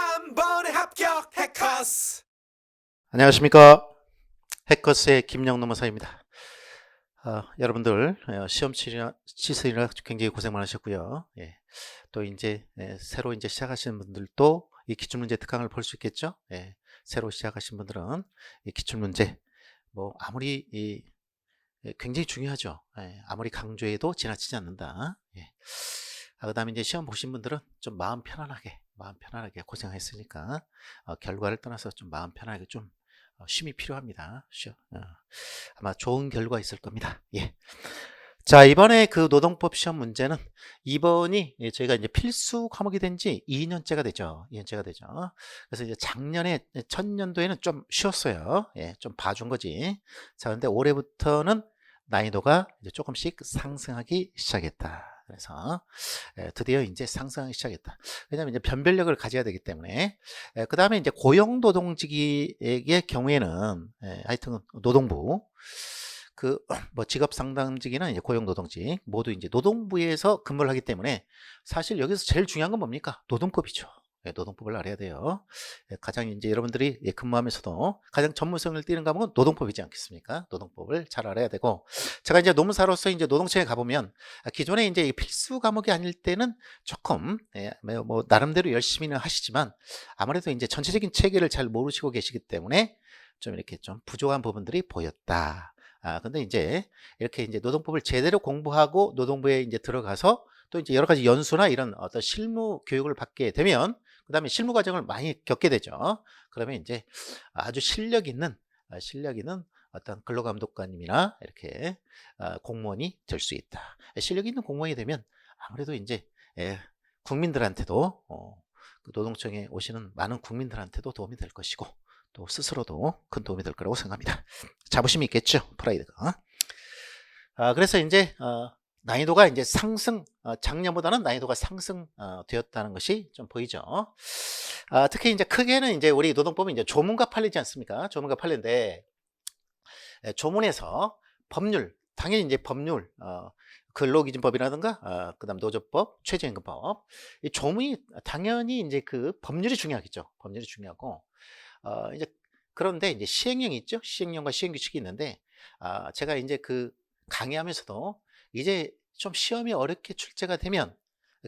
한 번에 합격 해커스. 안녕하십니까. 해커스의 김영노 모사입니다. 여러분들 시험 치시느라 굉장히 고생 많으셨고요. 예, 또 이제 새로 이제 시작하시는 분들도 이 기출문제 특강을 볼 수 있겠죠. 예, 새로 시작하신 분들은 이 기출문제 뭐 아무리 굉장히 중요하죠. 예, 아무리 강조해도 지나치지 않는다. 예. 그다음에 이제 시험 보신 분들은 좀 마음 편안하게 고생했으니까 결과를 떠나서 좀 마음 편하게 좀 쉼이 필요합니다. 아마 좋은 결과 있을 겁니다. 예. 자, 이번에 그 노동법 시험 문제는 이번이 저희가 이제 필수 과목이 된 지 2년째가 되죠. 2년째가 되죠. 그래서 이제 작년에 첫 년도에는 좀 쉬웠어요. 예, 좀 봐준 거지. 자, 근데 올해부터는 난이도가 이제 조금씩 상승하기 시작했다. 그래서 드디어 이제 상승하기 시작했다. 왜냐하면 이제 변별력을 가져야 되기 때문에. 그 다음에 이제 고용노동직의 경우에는 하여튼 노동부 그 뭐 직업 상담직이나 이제 고용노동직 모두 이제 노동부에서 근무를 하기 때문에 사실 여기서 제일 중요한 건 뭡니까? 노동법이죠. 노동법을 알아야 돼요. 가장 이제 여러분들이 근무하면서도 가장 전문성을 띠는 과목은 노동법이지 않겠습니까? 노동법을 잘 알아야 되고, 제가 이제 노무사로서 이제 노동청에 가보면 기존에 이제 필수 과목이 아닐 때는 조금 뭐 나름대로 열심히는 하시지만 아무래도 이제 전체적인 체계를 잘 모르시고 계시기 때문에 좀 이렇게 좀 부족한 부분들이 보였다. 근데 이제 이렇게 이제 노동법을 제대로 공부하고 노동부에 이제 들어가서 또 이제 여러 가지 연수나 이런 어떤 실무 교육을 받게 되면 그 다음에 실무 과정을 많이 겪게 되죠. 그러면 이제 아주 실력 있는 어떤 근로감독관님이나 이렇게 공무원이 될 수 있다. 실력 있는 공무원이 되면 아무래도 이제 국민들한테도 그 노동청에 오시는 많은 국민들한테도 도움이 될 것이고 또 스스로도 큰 도움이 될 거라고 생각합니다. 자부심이 있겠죠, 프라이드가. 그래서 이제 난이도가 이제 상승, 작년보다는 난이도가 상승 되었다는 것이 좀 보이죠. 특히 이제 크게는 이제 우리 노동법은 이제 조문과 판례지 않습니까? 조문과 판례인데 조문에서 법률, 당연히 이제 법률, 근로기준법이라든가 그다음 노조법, 최저임금법, 이 조문이 당연히 이제 그 법률이 중요하겠죠. 법률이 중요하고 이제 그런데 이제 시행령이 있죠. 시행령과 시행규칙이 있는데 제가 이제 그 강의하면서도 이제 좀 시험이 어렵게 출제가 되면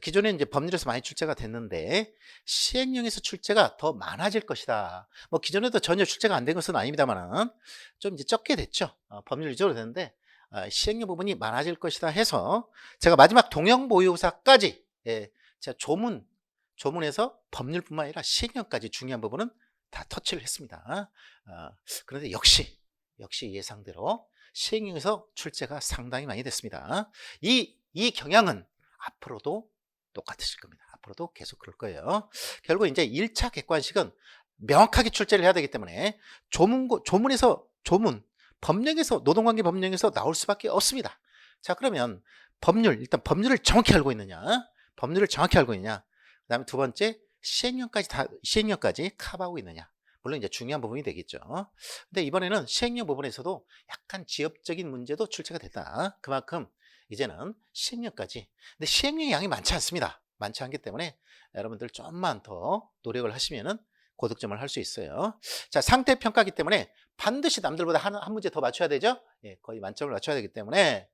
기존에 이제 법률에서 많이 출제가 됐는데 시행령에서 출제가 더 많아질 것이다. 뭐 기존에도 전혀 출제가 안 된 것은 아닙니다만은 좀 이제 적게 됐죠. 법률 위주로 됐는데 시행령 부분이 많아질 것이다 해서 제가 마지막 동형보유사까지 제가 조문에서 법률뿐만 아니라 시행령까지 중요한 부분은 다 터치를 했습니다. 그런데 역시 예상대로 시행령에서 출제가 상당히 많이 됐습니다. 이 경향은 앞으로도 똑같으실 겁니다. 앞으로도 계속 그럴 거예요. 결국 이제 1차 객관식은 명확하게 출제를 해야 되기 때문에 법령에서 노동관계 법령에서 나올 수밖에 없습니다. 자, 그러면 일단 법률을 정확히 알고 있느냐? 그다음에 두 번째 시행령까지 커버하고 있느냐? 물론 이제 중요한 부분이 되겠죠. 근데 이번에는 시행령 부분에서도 약간 지엽적인 문제도 출제가 됐다. 그만큼 이제는 시행령까지. 근데 시행령의 양이 많지 않습니다. 많지 않기 때문에 여러분들 좀만 더 노력을 하시면은 고득점을 할 수 있어요. 자, 상태평가기 때문에 반드시 남들보다 한 문제 더 맞춰야 되죠. 거의 만점을 맞춰야 되기 때문에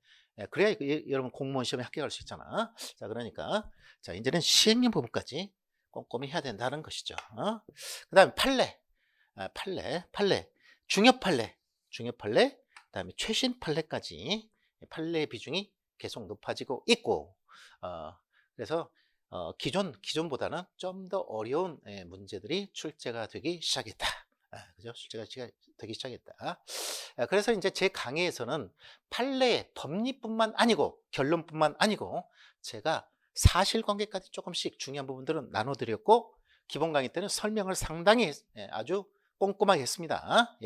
그래야 여러분 공무원 시험에 합격할 수 있잖아. 자, 그러니까 자, 이제는 시행령 부분까지 꼼꼼히 해야 된다는 것이죠. 그 다음에 판례, 중요 판례, 그다음에 최신 판례까지 판례 비중이 계속 높아지고 있고, 그래서 기존보다는 좀 더 어려운 문제들이 출제가 되기 시작했다. 그죠? 출제가 되기 시작했다. 그래서 이제 제 강의에서는 판례 법리뿐만 아니고 결론뿐만 아니고 제가 사실관계까지 조금씩 중요한 부분들은 나눠드렸고 기본 강의 때는 설명을 상당히 아주 꼼꼼하게 했습니다.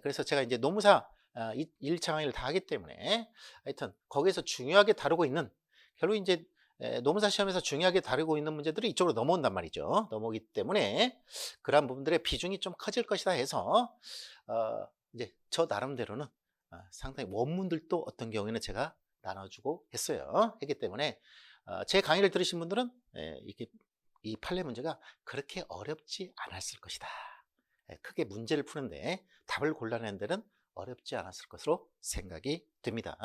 그래서 제가 이제 노무사 1차 강의를 다 하기 때문에 하여튼 거기에서 중요하게 다루고 있는 결국 이제 노무사 시험에서 중요하게 다루고 있는 문제들이 이쪽으로 넘어온단 말이죠. 넘어오기 때문에 그러한 부분들의 비중이 좀 커질 것이다 해서 이제 저 나름대로는 상당히 원문들도 어떤 경우에는 제가 나눠주고 했기 때문에 제 강의를 들으신 분들은 이렇게 이 판례 문제가 그렇게 어렵지 않았을 것이다. 크게 문제를 푸는데 답을 골라내는 데는 어렵지 않았을 것으로 생각이 듭니다.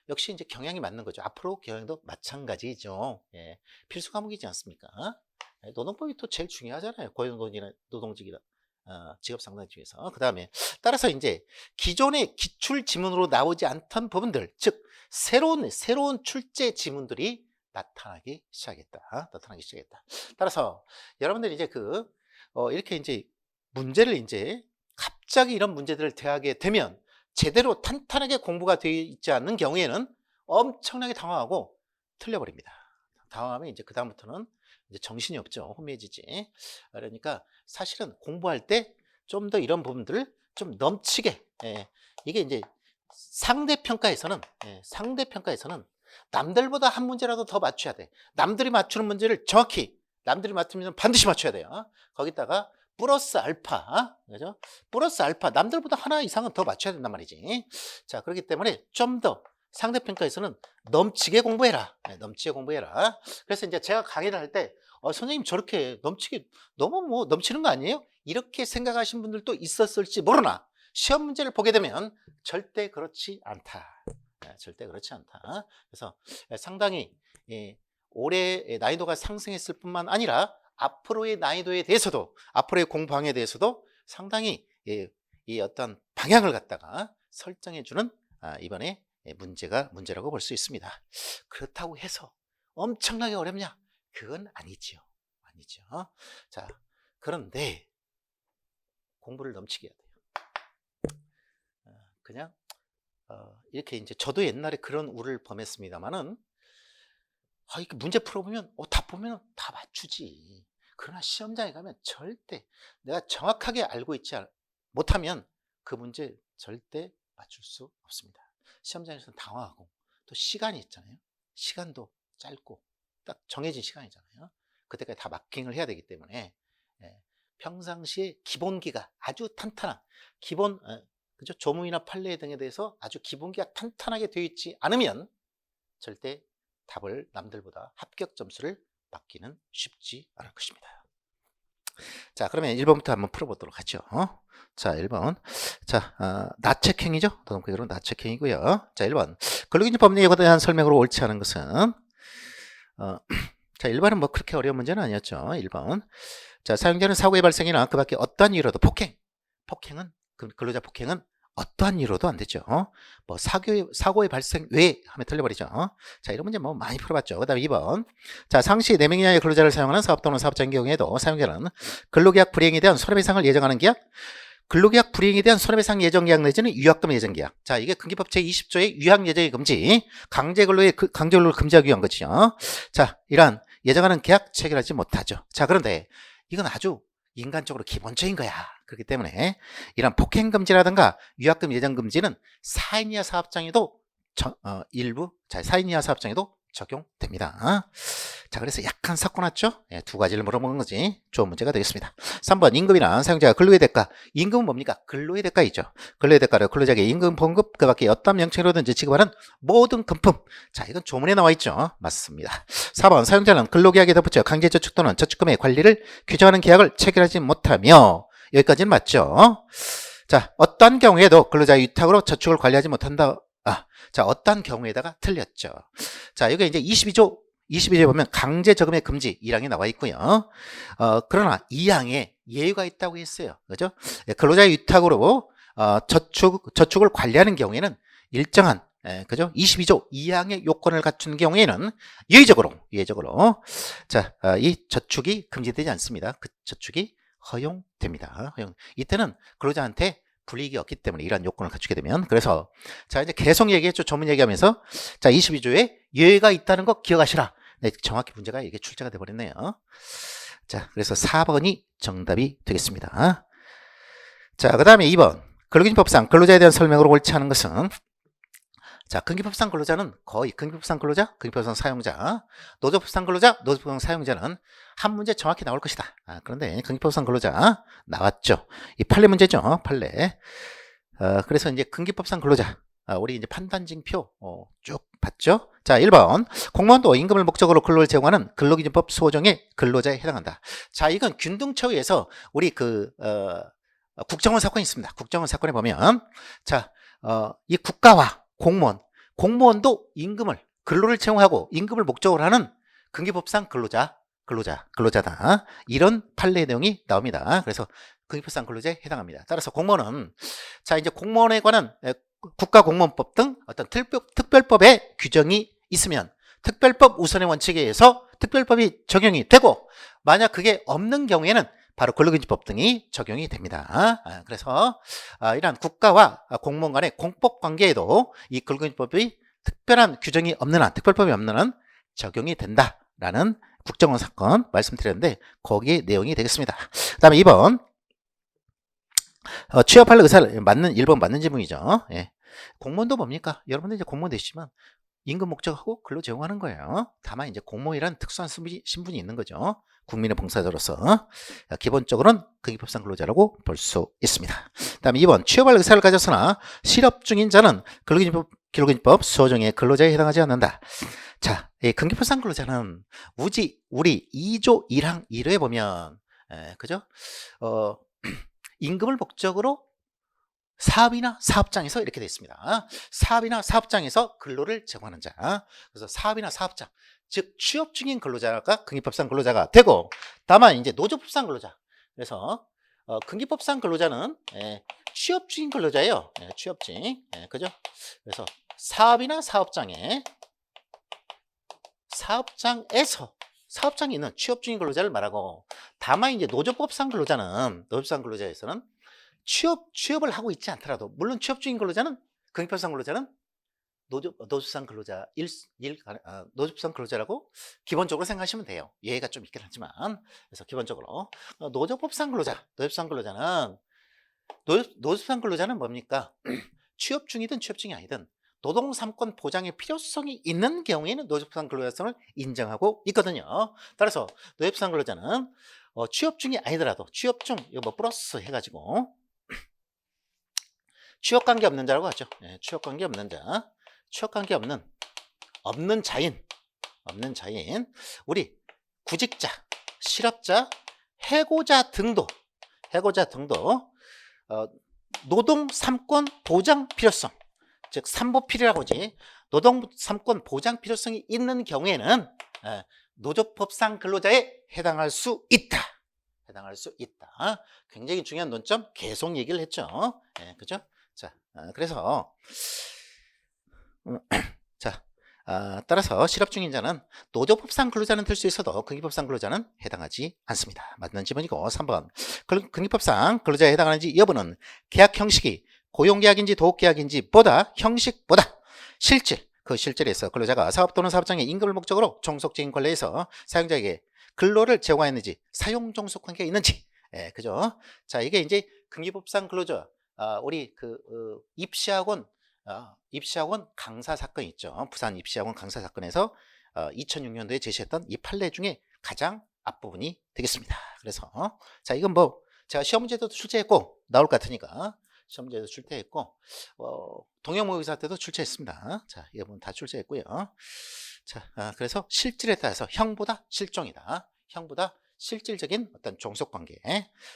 역시 이제 경향이 맞는 거죠. 앞으로 경향도 마찬가지죠. 예, 필수 과목이지 않습니까? 노동법이 또 제일 중요하잖아요. 고용노동이나 노동직이나 직업 상담 중에서. 그 다음에 따라서 이제 기존의 기출 지문으로 나오지 않던 부분들, 즉 새로운 출제 지문들이 나타나기 시작했다. 따라서 여러분들이 이제 이렇게 이제 문제를 이제 갑자기 이런 문제들을 대하게 되면 제대로 탄탄하게 공부가 되어 있지 않는 경우에는 엄청나게 당황하고 틀려버립니다. 당황하면 이제 그다음부터는 이제 정신이 없죠. 혼미해지지. 그러니까 사실은 공부할 때 좀 더 이런 부분들을 좀 넘치게, 이게 이제 상대평가에서는 남들보다 한 문제라도 더 맞춰야 돼. 남들이 맞추는 문제를 정확히, 남들이 맞추면 반드시 맞춰야 돼요. 거기다가 플러스 알파, 그죠? 플러스 알파, 남들보다 하나 이상은 더 맞춰야 된단 말이지. 자, 그렇기 때문에 좀 더 상대평가에서는 넘치게 공부해라. 넘치게 공부해라. 그래서 이제 제가 강의를 할 때, 선생님 저렇게 넘치게, 너무 넘치는 거 아니에요? 이렇게 생각하신 분들도 있었을지 모르나, 시험 문제를 보게 되면 절대 그렇지 않다. 절대 그렇지 않다. 그래서 상당히, 올해 난이도가 상승했을 뿐만 아니라, 앞으로의 난이도에 대해서도, 앞으로의 공부방에 대해서도 상당히 이 어떤 방향을 갖다가 설정해주는 이번에 문제라고 볼 수 있습니다. 그렇다고 해서 엄청나게 어렵냐? 그건 아니죠. 자, 그런데 공부를 넘치게 해야 돼요. 그냥 이렇게 이제 저도 옛날에 그런 우를 범했습니다만은, 이렇게 문제 풀어보면, 답 보면 다 맞추지. 그러나 시험장에 가면 절대 내가 정확하게 알고 있지 못하면 그 문제 절대 맞출 수 없습니다. 시험장에서는 당황하고, 또 시간이 있잖아요. 시간도 짧고, 딱 정해진 시간이잖아요. 그때까지 다 마킹을 해야 되기 때문에, 평상시에 기본기가 아주 탄탄한, 그죠? 조문이나 판례 등에 대해서 아주 기본기가 탄탄하게 되어 있지 않으면 절대 답을 남들보다 합격 점수를 받기는 쉽지 않을 것입니다. 자, 그러면 1번부터 한번 풀어보도록 하죠. 자, 1번. 자, 나책행위죠. 노동법으로 나책행위고요. 자, 1번. 근로기준 법령에 대한 설명으로 옳지 않은 것은, 자, 1번은 뭐 그렇게 어려운 문제는 아니었죠. 1번. 자, 사용자는 사고의 발생이나 그 밖에 어떠한 이유로도 폭행은, 근로자 폭행은 어떠한 이유로도 안 되죠. 뭐 사고의 발생 외에 하면 틀려버리죠. 자, 이런 문제 뭐 많이 풀어봤죠. 그 다음에 2번. 자, 상시 4명 이하의 근로자를 사용하는 사업 또는 사업장의 경우에도 사용자는 근로계약 불이행에 대한 손해배상을 예정하는 계약, 근로계약 불이행에 대한 손해배상 예정계약 내지는 위약금 예정계약. 자, 이게 근기법 제20조의 위약예정의 금지, 강제근로를 금지하기 위한 거죠. 자, 이러한 예정하는 계약 체결하지 못하죠. 자, 그런데 이건 아주 인간적으로 기본적인 거야. 그렇기 때문에 이런 폭행금지라든가 위약금 예정금지는 4인 이하 사업장에도 일부 4인 이하 사업장에도 적용됩니다. 자, 그래서 약간 섞어놨죠? 두 가지를 물어보는 거지. 좋은 문제가 되겠습니다. 3번 임금이란 사용자가 근로의 대가. 임금은 뭡니까? 근로의 대가이죠. 근로의 대가를 근로자에게 임금 봉급 그 밖에 어떤 명칭으로든지 지급하는 모든 금품. 자, 이건 조문에 나와 있죠. 맞습니다. 4번 사용자는 근로계약에 덧붙여 강제저축 또는 저축금의 관리를 규정하는 계약을 체결하지 못하며, 여기까지는 맞죠. 자, 어떤 경우에도 근로자의 위탁으로 저축을 관리하지 못한다. 자, 어떤 경우에다가 틀렸죠. 자, 여기 이제 22조에 보면 강제저금의 금지 1항에 나와 있고요. 그러나 2항에 예외가 있다고 했어요. 그죠? 근로자의 위탁으로 저축을 관리하는 경우에는 일정한, 그죠? 22조 2항의 요건을 갖춘 경우에는 예외적으로 자, 이 저축이 금지되지 않습니다. 그 저축이 허용됩니다. 이때는 근로자한테 불이익이 없기 때문에 이러한 요건을 갖추게 되면. 그래서 자, 이제 계속 얘기했죠. 전문 얘기하면서. 자, 22조에 예외가 있다는 거 기억하시라. 네, 정확히 문제가 이게 출제가 돼 버렸네요. 자, 그래서 4번이 정답이 되겠습니다. 자, 그 다음에 2번. 근로기준법상 근로자에 대한 설명으로 옳지 않은 것은, 자, 근기법상 근로자는 거의 근기법상 근로자, 근기법상 사용자, 노조법상 근로자, 노조법상 사용자는 한 문제 정확히 나올 것이다. 그런데 근기법상 근로자 나왔죠. 이 판례 문제죠. 판례. 그래서 이제 근기법상 근로자, 우리 이제 판단징표 쭉 봤죠? 자, 1번. 공무원도 임금을 목적으로 근로를 제공하는 근로기준법 수호정의 근로자에 해당한다. 자, 이건 균등처우에서 우리 국정원 사건이 있습니다. 국정원 사건에 보면, 자, 이 국가와 공무원도 임금을, 근로를 제공하고 임금을 목적으로 하는 근기법상 근로자다. 이런 판례 내용이 나옵니다. 그래서 근기법상 근로자에 해당합니다. 따라서 공무원은, 자, 이제 공무원에 관한 국가공무원법 등 어떤 특별법의 규정이 있으면 특별법 우선의 원칙에 의해서 특별법이 적용이 되고, 만약 그게 없는 경우에는 바로 근로기준법 등이 적용이 됩니다. 그래서 이러한 국가와 공무원 간의 공법 관계에도 이 근로기준법이 특별한 규정이 없는 한, 특별법이 없는 한 적용이 된다라는 국정원 사건 말씀드렸는데 거기에 내용이 되겠습니다. 그 다음에 2번. 취업할 의사를 1번 맞는 질문이죠. 예. 공무원도 뭡니까? 여러분들 이제 공무원 되시지만 임금 목적하고 근로 제공하는 거예요. 다만 이제 공무원이라는 특수한 신분이 있는 거죠. 국민의 봉사자로서. 기본적으로는 근기법상 근로자라고 볼 수 있습니다. 다음에 2번. 취업할 의사를 가졌으나 실업 중인 자는 근로기준법 수호정의 근로자에 해당하지 않는다. 자, 이 근기법상 근로자는 우리 2조 1항 1호에 보면, 그죠? 임금을 목적으로 사업이나 사업장에서 이렇게 되어 있습니다. 사업이나 사업장에서 근로를 제공하는 자. 그래서 사업이나 사업장, 즉 취업 중인 근로자가 근기법상 근로자가 되고, 다만 이제 노조법상 근로자. 그래서 근기법상 근로자는 취업 중인 근로자예요. 취업 중, 그죠? 그래서 사업이나 사업장에 있는 취업 중인 근로자를 말하고, 다만 이제 노조법상 근로자에서는 취업을 하고 있지 않더라도, 물론 취업 중인 근로자는, 근기법상 근로자는 노조상 근로자 노조상 근로자라고 기본적으로 생각하시면 돼요. 예외가 좀 있긴 하지만. 그래서 기본적으로 노조법상 근로자는 뭡니까? 취업 중이든 취업 중이 아니든 노동 3권 보장의 필요성이 있는 경우에는 노조법상 근로자성을 인정하고 있거든요. 따라서 노조법상 근로자는 취업 중이 아니더라도 취업 중 이거 뭐 플러스 해가지고 취업관계 없는 자라고 하죠. 취업관계 없는 자, 취업관계 없는 자인, 우리 구직자, 실업자, 해고자 등도 노동 3권 보장 필요성, 즉 3보필이라고 하지, 노동 3권 보장 필요성이 있는 경우에는 노조법상 근로자에 해당할 수 있다. 굉장히 중요한 논점 계속 얘기를 했죠. 그죠? 자, 그래서 자, 따라서 실업 중인 자는 노조법상 근로자는 될 수 있어도 근기법상 근로자는 해당하지 않습니다. 맞는 질문이고, 3번. 근기법상 근로자에 해당하는지 여부는 계약 형식이 고용계약인지 도급계약인지 형식보다 실질에서 근로자가 사업 또는 사업장의 임금을 목적으로 종속적인 관례에서 사용자에게 근로를 제공하였는지, 사용 종속 관계가 있는지, 그죠? 자, 이게 이제 근기법상 근로자, 우리 입시학원 강사 사건 있죠. 부산 입시학원 강사 사건에서 2006년도에 제시했던 이 판례 중에 가장 앞부분이 되겠습니다. 그래서 자, 이건 뭐 제가 시험 문제도 출제했고 나올 것 같으니까 시험 문제도 출제했고, 동영모의사 때도 출제했습니다. 자, 이 부분 다 출제했고요. 자, 그래서 실질에 따라서 형보다 실종이다. 실질적인 어떤 종속관계.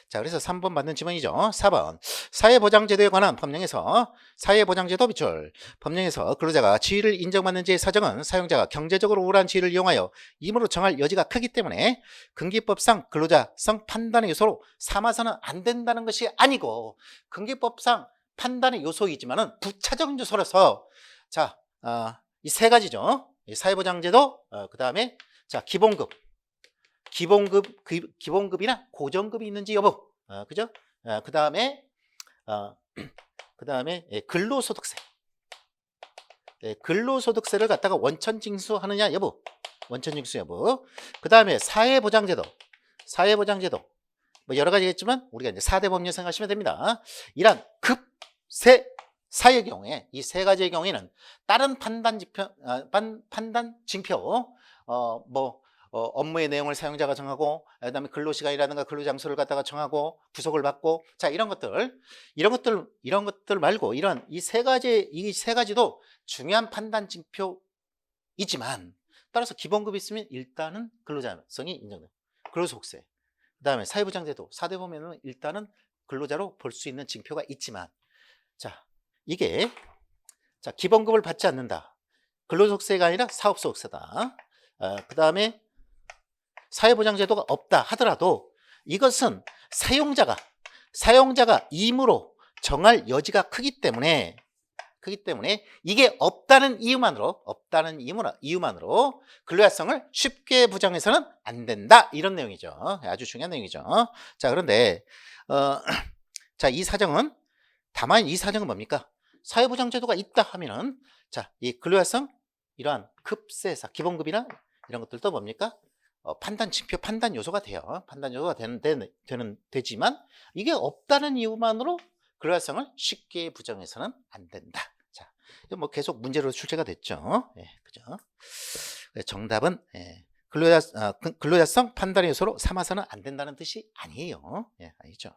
자, 그래서 3번 맞는 지문이죠. 4번. 사회보장제도에 관한 법령에서 사회보장제도 비출. 법령에서 근로자가 지위를 인정받는지의 사정은 사용자가 경제적으로 우월한 지위를 이용하여 임으로 정할 여지가 크기 때문에 근기법상 근로자성 판단의 요소로 삼아서는 안 된다는 것이 아니고, 근기법상 판단의 요소이지만은 부차적 요소라서, 자, 이 세 가지죠. 사회보장제도, 그 다음에 자, 기본급이나 고정급이 있는지 여부, 그죠? 그 다음에 근로소득세, 근로소득세를 갖다가 원천징수하느냐 여부, 그 다음에 사회보장제도, 뭐 여러 가지겠지만 우리가 이제 4대 법령 생각하시면 됩니다. 이란 급세 사의 경우에, 이 세 가지의 경우에는 다른 판단 징표, 업무의 내용을 사용자가 정하고, 그다음에 근로시간이라든가 근로장소를 갖다가 정하고 부속을 받고, 자, 이런 것들 말고 이런 이 세 가지도 중요한 판단 징표이지만, 따라서 기본급이 있으면 일단은 근로자성이 인정돼요. 근로속세, 그다음에 사회보장제도 4대 보면은 일단은 근로자로 볼 수 있는 징표가 있지만, 자, 이게 자, 기본급을 받지 않는다. 근로속세가 아니라 사업속세다. 그다음에 사회보장제도가 없다 하더라도 이것은 사용자가 임으로 정할 여지가 크기 때문에 이게 없다는 이유만으로 근로자성을 쉽게 부정해서는 안 된다, 이런 내용이죠. 아주 중요한 내용이죠. 자, 그런데 자, 다만 이 사정은 뭡니까? 사회보장제도가 있다 하면은, 자, 이 근로자성, 이러한 급세사, 기본급이나 이런 것들도 뭡니까? 판단 징표, 판단 요소가 돼요. 판단 요소가 되지만 이게 없다는 이유만으로 근로자성을 쉽게 부정해서는 안 된다. 자, 이거 뭐 계속 문제로 출제가 됐죠. 예, 그죠? 정답은 근로자성 판단의 요소로 삼아서는 안 된다는 뜻이 아니에요. 예, 아니죠.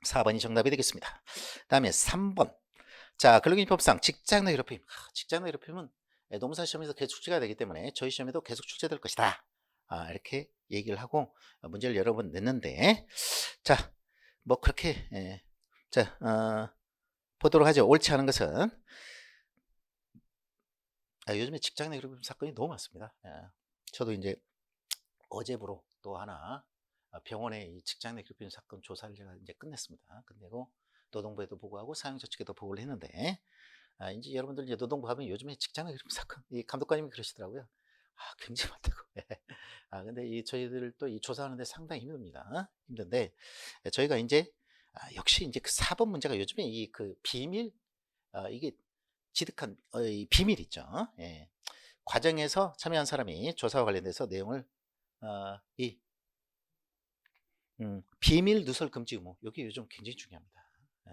4번이 정답이 되겠습니다. 다음에 3번. 자, 근로기준법상 직장 내 괴롭힘. 직장 내 괴롭힘은 노무사 시험에서 계속 출제가 되기 때문에 저희 시험에도 계속 출제될 것이다. 이렇게 얘기를 하고 문제를 여러 번 냈는데, 자, 뭐 그렇게 보도록 하죠. 옳지 않은 것은, 요즘에 직장 내 괴롭힘 사건이 너무 많습니다. 저도 이제 어제부로 또 하나 병원의 이 직장 내 괴롭힘 사건 조사를 제가 이제 끝냈습니다. 끝내고 노동부에도 보고하고 사용자 측에도 보고를 했는데, 이제 여러분들 이제 노동부 하면 요즘에 직장 내 괴롭힘 사건, 이 감독관님이 그러시더라고요. 굉장히 많다고. 근데 저희들 또 이 조사하는데 상당히 힘듭니다. 힘든데, 저희가 이제 역시 이제 그 4번 문제가 요즘에 이 그 비밀, 이게 지득한 이 비밀 있죠. 예. 과정에서 참여한 사람이 조사와 관련돼서 내용을 비밀 누설 금지 의무, 여기 요즘 굉장히 중요합니다.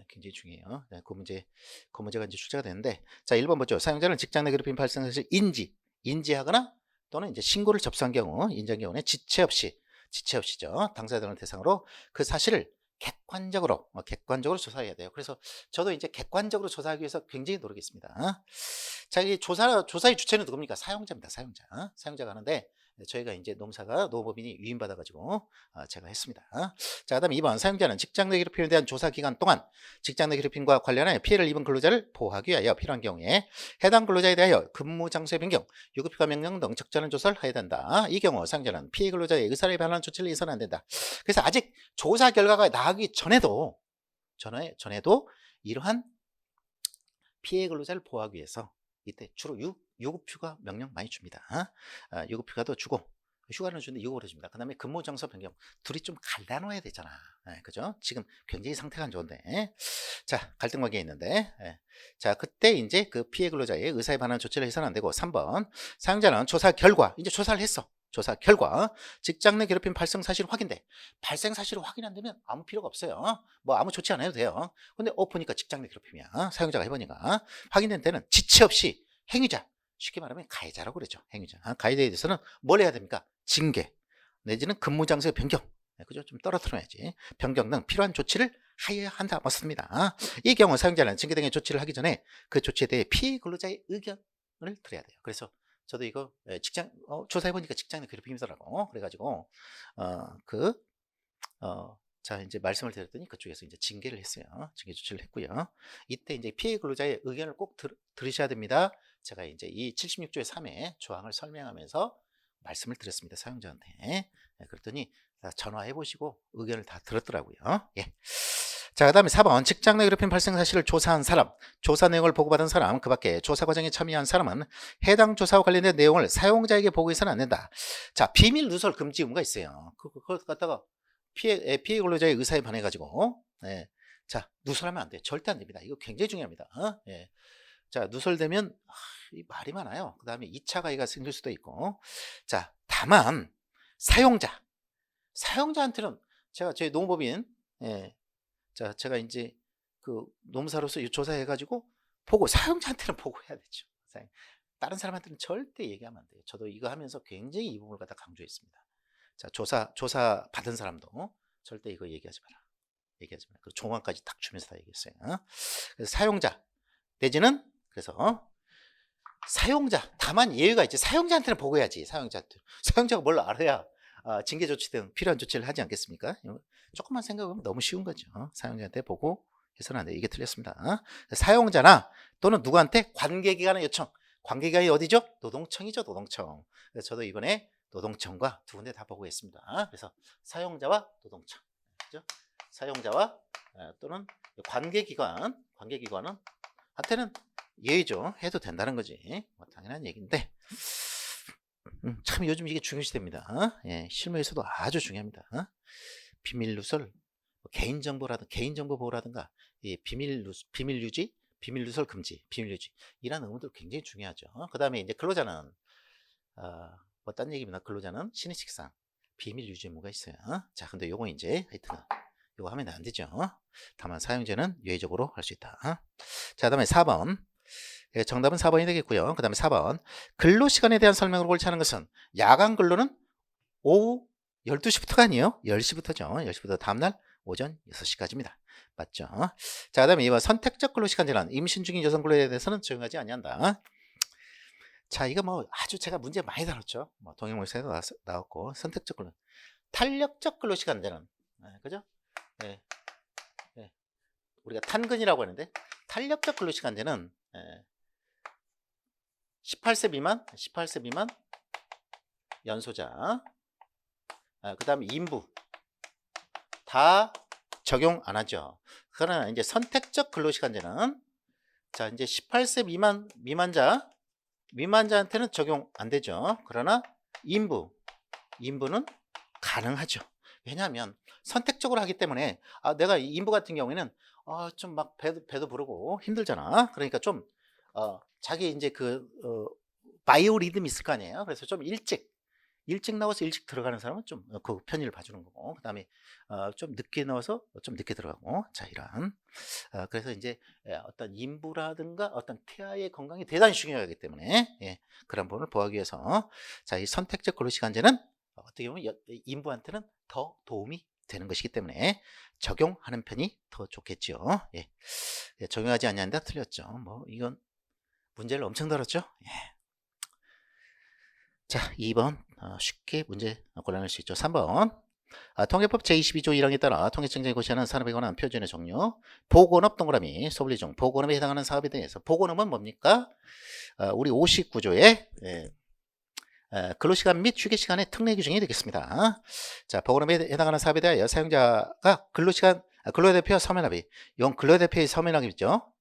굉장히 중요해요. 그 문제가 이제 출제가 되는데, 자, 1번 보죠. 사용자는 직장 내 괴롭힘 발생 사실 인지하거나 또는 이제 신고를 접수한 경우, 인지한 경우는 지체 없이죠. 당사자들을 대상으로 그 사실을 객관적으로 조사해야 돼요. 그래서 저도 이제 객관적으로 조사하기 위해서 굉장히 노력했습니다. 자, 이 조사의 주체는 누굽니까? 사용자입니다. 사용자가 하는데, 저희가 이제 노무법인이 위임받아가지고 제가 했습니다. 자, 그다음에 2번. 사용자는 직장 내 괴롭힘에 대한 조사 기간 동안 직장 내 괴롭힘과 관련하여 피해를 입은 근로자를 보호하기 위하여 필요한 경우에 해당 근로자에 대하여 근무 장소의 변경, 유급휴가 명령 등 적절한 조사를 해야 된다. 이 경우 사용자는 피해 근로자의 의사를 반하는 조치를 해서는 안 된다. 그래서 아직 조사 결과가 나가기 전에도 이러한 피해 근로자를 보호하기 위해서 이때 주로 유급휴가 명령 많이 줍니다. 유급휴가도 주고 휴가를 주는데 유급을 해줍니다. 그 다음에 근무장소 변경, 둘이 좀 갈라놓아야 되잖아. 그죠? 지금 굉장히 상태가 안 좋은데, 자, 갈등 관계에 있는데, 자, 그때 이제 그 피해 근로자의 의사에 반하는 조치를 해서는 안 되고, 3번. 사용자는 조사 결과, 이제 조사를 했어. 조사 결과 직장 내 괴롭힘 발생 사실이 확인돼. 발생 사실을 확인 안 되면 아무 필요가 없어요. 뭐 아무 조치 안 해도 돼요. 근데 보니까 직장 내 괴롭힘이야. 사용자가 해보니까 확인된 때는 지체 없이 행위자, 쉽게 말하면 가해자라고 그러죠. 행위자. 가해자에 대해서는 뭘 해야 됩니까? 징계 내지는 근무 장소의 변경, 그죠? 좀 떨어뜨려야지. 변경 등 필요한 조치를 하여야 한다. 맞습니다. 이 경우 사용자는 징계 등의 조치를 하기 전에 그 조치에 대해 피해 근로자의 의견을 들어야 돼요. 그래서 저도 이거 조사해보니까 직장 내 괴롭힘이더라고. 그래가지고 자, 이제 말씀을 드렸더니 그쪽에서 이제 징계를 했어요. 징계 조치를 했고요. 이때 이제 피해 근로자의 의견을 꼭 들으셔야 됩니다. 제가 이제 이 76조의 3의 조항을 설명하면서 말씀을 드렸습니다. 사용자한테. 그랬더니 전화해 보시고 의견을 다 들었더라고요. 예. 자, 그 다음에 4번. 직장 내 괴롭힘 발생 사실을 조사한 사람, 조사 내용을 보고받은 사람, 그 밖에 조사 과정에 참여한 사람은 해당 조사와 관련된 내용을 사용자에게 보고해서는 안 된다. 자, 비밀 누설 금지 의무가 있어요. 그걸 갖다가 피해 근로자의 의사에 반해가지고, 자, 누설하면 안 돼요. 절대 안 됩니다. 이거 굉장히 중요합니다. 자, 누설되면 이 말이 많아요. 그 다음에 2차 가해가 생길 수도 있고. 자, 다만 사용자한테는 제가 저희 노무법인, 자, 제가 이제 그 노무사로서 조사해가지고 사용자한테는 보고해야 되죠. 다른 사람한테는 절대 얘기하면 안 돼요. 저도 이거 하면서 굉장히 이 부분을 갖다 강조했습니다. 자, 조사 받은 사람도 절대 이거 얘기하지 마라. 얘기하지 마라. 그 종합까지 딱 주면서 다 얘기했어요. 그래서 사용자 내지는 그래서 사용자, 다만 예외가 있지. 사용자한테는 보고해야지. 사용자가 뭘 알아야 징계 조치 등 필요한 조치를 하지 않겠습니까? 조금만 생각하면 너무 쉬운 거죠. 사용자한테 보고 해서는 안 돼. 이게 틀렸습니다. 사용자나 또는 누구한테 관계기관의 요청. 관계기관이 어디죠? 노동청이죠. 노동청. 그래서 저도 이번에 노동청과 두 군데 다 보고했습니다. 그래서 사용자와 노동청. 그죠? 사용자와 또는 관계기관은 한테는 예의죠. 해도 된다는 거지. 뭐 당연한 얘기인데 참 요즘 이게 중요시됩니다. 예, 실무에서도 아주 중요합니다. 비밀 누설, 개인정보 보호라든가 비밀 유지, 비밀 누설 금지, 비밀 유지 이런 의무들 굉장히 중요하죠. 그 다음에 이제 근로자는 뭐 딴 얘기입니다. 근로자는 신의식상 비밀 유지 의무가 있어요. 자, 근데 요거 이제 하여튼 요거 하면 안 되죠. 다만 사용자는 예외적으로 할 수 있다. 자, 그다음에 4번. 예, 정답은 4번이 되겠고요. 그 다음에 4번. 근로시간에 대한 설명을 옳지 않은 것은 야간 근로는 오후 12시부터가 아니에요. 10시부터죠. 10시부터 다음날 오전 6시까지입니다. 맞죠? 자, 그 다음에 2번. 선택적 근로시간 제한. 임신 중인 여성 근로에 대해서는 적용하지 아니한다. 자, 이거 뭐 아주 제가 문제 많이 다뤘죠. 뭐 동행모의사에도 나왔고. 선택적 근로. 탄력적 근로시간 제한. 그죠? 예. 예. 우리가 탄근이라고 하는데 탄력적 근로시간제는 18세 미만 연소자, 그 다음에 인부 다 적용 안 하죠. 그러나 이제 선택적 근로시간제는 자, 이제 18세 미만자한테는 적용 안 되죠. 그러나 인부는 가능하죠. 왜냐하면 선택적으로 하기 때문에 내가 인부 같은 경우에는 좀 막 배도 부르고 힘들잖아. 그러니까 좀 자기 이제 바이오 리듬이 있을 거 아니에요. 그래서 좀 일찍 나와서 일찍 들어가는 사람은 좀 그 편의를 봐주는 거고, 그 다음에 좀 늦게 나와서 좀 늦게 들어가고, 자, 이런 그래서 이제 어떤 인부라든가 어떤 태아의 건강이 대단히 중요하기 때문에 그런 부분을 보호하기 위해서 자, 이 선택적 근로시간제는 어떻게 보면 인부한테는 더 도움이 되는 것이기 때문에 적용하는 편이 더 좋겠죠. 적용하지 않냐는데 틀렸죠. 뭐 이건 문제를 엄청 다뤘죠. 자, 2번 쉽게 문제 골라낼 수 있죠. 3번 통계법 제22조 1항에 따라 통계청장이 고시하는 산업에 관한 표준의 종류 보건업 동그라미 소분리 중 보건업에 해당하는 사업에 대해서 보건업은 뭡니까? 우리 59조에 근로시간 및 휴게시간의 특례 규정이 되겠습니다. 자, 보건업에 해당하는 사업에 대하여 사용자가 근로대표 서면합의, 이건 근로대표의 서면합의죠.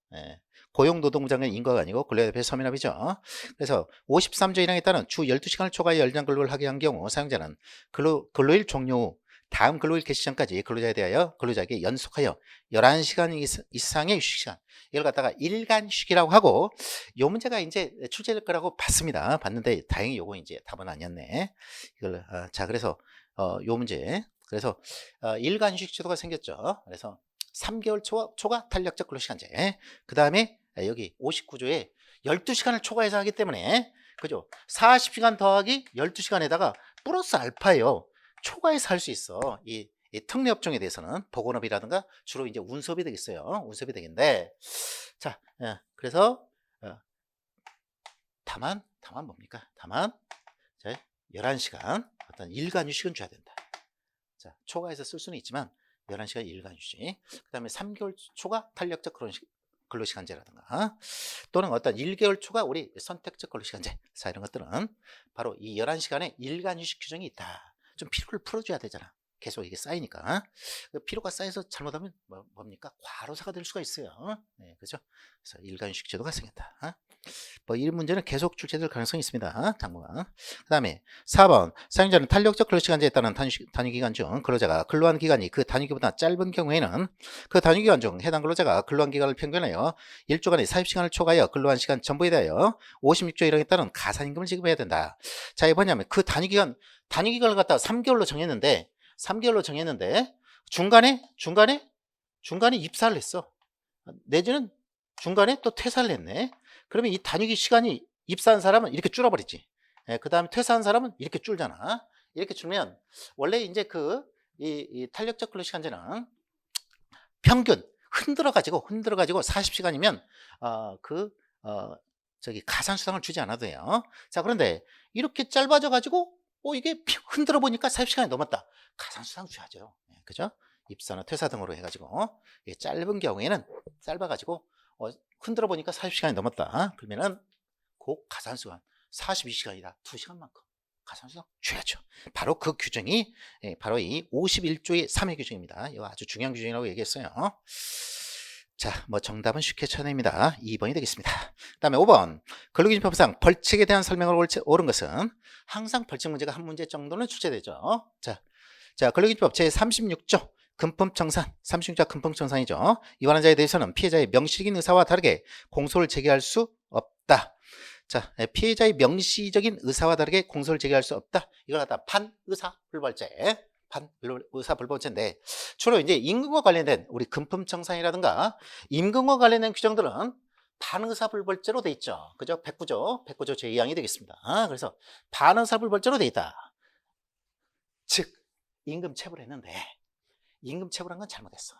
고용노동부장의 인가가 아니고 근로대표의 서면합의죠. 그래서 53조 1항에 따른 주 12시간을 초과해 연장 근로를 하게 한 경우 사용자는 근로일 종료 후 다음 근로일 개시 전까지 근로자에 대하여 근로자에게 연속하여 11시간 이상의 휴식시간, 이걸 갖다가 일간휴식이라고 하고, 요 문제가 이제 출제될 거라고 봤는데 다행히 요거 이제 답은 아니었네. 이걸 자, 그래서 요 문제, 그래서 일간휴식 제도가 생겼죠. 그래서 3개월 초과 탄력적 근로시간제. 그 다음에 여기 59조에 12시간을 초과해서 하기 때문에, 그죠? 40시간 더하기 12시간에다가 플러스 알파예요. 초과해서 할 수 있어. 이 특례 업종에 대해서는 보건업이라든가 주로 이제 운수업이 되겠어요. 운수업이 되겠는데, 자, 그래서 다만 뭡니까? 다만 11시간 어떤 일간 휴식은 줘야 된다. 자, 초과해서 쓸 수는 있지만 11시간 일간 휴식. 그다음에 3개월 초과 탄력적 근로시간제라든가 또는 어떤 1개월 초과 우리 선택적 근로시간제. 자, 이런 것들은 바로 이 11시간의 일간 휴식 규정이 있다. 좀 피로를 풀어줘야 되잖아. 계속 이게 쌓이니까. 피로가 쌓여서 잘못하면 뭡니까? 과로사가 될 수가 있어요. 네, 그죠? 그래서 일간휴식 제도가 생겼다. 뭐 이 문제는 계속 출제될 가능성이 있습니다. 당분간. 그 다음에 4번 사용자는 탄력적 근로시간제에 따른 단위기간 중 근로자가 근로한 기간이 그 단위기보다 짧은 경우에는 그 단위기간 중 해당 근로자가 근로한 기간을 평균하여 1주간의 사입시간을 초과하여 근로한 시간 전부에 대하여 56조 1항에 따른 가산임금을 지급해야 된다. 자, 이게 뭐냐면 그 단위기간을 갖다가 3개월로 정했는데 중간에 입사를 했어. 내지는 중간에 또 퇴사를 했네. 그러면 이 단위기 시간이 입사한 사람은 이렇게 줄어버리지. 그 다음에 퇴사한 사람은 이렇게 줄잖아. 이렇게 줄면 원래 이제 이 탄력적 근로시간제는 평균 흔들어 가지고 40시간이면 저기 가산수당을 주지 않아도 돼요. 자, 그런데 이렇게 짧아져 가지고 이게 흔들어 보니까 40시간이 넘었다. 가산수당 줘야죠. 그죠? 입사나 퇴사 등으로 해가지고 짧은 경우에는 짧아가지고 흔들어 보니까 40시간이 넘었다. 그러면은 그 가산수당 42시간이다. 2시간만큼 가산수당 줘야죠. 바로 그 규정이 바로 이 51조의 3회 규정입니다. 이거 아주 중요한 규정이라고 얘기했어요. 자, 뭐 정답은 쉽게 쳐냅니다. 2번이 되겠습니다. 그 다음에 5번. 근로기준법상 벌칙에 대한 설명을 옳은 것은 항상 벌칙 문제가 한 문제 정도는 출제되죠. 자, 근로기준법 제36조 금품청산, 36조 금품청산이죠. 위반한 자에 대해서는 피해자의 명시적인 의사와 다르게 공소를 제기할 수 없다. 자, 피해자의 명시적인 의사와 다르게 공소를 제기할 수 없다. 이걸 갖다 반의사불벌죄. 반의사불벌죄인데 주로 이제 임금과 관련된 우리 금품청산이라든가 임금과 관련된 규정들은 반의사불벌죄로 돼 있죠. 그죠? 109조 제2항이 되겠습니다. 그래서 반의사불벌죄로 돼 있다. 즉 임금 체불을 했는데 임금 체불한 건 잘못했어.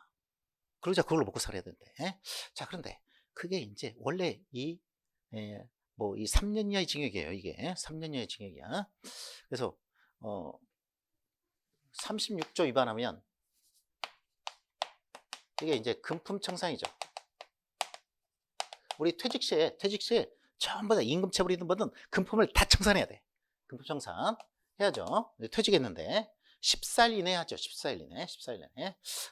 그러자 그걸로 먹고 살아야 되는데. 자, 그런데 그게 이제 원래 이 3년 이하의 징역이에요. 이게 3년 이하의 징역이야. 그래서 36조 위반하면 이게 이제 금품청산이죠. 우리 퇴직 시에 전부 다 임금 체불이든 뭐든 금품을 다 청산해야 돼. 금품청산 해야죠. 퇴직했는데 14일 이내 하죠. 14일 이내.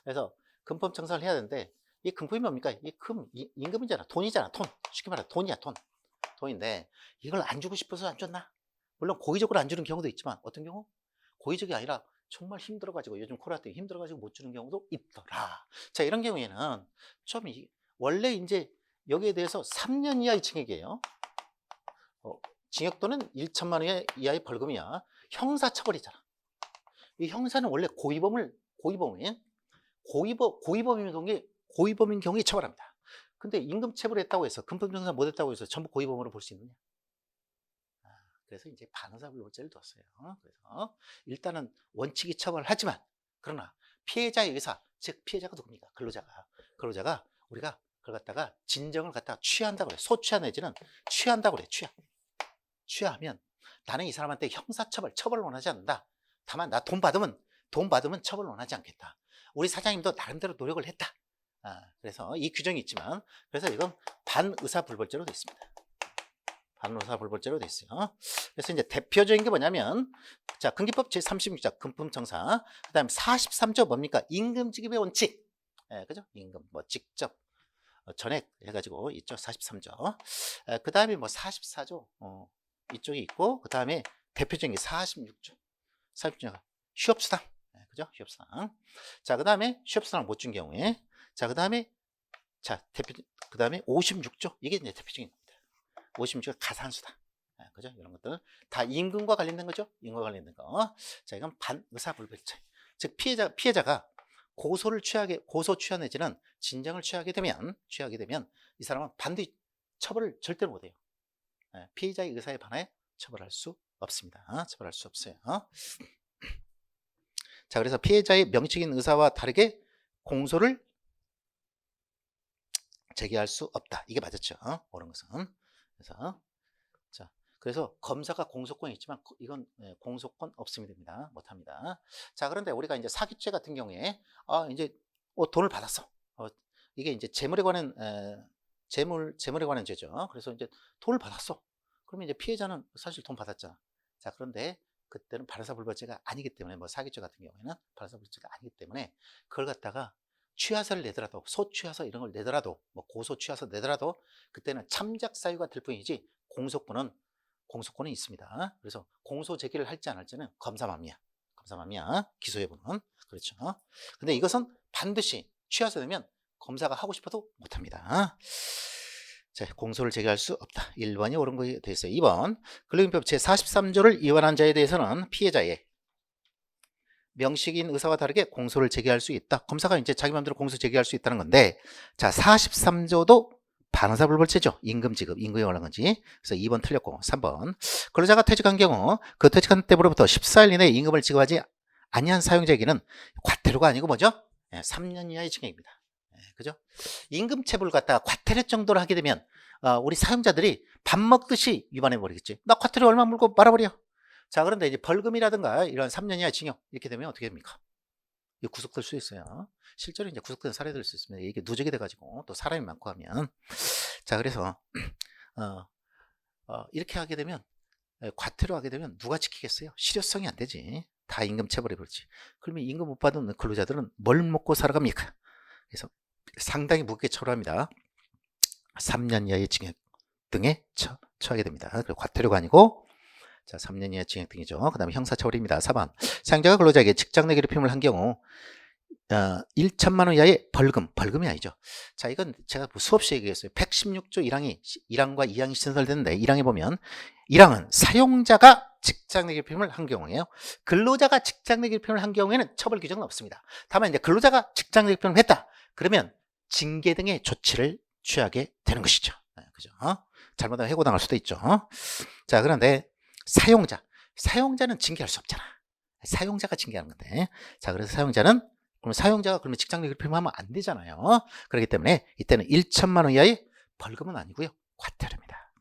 그래서 금품 청산을 해야 되는데 이 금품이 뭡니까? 임금이잖아. 돈이잖아. 돈. 쉽게 말해 돈이야. 돈인데 이걸 안 주고 싶어서 안 줬나? 물론 고의적으로 안 주는 경우도 있지만 어떤 경우? 고의적이 아니라 정말 힘들어가지고 요즘 코로나 때문에 힘들어가지고 못 주는 경우도 있더라. 자, 이런 경우에는 좀 원래 이제 여기에 대해서 3년 이하의 징역이에요. 징역 또는 1천만 원 이하의 벌금이야. 형사처벌이잖아. 이 형사는 원래 고의범인 경우에 처벌합니다. 근데 임금 체불했다고 해서 금품청산 못했다고 해서 전부 고의범으로 볼 수 있느냐? 그래서 이제 반의사불벌죄를 뒀어요. 그래서 일단은 원칙이 처벌하지만 그러나 피해자의 의사, 즉 피해자가 누굽니까? 근로자가 우리가 그걸 갖다가 진정을 갖다가 취한다고 그래. 소취하 내지는 취한다고 그래. 취하면 나는 이 사람한테 형사처벌을 원하지 않는다. 다만 나 돈 받으면 처벌을 원하지 않겠다. 우리 사장님도 나름대로 노력을 했다. 그래서 이 규정이 있지만 그래서 이건 반의사불벌죄로 되어 있습니다. 반의사불벌죄로 되어 있어요. 그래서 이제 대표적인 게 뭐냐면 자, 근기법 제36조 금품청산, 그다음에 43조 뭡니까? 임금지급의 원칙. 그죠? 임금 뭐 직접 전액 해가지고 있죠. 43조. 그다음에 뭐 44조 이쪽에 있고 그다음에 대표적인 게 46조. 휴업수당. 그죠? 휴업수당. 자, 그 다음에 휴업수당 못 준 경우에. 자, 그 다음에, 그 다음에 56조. 이게 이제 대표적인 겁니다. 56조 가산수당. 그죠? 이런 것들. 다 임금과 관련된 거죠? 임금과 관련된 거. 자, 이건 반의사불벌죄. 즉, 피해자가 고소 취하 내지는 진정을 취하게 되면 이 사람은 반드시 처벌을 절대로 못 해요. 피해자의 의사에 반하여 처벌할 수 없습니다. 처벌할 수 없어요. 자, 그래서 피해자의 명시적인 의사와 다르게 공소를 제기할 수 없다. 이게 맞았죠. 옳은 것은. 그래서 검사가 공소권이 있지만 이건 공소권 없으면 됩니다. 못합니다. 자, 그런데 우리가 이제 사기죄 같은 경우에 이제 돈을 받았어. 이게 이제 재물에 관한 죄죠. 그래서 이제 돈을 받았어. 그러면 이제 피해자는 사실 돈 받았잖아. 자, 그런데 그때는 반의사불벌죄가 아니기 때문에 뭐 사기죄 같은 경우에는 반의사불벌죄가 아니기 때문에 그걸 갖다가 취하서를 내더라도 소취하서 이런 걸 내더라도 뭐 고소 취하서 내더라도 그때는 참작 사유가 될 뿐이지 공소권은 있습니다. 그래서 공소 제기를 할지 안 할지는 검사맘이야. 기소 여부는. 그렇죠. 근데 이것은 반드시 취하서 되면 검사가 하고 싶어도 못합니다. 자, 공소를 제기할 수 없다. 1번이 옳은 거에 되어 있어요. 2번. 근로기준법 제43조를 위반한 자에 대해서는 피해자의 명시적인 의사와 다르게 공소를 제기할 수 있다. 검사가 이제 자기 마음대로 공소 제기할 수 있다는 건데, 자, 43조도 반환사불벌죄죠. 임금 지급, 임금에 관한 건지. 그래서 2번 틀렸고 3번. 근로자가 퇴직한 경우 그 퇴직한 때부터 14일 이내에 임금을 지급하지 아니한 사용자에게는 과태료가 아니고 뭐죠? 3년 이하의 징역입니다. 그죠? 임금체불 갖다가 과태료 정도로 하게 되면 우리 사용자들이 밥 먹듯이 위반해 버리겠지. 나 과태료 얼마 물고 말아버려. 자, 그런데 이제 벌금이라든가 이런 3년 이하 징역 이렇게 되면 어떻게 됩니까? 이거 구속될 수 있어요. 실제로 이제 구속된 사례들 수 있습니다. 이게 누적이 돼가지고 또 사람이 많고 하면. 자, 그래서 이렇게 하게 되면 과태료 하게 되면 누가 지키겠어요? 실효성이 안 되지. 다 임금 체불해 버리지. 그러면 임금 못 받은 근로자들은 뭘 먹고 살아갑니까? 그래서 상당히 무겁게 처벌합니다. 3년 이하의 징역 등에 처하게 됩니다. 그리고 과태료가 아니고 자, 3년 이하 징역 등이죠. 그 다음에 형사처벌입니다. 4번. 사용자가 근로자에게 직장 내 괴롭힘을 한 경우 1천만 원 이하의 벌금이 아니죠. 자, 이건 제가 수없이 얘기했어요. 116조 1항과 2항이 신설됐는데 1항에 보면 1항은 사용자가 직장 내 괴롭힘을 한 경우에요. 근로자가 직장 내 괴롭힘을 한 경우에는 처벌 규정은 없습니다. 다만 이제 근로자가 직장 내 괴롭힘을 했다. 그러면 징계 등의 조치를 취하게 되는 것이죠. 그죠? 잘못하면 해고당할 수도 있죠. 자, 그런데 사용자는 징계할 수 없잖아. 사용자가 징계하는 건데. 자, 그래서 사용자가 그러면 직장 내 괴롭힘을 하면 안 되잖아요. 그렇기 때문에 이때는 1천만 원 이하의 벌금은 아니고요. 과태료입니다.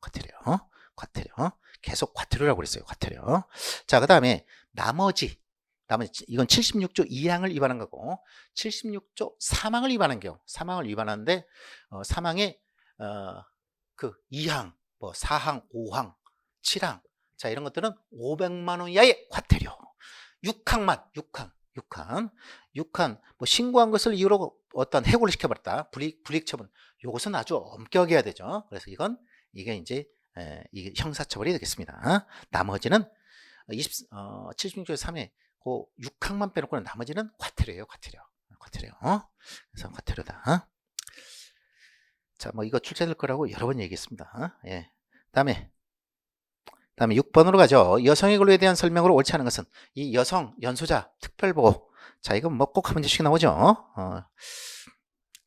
과태료. 계속 과태료라고 그랬어요. 과태료. 자, 그 다음에 나머지 이건 76조 2항을 위반한 거고 76조 3항을 위반한 경우 3항을 위반하는데 3항에 그 2항, 뭐 4항, 5항, 7항 자, 이런 것들은 500만 원 이하의 과태료. 6항, 뭐 신고한 것을 이유로 어떤 해고를 시켜버렸다. 불이익 처분. 요것은 아주 엄격하게 해야 되죠. 그래서 이게 이제 이게 형사처벌이 되겠습니다. 나머지는 76조의 3회 그 6항만 빼놓고는 나머지는 과태료예요. 과태료. 그래서 과태료다. 자, 뭐 이거 출제될 거라고 여러 번 얘기했습니다. 예. 다음에 6번으로 가죠. 여성의 근로에 대한 설명으로 옳지 않은 것은 이 여성, 연소자, 특별보호. 자, 이건 뭐 꼭 한 문제씩 나오죠.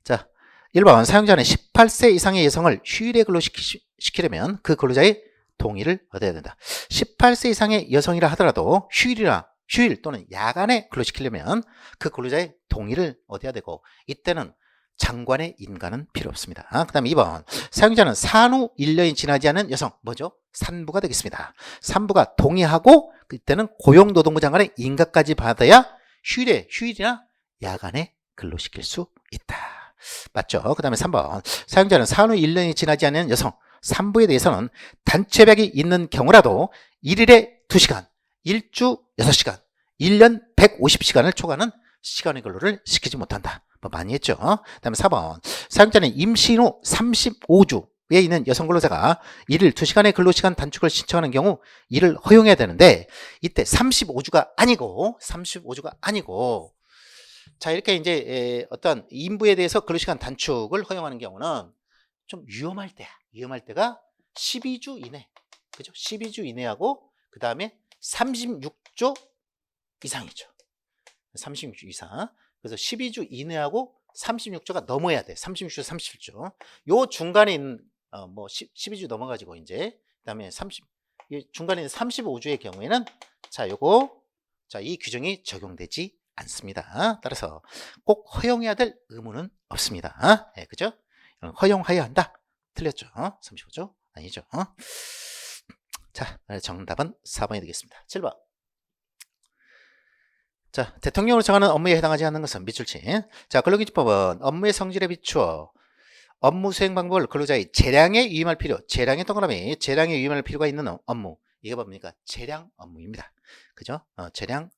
자, 1번 사용자는 18세 이상의 여성을 휴일에 근로시키려면 그 근로자의 동의를 얻어야 된다. 18세 이상의 여성이라 하더라도 휴일 또는 야간에 근로시키려면 그 근로자의 동의를 얻어야 되고 이때는 장관의 인가는 필요 없습니다. 그 다음에 2번 사용자는 산후 1년이 지나지 않은 여성 뭐죠? 산부가 되겠습니다. 산부가 동의하고 그때는 고용노동부 장관의 인가까지 받아야 휴일이나 야간에 근로시킬 수 있다. 맞죠? 그 다음에 3번 사용자는 산후 1년이 지나지 않은 여성 산부에 대해서는 단체백이 있는 경우라도 1일에 2시간 1주 6시간 1년 150시간을 초과하는 시간의 근로를 시키지 못한다. 뭐 많이 했죠. 그 다음에 4번 사용자는 임신 후 35주에 있는 여성 근로자가 1일 2시간의 근로시간 단축을 신청하는 경우 이를 허용해야 되는데 이때 35주가 아니고 자 이렇게 이제 어떤 인부에 대해서 근로시간 단축을 허용하는 경우는 좀 위험할 때가 12주 이내 그죠? 12주 이내하고 그 다음에 36주 이상이죠. 36주 이상. 그래서 12주 이내하고 36주가 넘어야 돼. 36주, 37주. 요 중간에 있는, 12주 넘어가지고 이제, 그 다음에 중간에 있는 35주의 경우에는, 이 규정이 적용되지 않습니다. 따라서 꼭 허용해야 될 의무는 없습니다. 예, 그죠? 허용하여야 한다. 틀렸죠? 35주? 아니죠? 자, 정답은 4번이 되겠습니다. 7번. 자, 대통령으로 정하는 업무에 해당하지 않는 것은 밑줄친. 자, 근로기준법은 업무의 성질에 비추어 업무 수행 방법을 근로자의 재량에 위임할 필요, 재량의 동그라미, 재량에 위임할 필요가 있는 업무. 이게 뭡니까? 재량 업무입니다. 그죠? 재량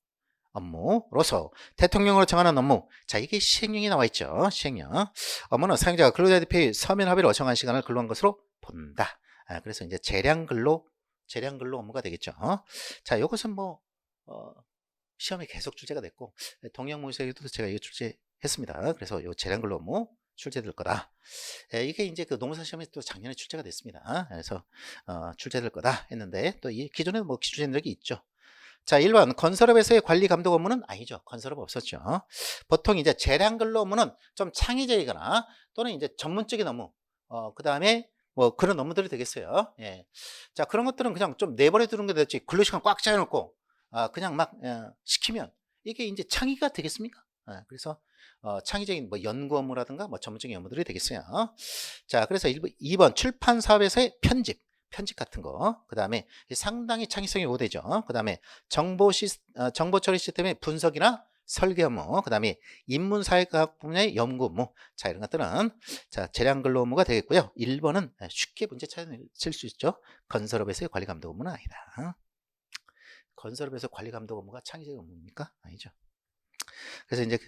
업무로서 대통령으로 정하는 업무. 자, 이게 시행령이 나와 있죠. 시행령. 업무는 사용자가 근로자 대표의 서면 합의로 정한 시간을 근로한 것으로 본다. 그래서 이제 재량 근로 업무가 되겠죠. 자, 이것은 시험에 계속 출제가 됐고 동영문서에도 제가 이거 출제했습니다. 그래서 이 재량근로 업무 출제될 거다. 이게 이제 그 노무사 시험에 또 작년에 출제가 됐습니다. 그래서 출제될 거다 했는데 또 이 기존에 기출된 적이 있죠. 자, 1번 건설업에서의 관리 감독 업무는 아니죠. 건설업 없었죠. 보통 이제 재량근로 업무는 좀 창의적이거나 또는 이제 전문적인 업무, 그 다음에 뭐 그런 업무들이 되겠어요. 예. 자, 그런 것들은 그냥 좀 내버려 두는 게 됐지. 근로시간 꽉 짜여놓고, 그냥 막, 시키면 이게 이제 창의가 되겠습니까? 그래서, 창의적인 뭐 연구 업무라든가 뭐 전문적인 업무들이 되겠어요. 자, 그래서 2번 출판 사업에서의 편집 같은 거. 그 다음에 상당히 창의성이 요구되죠. 그 다음에 정보 처리 시스템의 분석이나 설계 업무, 그 다음에 인문사회과학 분야의 연구 업무. 자, 이런 것들은 자, 재량 근로 업무가 되겠고요. 1번은 쉽게 문제 찾을 수 있죠. 건설업에서의 관리 감독 업무는 아니다. 건설업에서 관리 감독 업무가 창의적 업무입니까? 아니죠. 그래서 이제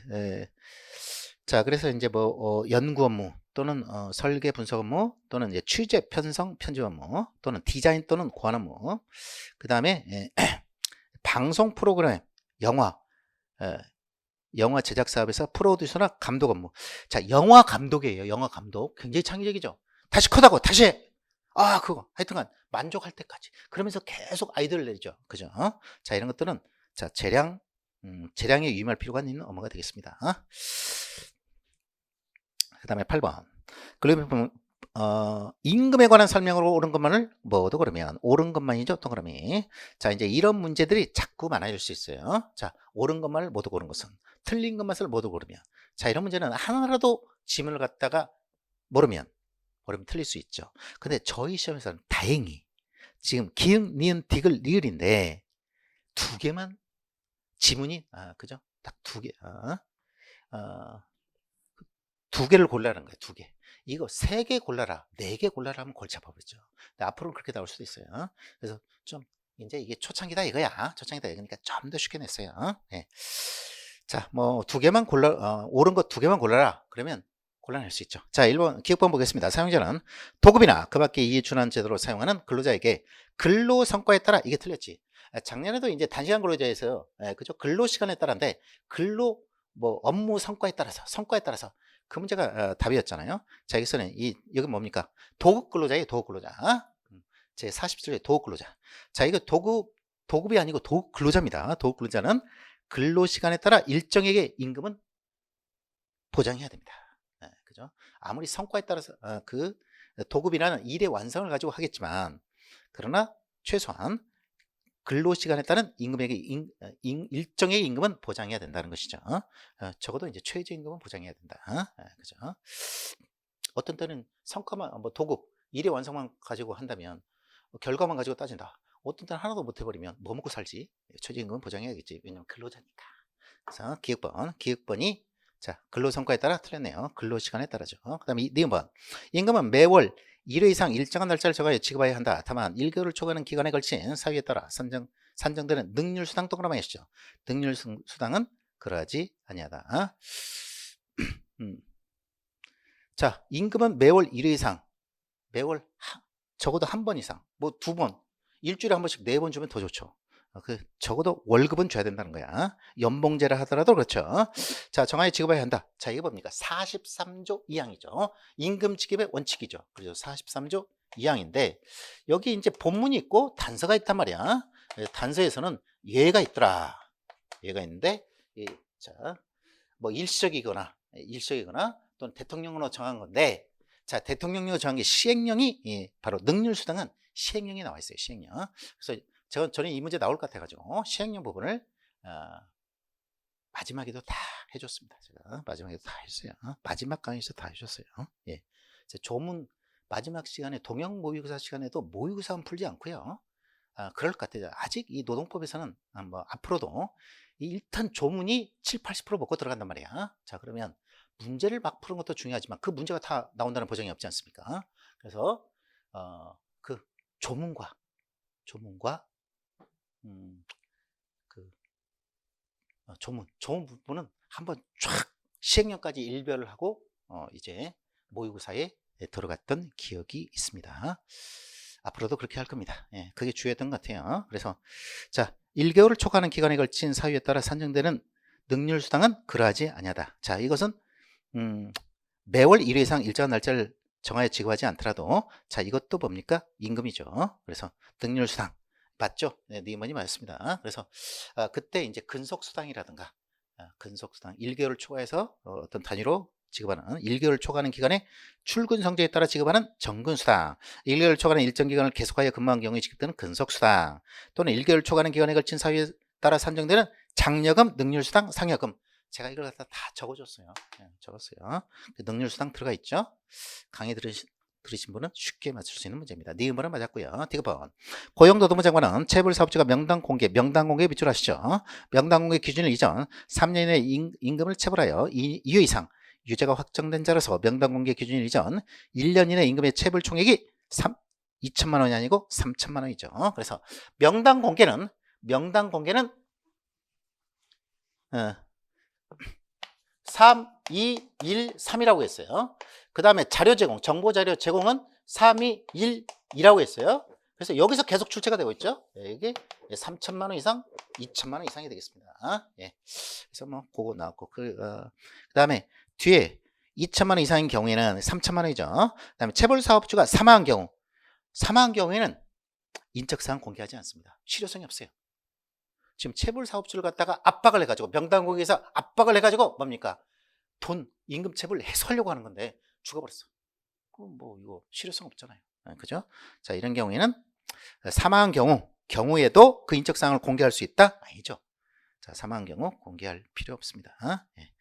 자, 그래서 이제 뭐 연구 업무 또는 설계 분석 업무 또는 이제 취재 편성 편집 업무 또는 디자인 또는 고안 업무. 그 다음에 방송 프로그램, 영화 제작 사업에서 프로듀서나 감독 업무. 자, 영화 감독이에요. 영화 감독. 굉장히 창의적이죠. 다시 컷하고 다시 해. 그거 하여튼간 만족할 때까지. 그러면서 계속 아이디어를 내죠. 그죠? 자, 이런 것들은 자, 재량에 유의할 필요가 있는 업무가 되겠습니다. 그 다음에 8번. 그러면 임금에 관한 설명으로 옳은 것만을 뭐도 그러면 옳은 것만이죠. 동그라미. 자, 이제 이런 문제들이 자꾸 많아질 수 있어요. 자, 옳은 것만을 모두 고른 것은 틀린 것만을 모두 고르면. 자, 이런 문제는 하나라도 지문을 갖다가 모르면 틀릴 수 있죠. 근데 저희 시험에서는 다행히 지금 기역, 니은, 디귿, 리을인데 두 개만 지문이 그죠? 딱 두 개. 두 개를 골라라는 거예요. 두 개. 이거 세 개 골라라, 네 개 골라라 하면 골치 아파버리죠. 근데 앞으로는 그렇게 나올 수도 있어요. 그래서 좀 이제 이게 초창기다 이거야. 초창기다 이거니까 좀 더 쉽게 냈어요. 네. 자, 뭐 두 개만 옳은 것 두 개만 골라라. 그러면 곤란할 수 있죠. 자, 1번 기억번 보겠습니다. 사용자는 도급이나 그 밖에 이에 준하는 제도로 사용하는 근로자에게 근로 성과에 따라 이게 틀렸지. 작년에도 이제 단시간 근로자에서 그죠? 근로 시간에 따라인데 근로 뭐 업무 성과에 따라서 그 문제가 답이었잖아요. 자, 여기서는 여기 뭡니까? 도급 근로자예요. 도급 근로자. 제 47회 도급 근로자. 자, 이거 도급이 아니고 도급 근로자입니다. 도급 근로자는 근로 시간에 따라 일정에게 임금은 보장해야 됩니다. 그죠? 아무리 성과에 따라서 그 도급이라는 일의 완성을 가지고 하겠지만 그러나 최소한 근로시간에 따른 임금에게 일정의 임금은 보장해야 된다는 것이죠. 적어도 이제 최저임금은 보장해야 된다. 그죠? 어떤 때는 성과만 뭐 도급 일의 완성만 가지고 한다면 결과만 가지고 따진다. 어떤 때는 하나도 못 해버리면 뭐 먹고 살지? 최저임금은 보장해야겠지. 왜냐면 근로자니까. 그래서 기획번이 자, 근로성과에 따라 틀렸네요. 근로시간에 따라죠. 그 다음에 니은번. 임금은 매월 1회 이상 일정한 날짜를 정하여 지급해야 한다. 다만 1개월을 초과하는 기간에 걸친 사유에 따라 산정되는 능률수당 동그라미 하시죠. 능률수당은 그러하지 아니하다. 자, 임금은 매월 1회 이상, 매월 적어도 한 번 이상, 뭐 두 번, 일주일에 한 번씩 4번 주면 더 좋죠. 적어도 월급은 줘야 된다는 거야. 연봉제라 하더라도 그렇죠. 자, 정하여 지급해야 한다. 자, 이게 뭡니까? 43조 2항이죠. 임금 지급의 원칙이죠. 그래서 43조 2항인데 여기 이제 본문이 있고 단서가 있단 말이야. 단서에서는 예가 있더라. 예가 있는데 자, 뭐 일시적이거나 또는 대통령으로 정한 건데 자, 대통령령으로 정한 게 시행령이 바로 능률수당은 시행령이 나와 있어요. 시행령. 그래서 저는 이 문제 나올 것 같아가지고 시행령 부분을 마지막에도 다 해줬습니다. 제가 마지막에도 다 했어요. 마지막 강의에서 다 해줬어요. 예, 조문 마지막 시간에 동영 모의고사 시간에도 모의고사는 풀지 않고요. 그럴 것 같아요. 아직 이 노동법에서는 뭐 앞으로도 일단 조문이 7, 80% 먹고 들어간단 말이야. 자, 그러면 문제를 막 푸는 것도 중요하지만 그 문제가 다 나온다는 보장이 없지 않습니까? 그래서 그 조문과 조문 부분은 한번 쫙 시행령까지 일별을 하고 이제 모의고사에 들어갔던 기억이 있습니다. 앞으로도 그렇게 할 겁니다. 예, 그게 주요했던 것 같아요. 그래서 자, 1개월을 초과하는 기간에 걸친 사유에 따라 산정되는 능률수당은 그러하지 아니하다. 자, 이것은 매월 1회 이상 일정한 날짜를 정하여 지급하지 않더라도 자, 이것도 뭡니까? 임금이죠. 그래서 능률수당 맞죠? 네, 니은번이 맞습니다. 그래서 그때 이제 근속수당이라든가 근속수당 1개월을 초과해서 어떤 단위로 지급하는 1개월 초과하는 기간에 출근 성적에 따라 지급하는 정근수당, 1개월 초과하는 일정 기간을 계속하여 근무한 경우에 지급되는 근속수당, 또는 1개월 초과하는 기간에 걸친 사유에 따라 산정되는 장려금, 능률수당, 상여금. 제가 이걸 갖다 다 적어줬어요. 적었어요. 능률수당 들어가 있죠. 강의 들으신 분은 쉽게 맞출 수 있는 문제입니다. 니은번은 맞았고요. 디귿번. 고용노동부 장관은 체불사업주가 명단 공개에 비출하시죠. 명단 공개 기준일 이전 3년 이내 임금을 체불하여 2회 이상 유죄가 확정된 자로서 명단 공개 기준일 이전 1년 이내 임금의 체불 총액이 2천만 원이 아니고 3천만 원이죠. 그래서 명단 공개는 3, 2, 1, 3이라고 했어요. 그 다음에 자료 제공, 정보 자료 제공은 3, 2, 1, 2라고 했어요. 그래서 여기서 계속 출제가 되고 있죠. 이게 3천만 원 이상, 2천만 원 이상이 되겠습니다. 예. 그래서 뭐 그거 나왔고 그 다음에 뒤에 2천만 원 이상인 경우에는 3천만 원이죠. 그 다음에 체불 사업주가 사망한 경우에는 인적사항 공개하지 않습니다. 실효성이 없어요. 지금 체불 사업주를 갖다가 압박을 해가지고 명단 공개에서 압박을 해가지고 뭡니까? 돈 임금 체불 해소하려고 하는 건데 죽어버렸어. 그럼 뭐 이거 실효성 없잖아요. 그죠? 자, 이런 경우에는 사망한 경우에도 그 인적 사항을 공개할 수 있다? 아니죠. 자, 사망한 경우 공개할 필요 없습니다. 예.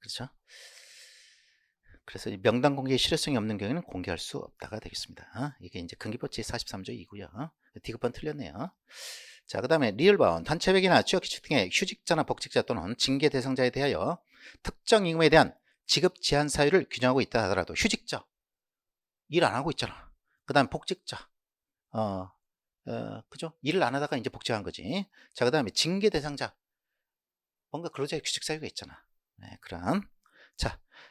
그렇죠. 그래서 명단 공개의 실효성이 없는 경우에는 공개할 수 없다가 되겠습니다. 이게 이제 근기법제 43조 2고요. 디귿번 틀렸네요. 자, 그 다음에 리을바운 단체백이나 취업규칙 등의 휴직자나 복직자 또는 징계 대상자에 대하여 특정 임금에 대한 지급 제한 사유를 규정하고 있다 하더라도 휴직자 일 안 하고 있잖아. 그 다음에 복직자 그죠? 일을 안 하다가 이제 복직한 거지. 자, 그 다음에 징계 대상자 뭔가 근로자의 규칙 사유가 있잖아. 네, 그런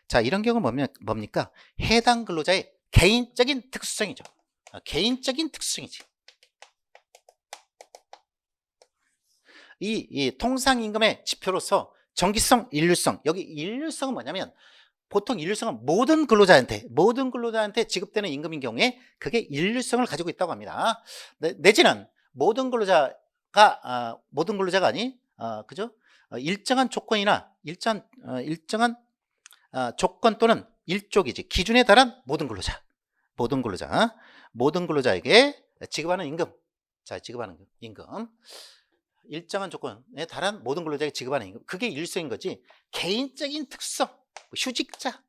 자, 이런 경우는 뭡니까? 해당 근로자의 개인적인 특수성이죠. 개인적인 특수성이지. 이 통상임금의 지표로서 정기성, 일률성. 여기 일률성은 뭐냐면 보통 일률성은 모든 근로자한테 지급되는 임금인 경우에 그게 일률성을 가지고 있다고 합니다. 내지는 모든 근로자가 아니, 그죠? 일정한 조건이나 일정한 조건 또는 일족이지 기준에 달한 모든 근로자에게 지급하는 임금. 자, 지급하는 임금. 일정한 조건에 달한 모든 근로자에게 지급하는 임금. 그게 일성인 거지. 개인적인 특성, 휴직자,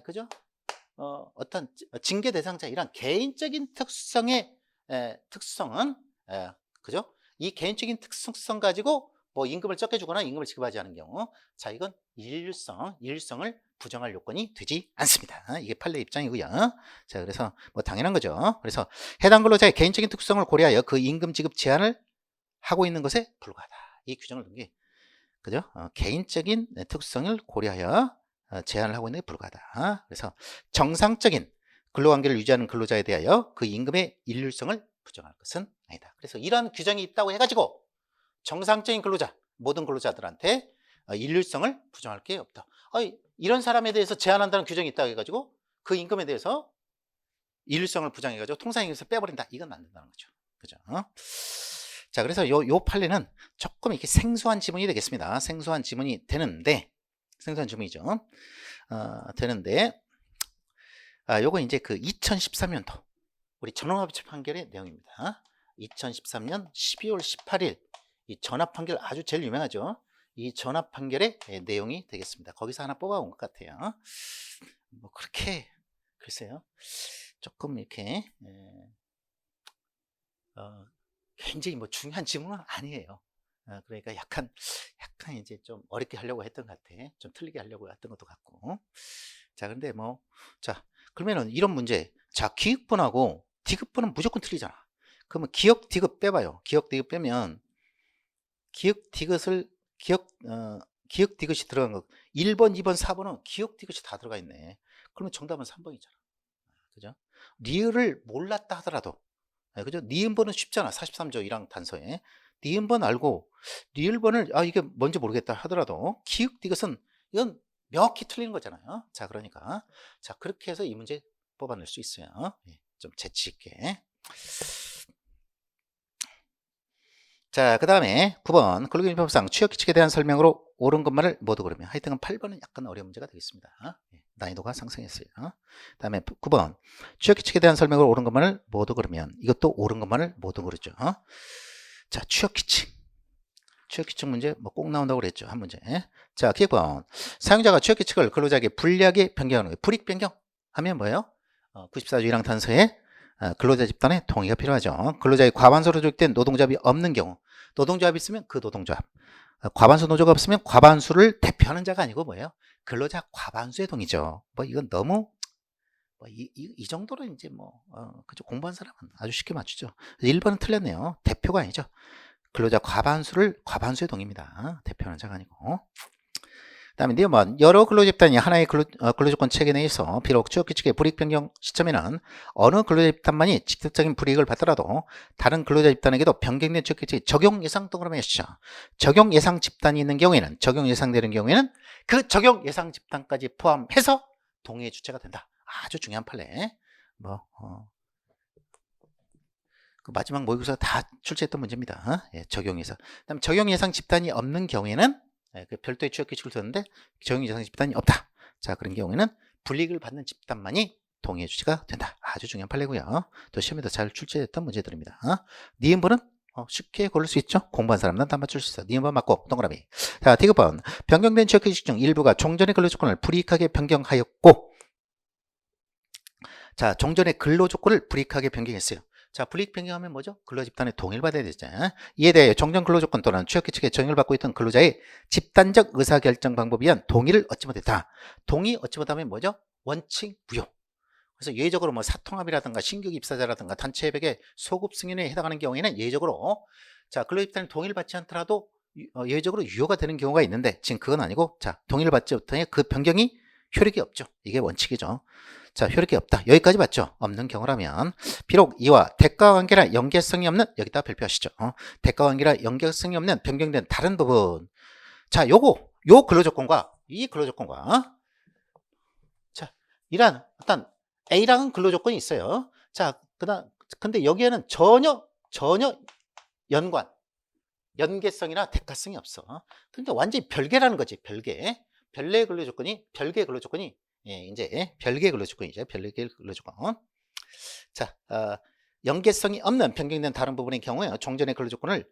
그죠? 어떤 징계 대상자 이런 개인적인 특성의 특성은 그죠? 이 개인적인 특성성 가지고 뭐 임금을 적게 주거나 임금을 지급하지 않은 경우, 자, 이건 일률성을 부정할 요건이 되지 않습니다. 이게 판례 입장이고요. 자, 그래서 뭐 당연한 거죠. 그래서 해당 근로자의 개인적인 특성을 고려하여 그 임금 지급 제한을 하고 있는 것에 불과하다. 이 규정을 넣은 게 그죠? 개인적인 특성을 고려하여 제한을 하고 있는 게 불과하다. 그래서 정상적인 근로관계를 유지하는 근로자에 대하여 그 임금의 일률성을 부정할 것은 아니다. 그래서 이러한 규정이 있다고 해가지고 정상적인 근로자, 모든 근로자들한테 일률성을 부정할 게 없다. 이런 사람에 대해서 제한한다는 규정이 있다고 해가지고 그 임금에 대해서 일률성을 부정해가지고 통상임금에서 빼버린다. 이건 안 된다는 거죠. 그죠? 자, 그래서 요 판례는 조금 이렇게 생소한 지문이 되겠습니다. 생소한 지문이 되는데, 생소한 지문이죠. 되는데, 요거 이제 그 2013년도 우리 전원합의체 판결의 내용입니다. 2013년 12월 18일 이 전합 판결 아주 제일 유명하죠. 이 전합 판결의 내용이 되겠습니다. 거기서 하나 뽑아온 것 같아요. 뭐 그렇게 글쎄요. 조금 이렇게 굉장히 뭐 중요한 지문은 아니에요. 그러니까 약간 이제 좀 어렵게 하려고 했던 것 같아. 좀 틀리게 하려고 했던 것도 같고. 자, 근데 뭐, 자, 그러면은 이런 문제. 자, 기획본하고 디귿본은 무조건 틀리잖아. 그러면 기역 디귿 빼봐요. 기역 디귿 빼면, 기역 디귿이 들어간 거. 1번, 2번, 4번은 기역 디귿이 다 들어가 있네. 그러면 정답은 3번이잖아. 그죠? 리을을 몰랐다 하더라도, 그죠? 니은번은 쉽잖아. 43조 1항 단서에. 니은번 알고, 리을번을, 이게 뭔지 모르겠다 하더라도, 기역 디귿은, 이건 명확히 틀리는 거잖아요. 자, 그러니까. 자, 그렇게 해서 이 문제 뽑아낼 수 있어요. 좀 재치있게. 자, 그 다음에 9번 근로기준법상 취업규칙에 대한 설명으로 옳은 것만을 모두 고르면 하여튼 8번은 약간 어려운 문제가 되겠습니다. 난이도가 상승했어요. 그 다음에 9번 취업규칙에 대한 설명으로 옳은 것만을 모두 고르면 이것도 옳은 것만을 모두 고르죠. 자, 취업규칙 문제 뭐 꼭 나온다고 그랬죠. 한 문제. 자, 기획본 사용자가 취업규칙을 근로자에게 불리하게 변경하는 거예요. 불이익 변경 하면 뭐예요? 94조 1항 단서에 근로자 집단의 동의가 필요하죠. 근로자의 과반수로 조직된 노동조합이 없는 경우 노동조합이 있으면 그 노동조합 과반수 노조가 없으면 과반수를 대표하는 자가 아니고 뭐예요? 근로자 과반수의 동의죠. 뭐 이건 너무 이 정도로 이제 그죠? 공부한 사람은 아주 쉽게 맞추죠. 1번은 틀렸네요. 대표가 아니죠. 근로자 과반수의 동의입니다. 대표하는 자가 아니고. 그 다음에 여러 근로집단이 하나의 근로조건 체계 내에서 비록 취업규칙의 불이익 변경 시점에는 어느 근로자 집단만이 직접적인 불이익을 받더라도 다른 근로자 집단에게도 변경된 취업규칙이 적용 예상 동그라미 하시죠. 적용 예상 집단이 있는 경우에는 적용 예상되는 경우에는 그 적용 예상 집단까지 포함해서 동의의 주체가 된다. 아주 중요한 판례. 그 마지막 모의고사 다 출제했던 문제입니다. 적용 예상. 그다음 적용 예상 집단이 없는 경우에는 그 별도의 취업규칙을 뒀는데 적용 예상 집단이 없다. 자, 그런 경우에는 불이익을 받는 집단만이 동의의 주체가 된다. 아주 중요한 판례고요. 또 시험에도 잘 출제됐던 문제들입니다. 니은번은 쉽게 고를 수 있죠. 공부한 사람은 다 맞출 수 있어. 니은번 맞고 동그라미. 자, 디귿번 변경된 취업규칙 중 일부가 종전의 근로조건을 불이익하게 변경하였고, 자, 종전의 근로조건을 불이익하게 변경했어요. 자, 불이익 변경하면 뭐죠? 근로집단의 동의를 받아야 되죠. 이에 대해 종전 근로조건 또는 취업규칙에 적용을 받고 있던 근로자의 집단적 의사결정 방법에 의한 동의를 얻지 못했다. 동의 얻지 못하면 뭐죠? 원칙 무효. 그래서 예외적으로 사통합이라든가 신규 입사자라든가 단체협약의 소급 승인에 해당하는 경우에는 예외적으로 자, 근로집단의 동의를 받지 않더라도 예외적으로 유효가 되는 경우가 있는데 지금 그건 아니고 자, 동의를 받지 못하니 그 변경이 효력이 없죠. 이게 원칙이죠. 자, 효력이 없다. 여기까지 봤죠? 없는 경우라면 비록 이와 대가관계나 연계성이 없는 여기다 발표하시죠. 대가관계나 연계성이 없는 변경된 다른 부분. 자, 요 근로조건과 이 근로조건과 자, 이런 어떤 A라는 근로조건이 있어요. 자, 근데 여기에는 전혀 연계성이나 대가성이 없어. 그러니까 완전히 별개라는 거지. 별개의 근로조건이 이제 별개의 근로조건이죠. 별개의 근로조건. 자, 연계성이 없는 변경된 다른 부분의 경우에 종전의 근로조건을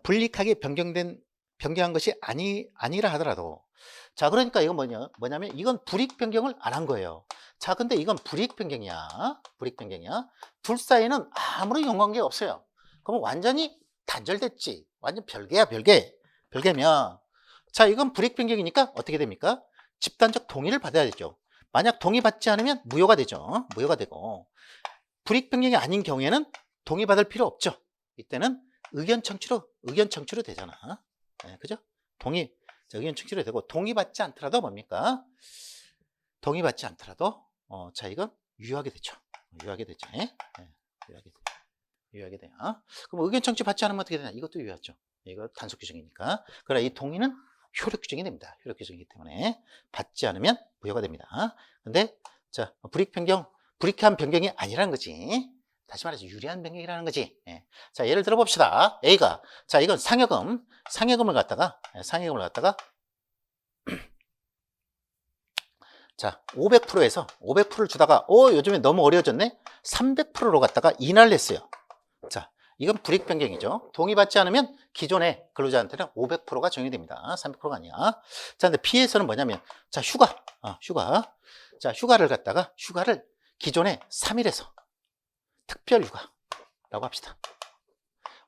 불이익하게 변경한 것이 아니라 하더라도 자, 그러니까 이건 뭐냐면 이건 불이익 변경을 안 한 거예요. 자, 근데 이건 불이익 변경이야. 둘 사이에는 아무런 연관계가 없어요. 그러면 완전히 단절됐지. 완전 별개야, 별개면 자, 이건 불이익 변경이니까 어떻게 됩니까? 집단적 동의를 받아야 되죠. 만약 동의받지 않으면 무효가 되죠. 무효가 되고 불이익 변경이 아닌 경우에는 동의받을 필요 없죠. 이때는 의견 청취로 되잖아. 그죠? 의견 청취로 되고 동의받지 않더라도 뭡니까? 동의받지 않더라도 자, 이건 유효하게 되죠. 유효하게 돼요. 그럼 의견 청취 받지 않으면 어떻게 되냐? 이것도 유효하죠. 이거 단속 규정이니까. 그러나 이 동의는 효력 규정이 됩니다. 효력 규정이기 때문에 받지 않으면 무효가 됩니다. 근데 자, 불이익한 변경이 아니라는 거지. 다시 말해서 유리한 변경이라는 거지. 자, 예를 들어 봅시다. A가 자, 이건 상여금을 갖다가 자, 500%에서 500%를 주다가 요즘에 너무 어려워졌네. 300%로 갖다가 인하를 했어요. 자, 이건 불이익 변경이죠. 동의받지 않으면 기존의 근로자한테는 500%가 적용됩니다. 300%가 아니야. 자, 근데 B에서는 뭐냐면 자, 휴가. 자, 휴가를 기존에 3일에서 특별 휴가라고 합시다.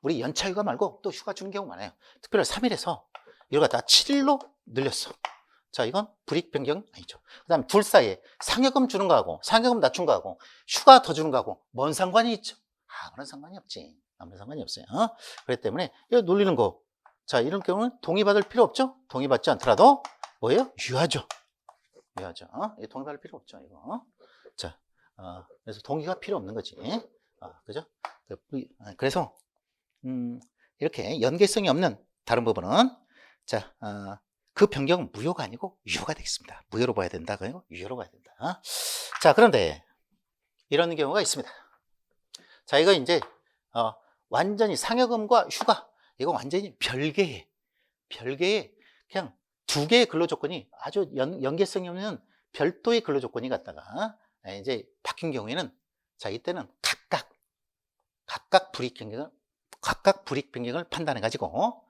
우리 연차 휴가 말고 또 휴가 주는 경우 많아요. 특별 3일에서 이걸 갖다가 7일로 늘렸어. 자, 이건 불이익 변경 아니죠. 그 다음에 둘 사이에 상여금 주는 거하고 상여금 낮춘 거하고 휴가 더 주는 거하고 뭔 상관이 있죠? 아무런 상관이 없지. 아무런 상관이 없어요. 그렇기 때문에 이거 놀리는 거. 자, 이런 경우는 동의받을 필요 없죠? 동의받지 않더라도 뭐예요? 유효하죠. 동의받을 필요 없죠, 이거. 자, 그래서 동의가 필요 없는 거지. 그죠? 그래서 이렇게 연계성이 없는 다른 부분은 자, 그 변경은 무효가 아니고 유효가 되겠습니다. 무효로 봐야 된다. 유효로 봐야 된다. 자, 그런데 이런 경우가 있습니다. 자, 이거 이제 완전히 상여금과 휴가, 이거 완전히 별개의 그냥 두 개의 근로조건이 아주 연계성이 없는 별도의 근로조건이 갖다가 이제 바뀐 경우에는, 자, 이때는 각각 불이익 변경을 판단해 가지고,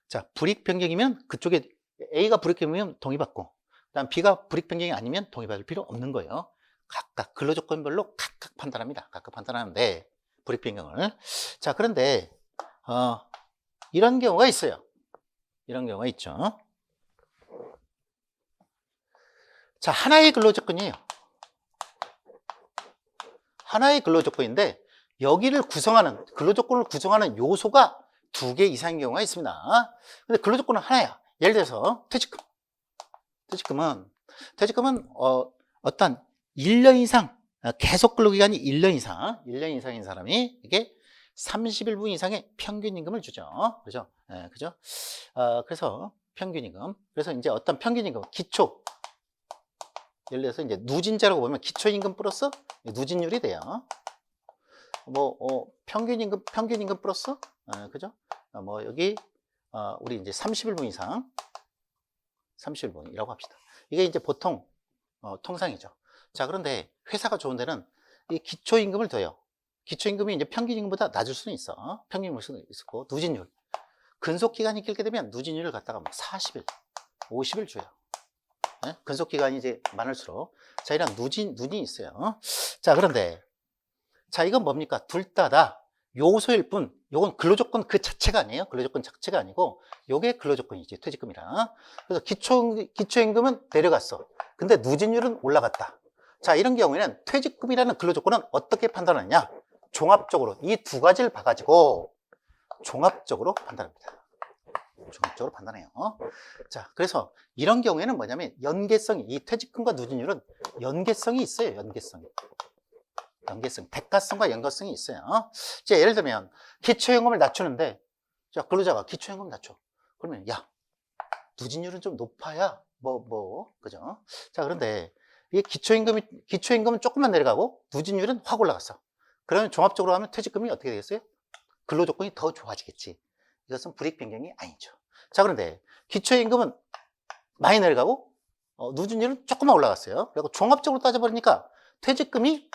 자, 불이익 변경이면 그쪽에 A가 불이익 변경이면 동의받고, 그다음 B가 불이익 변경이 아니면 동의받을 필요 없는 거예요. 각각 근로조건별로 각각 판단합니다. 각각 판단하는데 불이익 변경을. 자, 그런데 이런 경우가 있어요. 이런 경우가 있죠. 자, 하나의 근로조건이에요. 하나의 근로조건인데 여기를 구성하는, 근로조건을 구성하는 요소가 두 개 이상인 경우가 있습니다. 근데 근로조건은 하나야. 예를 들어서 퇴직금은 어떤 1년 이상, 계속 근로기간이 1년 이상인 사람이 이게 30일분 이상의 평균임금을 주죠. 그죠? 예, 그죠? 그래서 평균임금. 그래서 이제 어떤 평균임금, 기초. 예를 들어서 이제 누진제라고 보면 기초임금 플러스 누진율이 돼요. 평균임금 플러스, 그죠? 여기, 우리 이제 30일분 이상, 30일분이라고 합시다. 이게 이제 보통, 통상이죠. 자, 그런데 회사가 좋은 데는 이 기초임금을 더해요. 기초임금이 이제 평균임금보다 낮을 수는 있어. 평균임금일 수는 있고, 누진율. 근속기간이 길게 되면 누진율을 갖다가 40일, 50일 줘요. 네? 근속기간이 이제 많을수록. 자, 이런 누진이 있어요. 자, 그런데, 자, 이건 뭡니까? 둘 다 요소일 뿐, 요건 근로조건 그 자체가 아니에요. 근로조건 자체가 아니고, 요게 근로조건이지, 퇴직금이라. 그래서 기초임금은 내려갔어. 근데 누진율은 올라갔다. 자, 이런 경우에는 퇴직금이라는 근로조건은 어떻게 판단하느냐? 종합적으로, 이 두 가지를 봐가지고, 종합적으로 판단합니다. 종합적으로 판단해요. 자, 그래서 이런 경우에는 뭐냐면, 이 퇴직금과 누진율은 연계성이 있어요, 연계성, 대가성과 연관성이 있어요. 자, 예를 들면 기초임금을 낮추는데, 자, 근로자가 기초임금 낮춰. 그러면 야, 누진율은 좀 높아야 그죠? 자, 그런데 이 기초임금은 조금만 내려가고 누진율은 확 올라갔어. 그러면 종합적으로 하면 퇴직금이 어떻게 되겠어요? 근로조건이 더 좋아지겠지. 이것은 불이익 변경이 아니죠. 자, 그런데 기초임금은 많이 내려가고 누진율은 조금만 올라갔어요. 그리고 종합적으로 따져버리니까 퇴직금이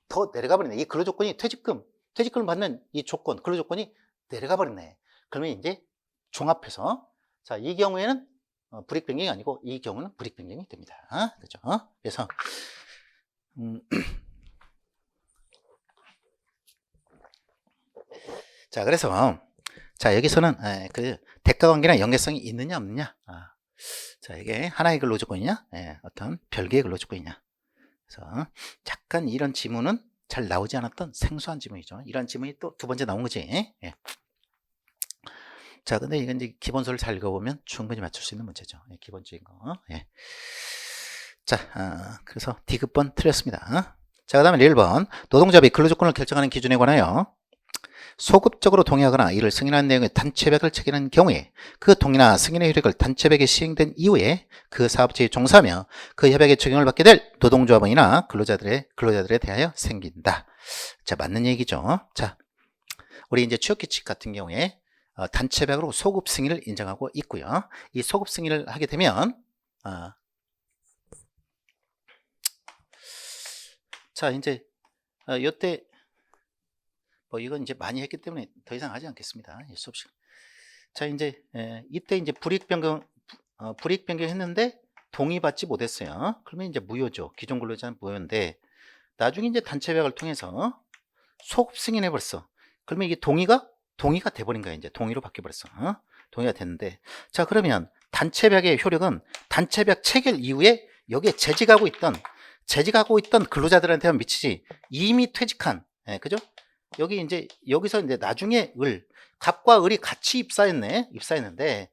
더 내려가 버리네. 이 근로조건이 퇴직금을 받는 이 조건, 근로조건이 내려가 버리네. 그러면 이제 종합해서, 자, 이 경우에는 불이익 변경이 아니고 이 경우는 불이익 변경이 됩니다. 그죠? 그래서 자, 그래서 자, 여기서는 그 대가관계나 연계성이 있느냐 없느냐. 자, 이게 하나의 근로조건이냐, 어떤 별개의 근로조건이냐. 그래서 약간 이런 지문은 잘 나오지 않았던 생소한 지문이죠. 이런 지문이 또 두 번째 나온 거지. 예. 자, 근데 이건 이제 기본서를 잘 읽어보면 충분히 맞출 수 있는 문제죠. 기본적인 거. 예. 자, 그래서 D급번 틀렸습니다. 자, 그 다음에 1번. 노동자비 근로조건을 결정하는 기준에 관하여 소급적으로 동의하거나 이를 승인하는 내용의 단체백을 체결한 경우에 그 동의나 승인의 효력을 단체백이 시행된 이후에 그 사업체에 종사하며 그 협약의 적용을 받게 될 노동조합원이나 근로자들에 대하여 생긴다. 자, 맞는 얘기죠. 자, 우리 이제 취업규칙 같은 경우에 단체백으로 소급 승인을 인정하고 있고요. 이 소급 승인을 하게 되면 자, 이제 요때 이건 이제 많이 했기 때문에 더 이상 하지 않겠습니다. 수업 시간. 자, 이제 이때 이제 불이익 변경 했는데 동의받지 못했어요. 그러면 이제 무효죠. 기존 근로자는 무효인데 나중에 이제 단체백을 통해서 소급 승인해 버렸어. 그러면 이게 동의가 돼버린 거야. 이제 동의로 바뀌어 버렸어. 동의가 됐는데, 자, 그러면 단체백의 효력은 단체백 체결 이후에 여기에 재직하고 있던 근로자들한테만 미치지 이미 퇴직한, 그죠? 여기서 이제 나중에 갑과 을이 같이 입사했는데,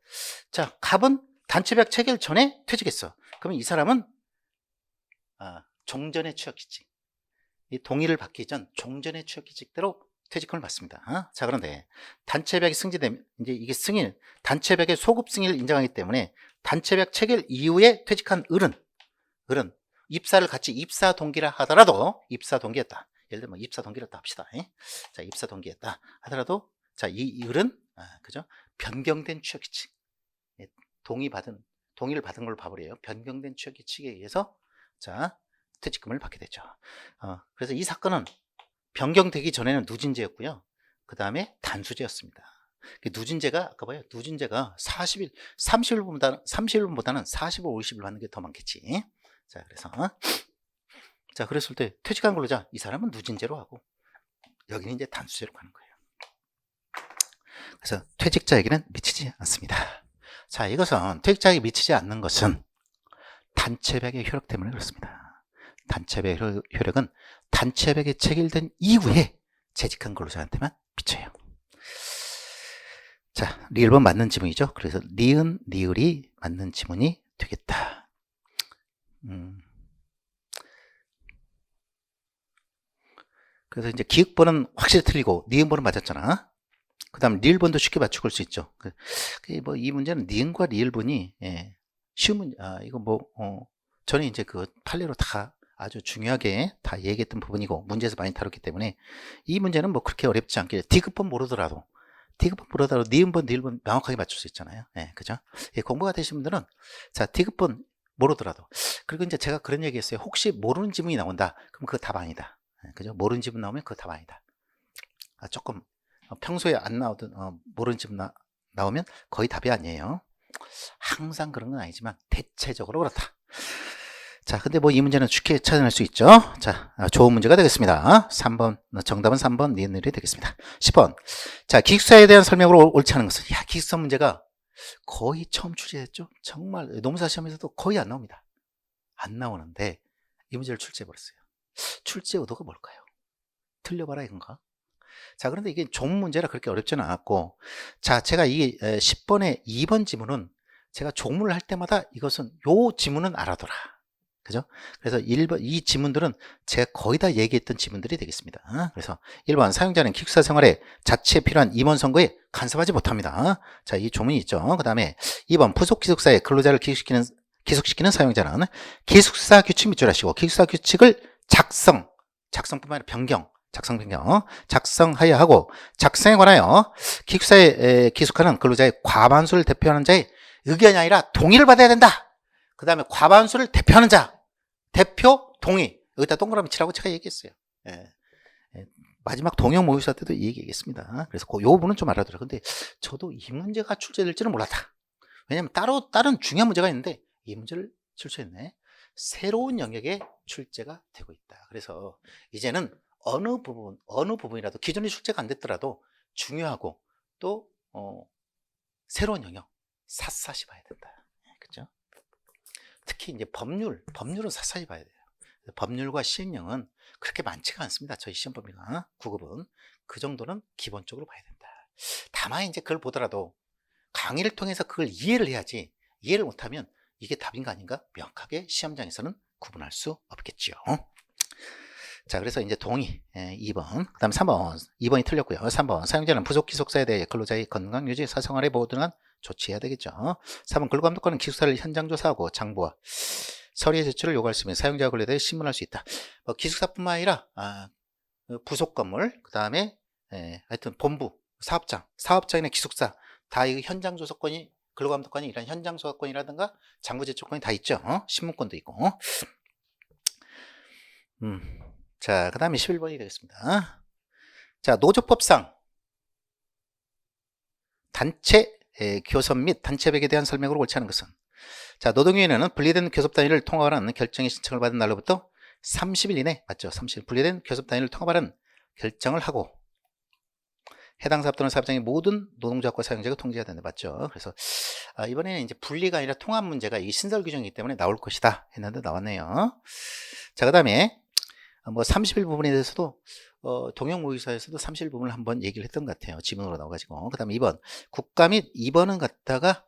자, 갑은 단체백 체결 전에 퇴직했어. 그러면 이 사람은, 종전의 취업규칙. 이 동의를 받기 전 종전의 취업규칙대로 퇴직금을 받습니다. 자, 그런데 단체백이 승진되면, 이제 이게 단체백의 소급 승인을 인정하기 때문에 단체백 체결 이후에 퇴직한 을은 입사 동기라 하더라도, 입사 동기였다. 예를 들면 입사 동기였다 합시다. 자, 입사 동기였다 하더라도 자, 이 을은 그죠? 변경된 취업 규칙. 예, 동의를 받은 걸 봐버려요. 변경된 취업 규칙에 의해서 자, 퇴직금을 받게 되죠. 그래서 이 사건은 변경되기 전에는 누진제였고요. 그 다음에 단수제였습니다. 누진제가 아까 봐요. 누진제가 30일보다는 40일, 50일 받는 게 더 많겠지. 자, 그래서 자, 그랬을 때 퇴직한 근로자 이 사람은 누진제로 하고 여기는 이제 단수제로 가는 거예요. 그래서 퇴직자에게는 미치지 않습니다. 자, 이것은 퇴직자에게 미치지 않는 것은 단체백의 효력 때문에 그렇습니다. 단체백 효력은 단체백에 체결된 이후에 재직한 근로자한테만 미쳐요. 자, 리을은 맞는 지문이죠. 그래서 니은, 니을이 맞는 지문이 되겠다. 그래서 이제 기역번은 확실히 틀리고 니은번은 맞았잖아. 그 다음 리을번도 쉽게 맞추고 올 수 있죠. 뭐 이 문제는 니은과 리을번이 쉬운 문제. 이거 뭐 저는 이제 그 판례로 다 아주 중요하게 다 얘기했던 부분이고 문제에서 많이 다뤘기 때문에 이 문제는 뭐 그렇게 어렵지 않게 디귿번 모르더라도 니은번, 리을번 명확하게 맞출 수 있잖아요. 그죠? 공부가 되신 분들은 자, 디귿번 모르더라도 그리고 이제 제가 그런 얘기 했어요. 혹시 모르는 지문이 나온다. 그럼 그거 답 아니다. 그죠? 모르는 지문 나오면 그거 답 아니다. 조금 평소에 안 나오던 모르는 지문 나오면 거의 답이 아니에요. 항상 그런 건 아니지만 대체적으로 그렇다. 자, 근데 뭐 이 문제는 쉽게 찾아낼 수 있죠. 자, 좋은 문제가 되겠습니다. 3번, 정답은 3번 니은늘이 되겠습니다. 10번. 자, 기숙사에 대한 설명으로 옳지 않은 것은, 기숙사 문제가 거의 처음 출제했죠. 정말 노무사 시험에서도 거의 안 나옵니다. 안 나오는데 이 문제를 출제해버렸어요. 출제 의도가 뭘까요? 틀려봐라 이건가? 자, 그런데 이게 좋은 문제라 그렇게 어렵지는 않았고, 자, 제가 이 10번의 2번 지문은 제가 조문을 할 때마다 이것은 요 지문은 알아둬라. 그죠? 그래서 1번, 이 지문들은 제가 거의 다 얘기했던 지문들이 되겠습니다. 그래서 1번, 사용자는 기숙사 생활에 자치에 필요한 임원 선거에 간섭하지 못합니다. 자, 이 조문이 있죠. 그 다음에 2번, 부속 기숙사에 근로자를 기숙시키는 사용자는 기숙사 규칙 밑줄하시고 기숙사 규칙을 작성뿐만 아니라 작성하여야 하고, 작성에 관하여 기숙사에 기숙하는 근로자의 과반수를 대표하는 자의 의견이 아니라 동의를 받아야 된다. 그 다음에 과반수를 대표하는 자, 대표 동의. 여기다 동그라미 치라고 제가 얘기했어요. 마지막 동영 모의사 때도 이 얘기했습니다. 그래서 그 부분은 좀 알아들어요. 근데 저도 이 문제가 출제될지는 몰랐다. 왜냐면 다른 중요한 문제가 있는데 이 문제를 출제했네. 새로운 영역에 출제가 되고 있다. 그래서 이제는 어느 부분이라도 기존에 출제가 안 됐더라도 중요하고 또 새로운 영역 샅샅이 봐야 된다. 그렇죠? 특히 이제 법률은 샅샅이 봐야 돼요. 법률과 시행령은 그렇게 많지가 않습니다. 저희 시험 범위가 9급은 그 정도는 기본적으로 봐야 된다. 다만 이제 그걸 보더라도 강의를 통해서 그걸 이해를 해야지, 이해를 못하면 이게 답인가 아닌가 명확하게 시험장에서는 구분할 수 없겠죠. 자, 그래서 이제 동의 2번, 그 다음 3번, 2번이 틀렸고요. 3번, 사용자는 부속 기숙사에 대해 근로자의 건강 유지, 사생활의 보호 등은 조치해야 되겠죠. 4번, 근로감독관은 기숙사를 현장 조사하고 장부와 서류의 제출을 요구할 수 있는 사용자 권리에 신문할 수 있다. 기숙사뿐만 아니라 부속 건물, 그 다음에 하여튼 본부, 사업장이나 기숙사 다 이 현장 조사권이, 근로감독관이 이런 현장 조사권이라든가 장부 제출권이 다 있죠. 신문권도 있고. 자, 그 다음에 11번이 되겠습니다. 자, 노조법상 단체 교섭 및 단체백에 대한 설명으로 옳지 않은 것은, 자, 노동위원회는 분리된 교섭 단위를 통합하는 결정의 신청을 받은 날로부터 30일 이내, 맞죠? 30일 분리된 교섭 단위를 통합하는 결정을 하고 해당 사업 또는 사업장의 모든 노동조합과 사용자가 통지해야 된다. 맞죠? 그래서 이번에는 이제 분리가 아니라 통합 문제가 이 신설 규정이기 때문에 나올 것이다 했는데 나왔네요. 자, 그 다음에 뭐 30일 부분에 대해서도 동영 모의사에서도 30일 부분을 한번 얘기를 했던 것 같아요. 지문으로 나와가지고. 그 다음에 2번 국가 및 2번은 갖다가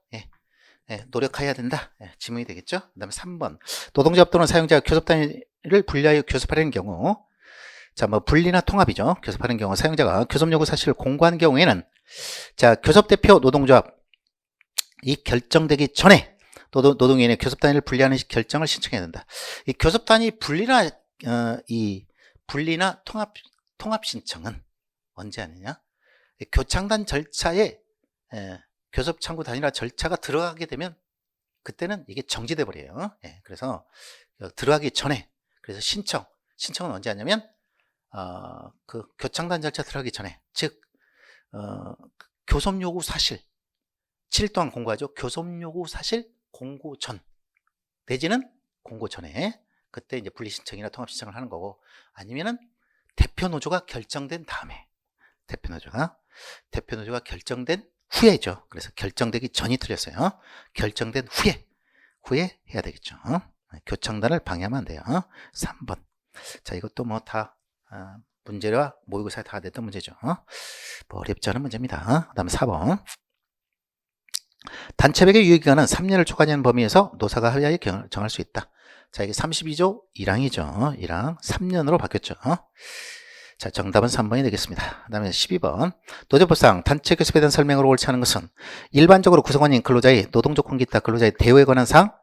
노력해야 된다. 지문이 되겠죠. 그 다음에 3번 노동조합 또는 사용자 교섭 단위를 분리하여 교섭하려는 경우, 자, 뭐 분리나 통합이죠. 교섭하는 경우 사용자가 교섭 요구 사실을 공고한 경우에는, 자, 교섭대표 노동조합 이 결정되기 전에 노동위원회 교섭 단위를 분리하는 결정을 신청해야 된다. 이 교섭 단위 분리나 이 분리나 통합 신청은 언제 하느냐? 교창단 절차에 교섭 창구 단일화 절차가 들어가게 되면 그때는 이게 정지돼 버려요. 그래서 들어가기 전에, 그래서 신청은 언제 하냐면 그 교창단 절차 들어가기 전에, 즉 교섭 요구 사실 7일 동안 공고하죠. 교섭 요구 사실 공고 전 내지는 공고 전에, 그때 이제 분리 신청이나 통합 신청을 하는 거고, 아니면은 대표 노조가 결정된 다음에, 대표 노조가 결정된 후에죠. 그래서 결정되기 전이 틀렸어요. 결정된 후에 해야 되겠죠. 교창단을 방해하면 안 돼요. 3번. 자, 이것도 뭐 다 문제와 모의고사에 다 냈던 문제죠. 뭐 어렵지 않은 문제입니다. 그 다음에 4번. 단체백의 유예기간은 3년을 초과하는 범위에서 노사가 합의하에 정할 수 있다. 자, 이게 32조 1항이죠. 1항 3년으로 바뀌었죠. 자, 정답은 3번이 되겠습니다. 그 다음에 12번. 노조법상 단체 교섭에 대한 설명으로 옳지 않은 것은 일반적으로 구성원인 근로자의 노동조건 기타 근로자의 대우에 관한 사항.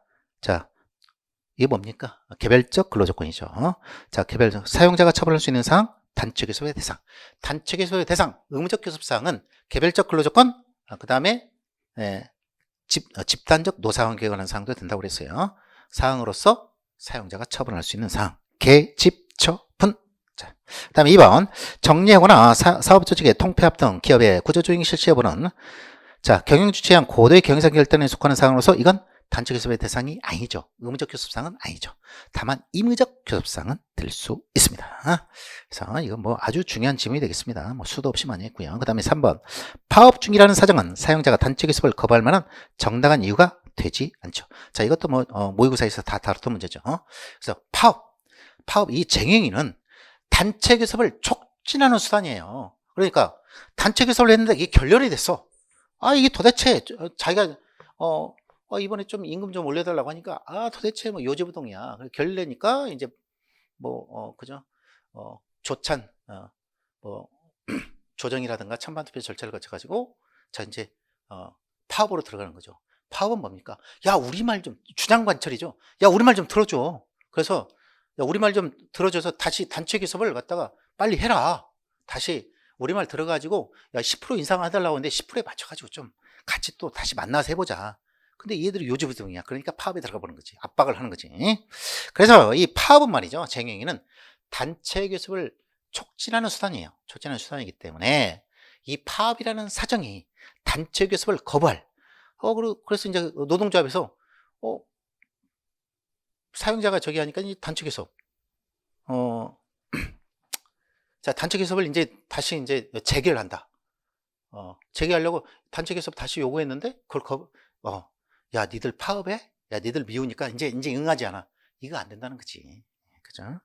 자, 이게 뭡니까? 개별적 근로조건이죠. 자, 사용자가 처벌할 수 있는 사항, 단체 교섭의 대상. 단체 교섭의 대상, 의무적 교섭사항은 개별적 근로조건, 그 다음에 집단적 노사관계에 관한 사항도 된다고 그랬어요. 사항으로서 사용자가 처분할 수 있는 사항. 개집처분. 자, 그 다음에 2번. 정리하거나 사업 조직의 통폐합 등 기업의 구조조정 실시 여부는, 자, 경영주체한 고도의 경영상 결단에 속하는 사항으로서 이건 단체 교섭의 대상이 아니죠. 의무적 교섭상은 아니죠. 다만 임의적 교섭상은 될 수 있습니다. 그래서 이건 뭐 아주 중요한 지문이 되겠습니다. 뭐 수도 없이 많이 했고요. 그 다음에 3번. 파업 중이라는 사정은 사용자가 단체 교섭을 거부할 만한 정당한 이유가 되지 않죠. 자, 이것도 뭐 모의고사에서 다 다뤘던 문제죠. 그래서 파업 이 쟁행위는 단체 교섭을 촉진하는 수단이에요. 그러니까 단체 교섭을 했는데 이게 결렬이 됐어. 이게 도대체 자기가 이번에 좀 임금 좀 올려달라고 하니까 도대체 뭐 요지부동이야. 결렬되니까 이제 뭐 그죠? 조찬 뭐 조정이라든가 찬반투표 절차를 거쳐가지고 자 이제 파업으로 들어가는 거죠. 파업은 뭡니까? 야, 우리말 좀, 주장관철이죠. 야, 우리말 좀 들어줘. 그래서 야, 우리말 좀 들어줘서 다시 단체 교섭을 갖다가 빨리 해라. 다시 우리말 들어가지고 야, 10% 인상해달라고 하는데 10%에 맞춰가지고 좀 같이 또 다시 만나서 해보자. 근데 얘들이 요지부동이야. 그러니까 파업에 들어가 보는 거지. 압박을 하는 거지. 그래서 이 파업은 말이죠. 쟁행위는 단체 교섭을 촉진하는 수단이에요. 촉진하는 수단이기 때문에 이 파업이라는 사정이 단체 교섭을 거부할. 그래서 이제 노동조합에서 사용자가 저기 하니까 이제 단체 교섭. 자, 단체 교섭을 이제 다시 이제 재개를 한다. 재개하려고 단체 교섭 다시 요구했는데 그걸 야, 니들 파업해? 야, 니들 미우니까 이제 응하지 않아. 이거 안 된다는 거지. 그죠?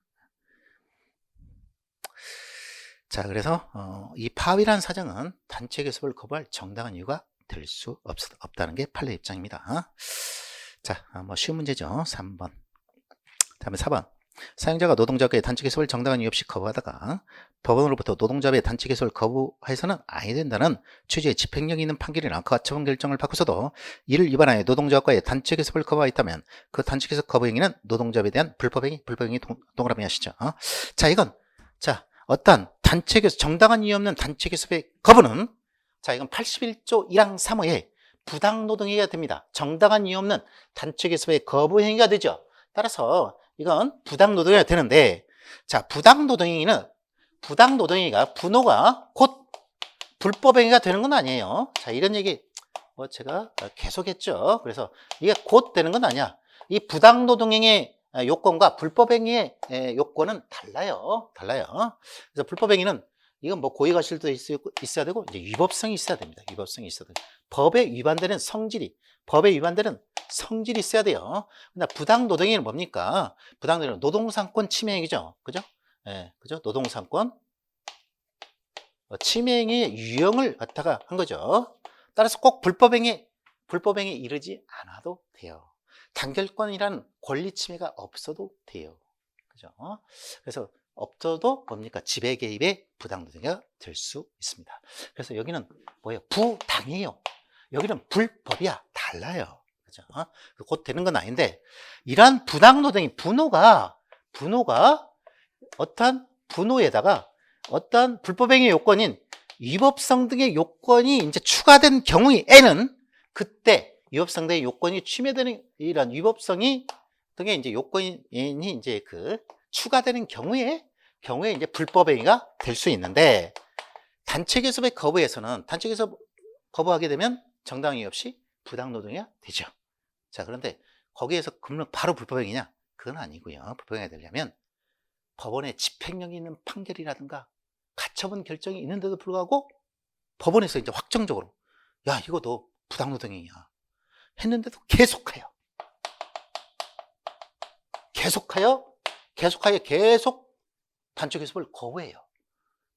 자, 그래서 이 파업이라는 사정은 단체 교섭을 거부할 정당한 이유가 될 수 없다는 게 판례 입장입니다. 자, 뭐 쉬운 문제죠. 3번. 다음에 4번. 사용자가 노동자와의 단체 교섭을 정당한 이유 없이 거부하다가 법원으로부터 노동자의 단체 교섭을 거부해서는 아니 된다는 취지의 집행력이 있는 판결이나 그와 처분 결정을 받고서도 이를 위반하여 노동자와의 단체 교섭을 거부하였다면 그 단체 교섭 거부 행위는 노동자에 대한 불법행위 동그라미 하시죠. 자, 이건 어떤 단체 교섭, 정당한 이유 없는 단체 교섭의 거부는, 자, 이건 81조 1항 3호에 부당노동행위가 됩니다. 정당한 이유 없는 단체 교섭의 거부 행위가 되죠. 따라서 이건 부당노동행위가 되는데, 자, 부당노동행위가 분호가 곧 불법행위가 되는 건 아니에요. 자, 이런 얘기 뭐 제가 계속 했죠. 그래서 이게 곧 되는 건 아니야. 이 부당노동행위 요건과 불법행위의 요건은 달라요. 그래서 불법행위는 이건 뭐 고의가실도 있어야 되고 이제 위법성이 있어야 됩니다. 위법성이 있어야 돼요. 법에 위반되는 성질이 있어야 돼요. 근데 부당노동행위는 뭡니까? 부당노동행위는 노동상권 침해행위죠. 그죠? 그죠? 노동상권 침해행위의 유형을 갖다가 한 거죠. 따라서 꼭 불법행위에 이르지 않아도 돼요. 단결권이라는 권리 침해가 없어도 돼요. 그죠? 그래서 없어도 뭡니까? 지배 개입의 부당노동행위가 될 수 있습니다. 그래서 여기는 뭐예요? 부당이에요. 여기는 불법이야. 달라요. 그죠? 곧 되는 건 아닌데, 이러한 부당노동이 분호가 어떠한 분호에다가 어떤 불법행위 요건인 위법성 등의 요건이 이제 추가된 경우에는 그때 위법성 등의 요건이 침해되는 이런 위법성이 등의 이제 요건이 이제 추가되는 경우에 이제 불법행위가 될 수 있는데 단체 교섭의 거부에서는 단체 교섭 거부하게 되면 정당 이유 없이 부당 노동이가 되죠. 자, 그런데 거기에서 그러면 바로 불법행위냐? 그건 아니고요. 불법행위가 되려면 법원에 집행력이 있는 판결이라든가 가처분 결정이 있는데도 불구하고 법원에서 이제 확정적으로 야, 이거 너 부당 노동행위야 했는데도 계속하여 계속 단체 교섭을 거부해요.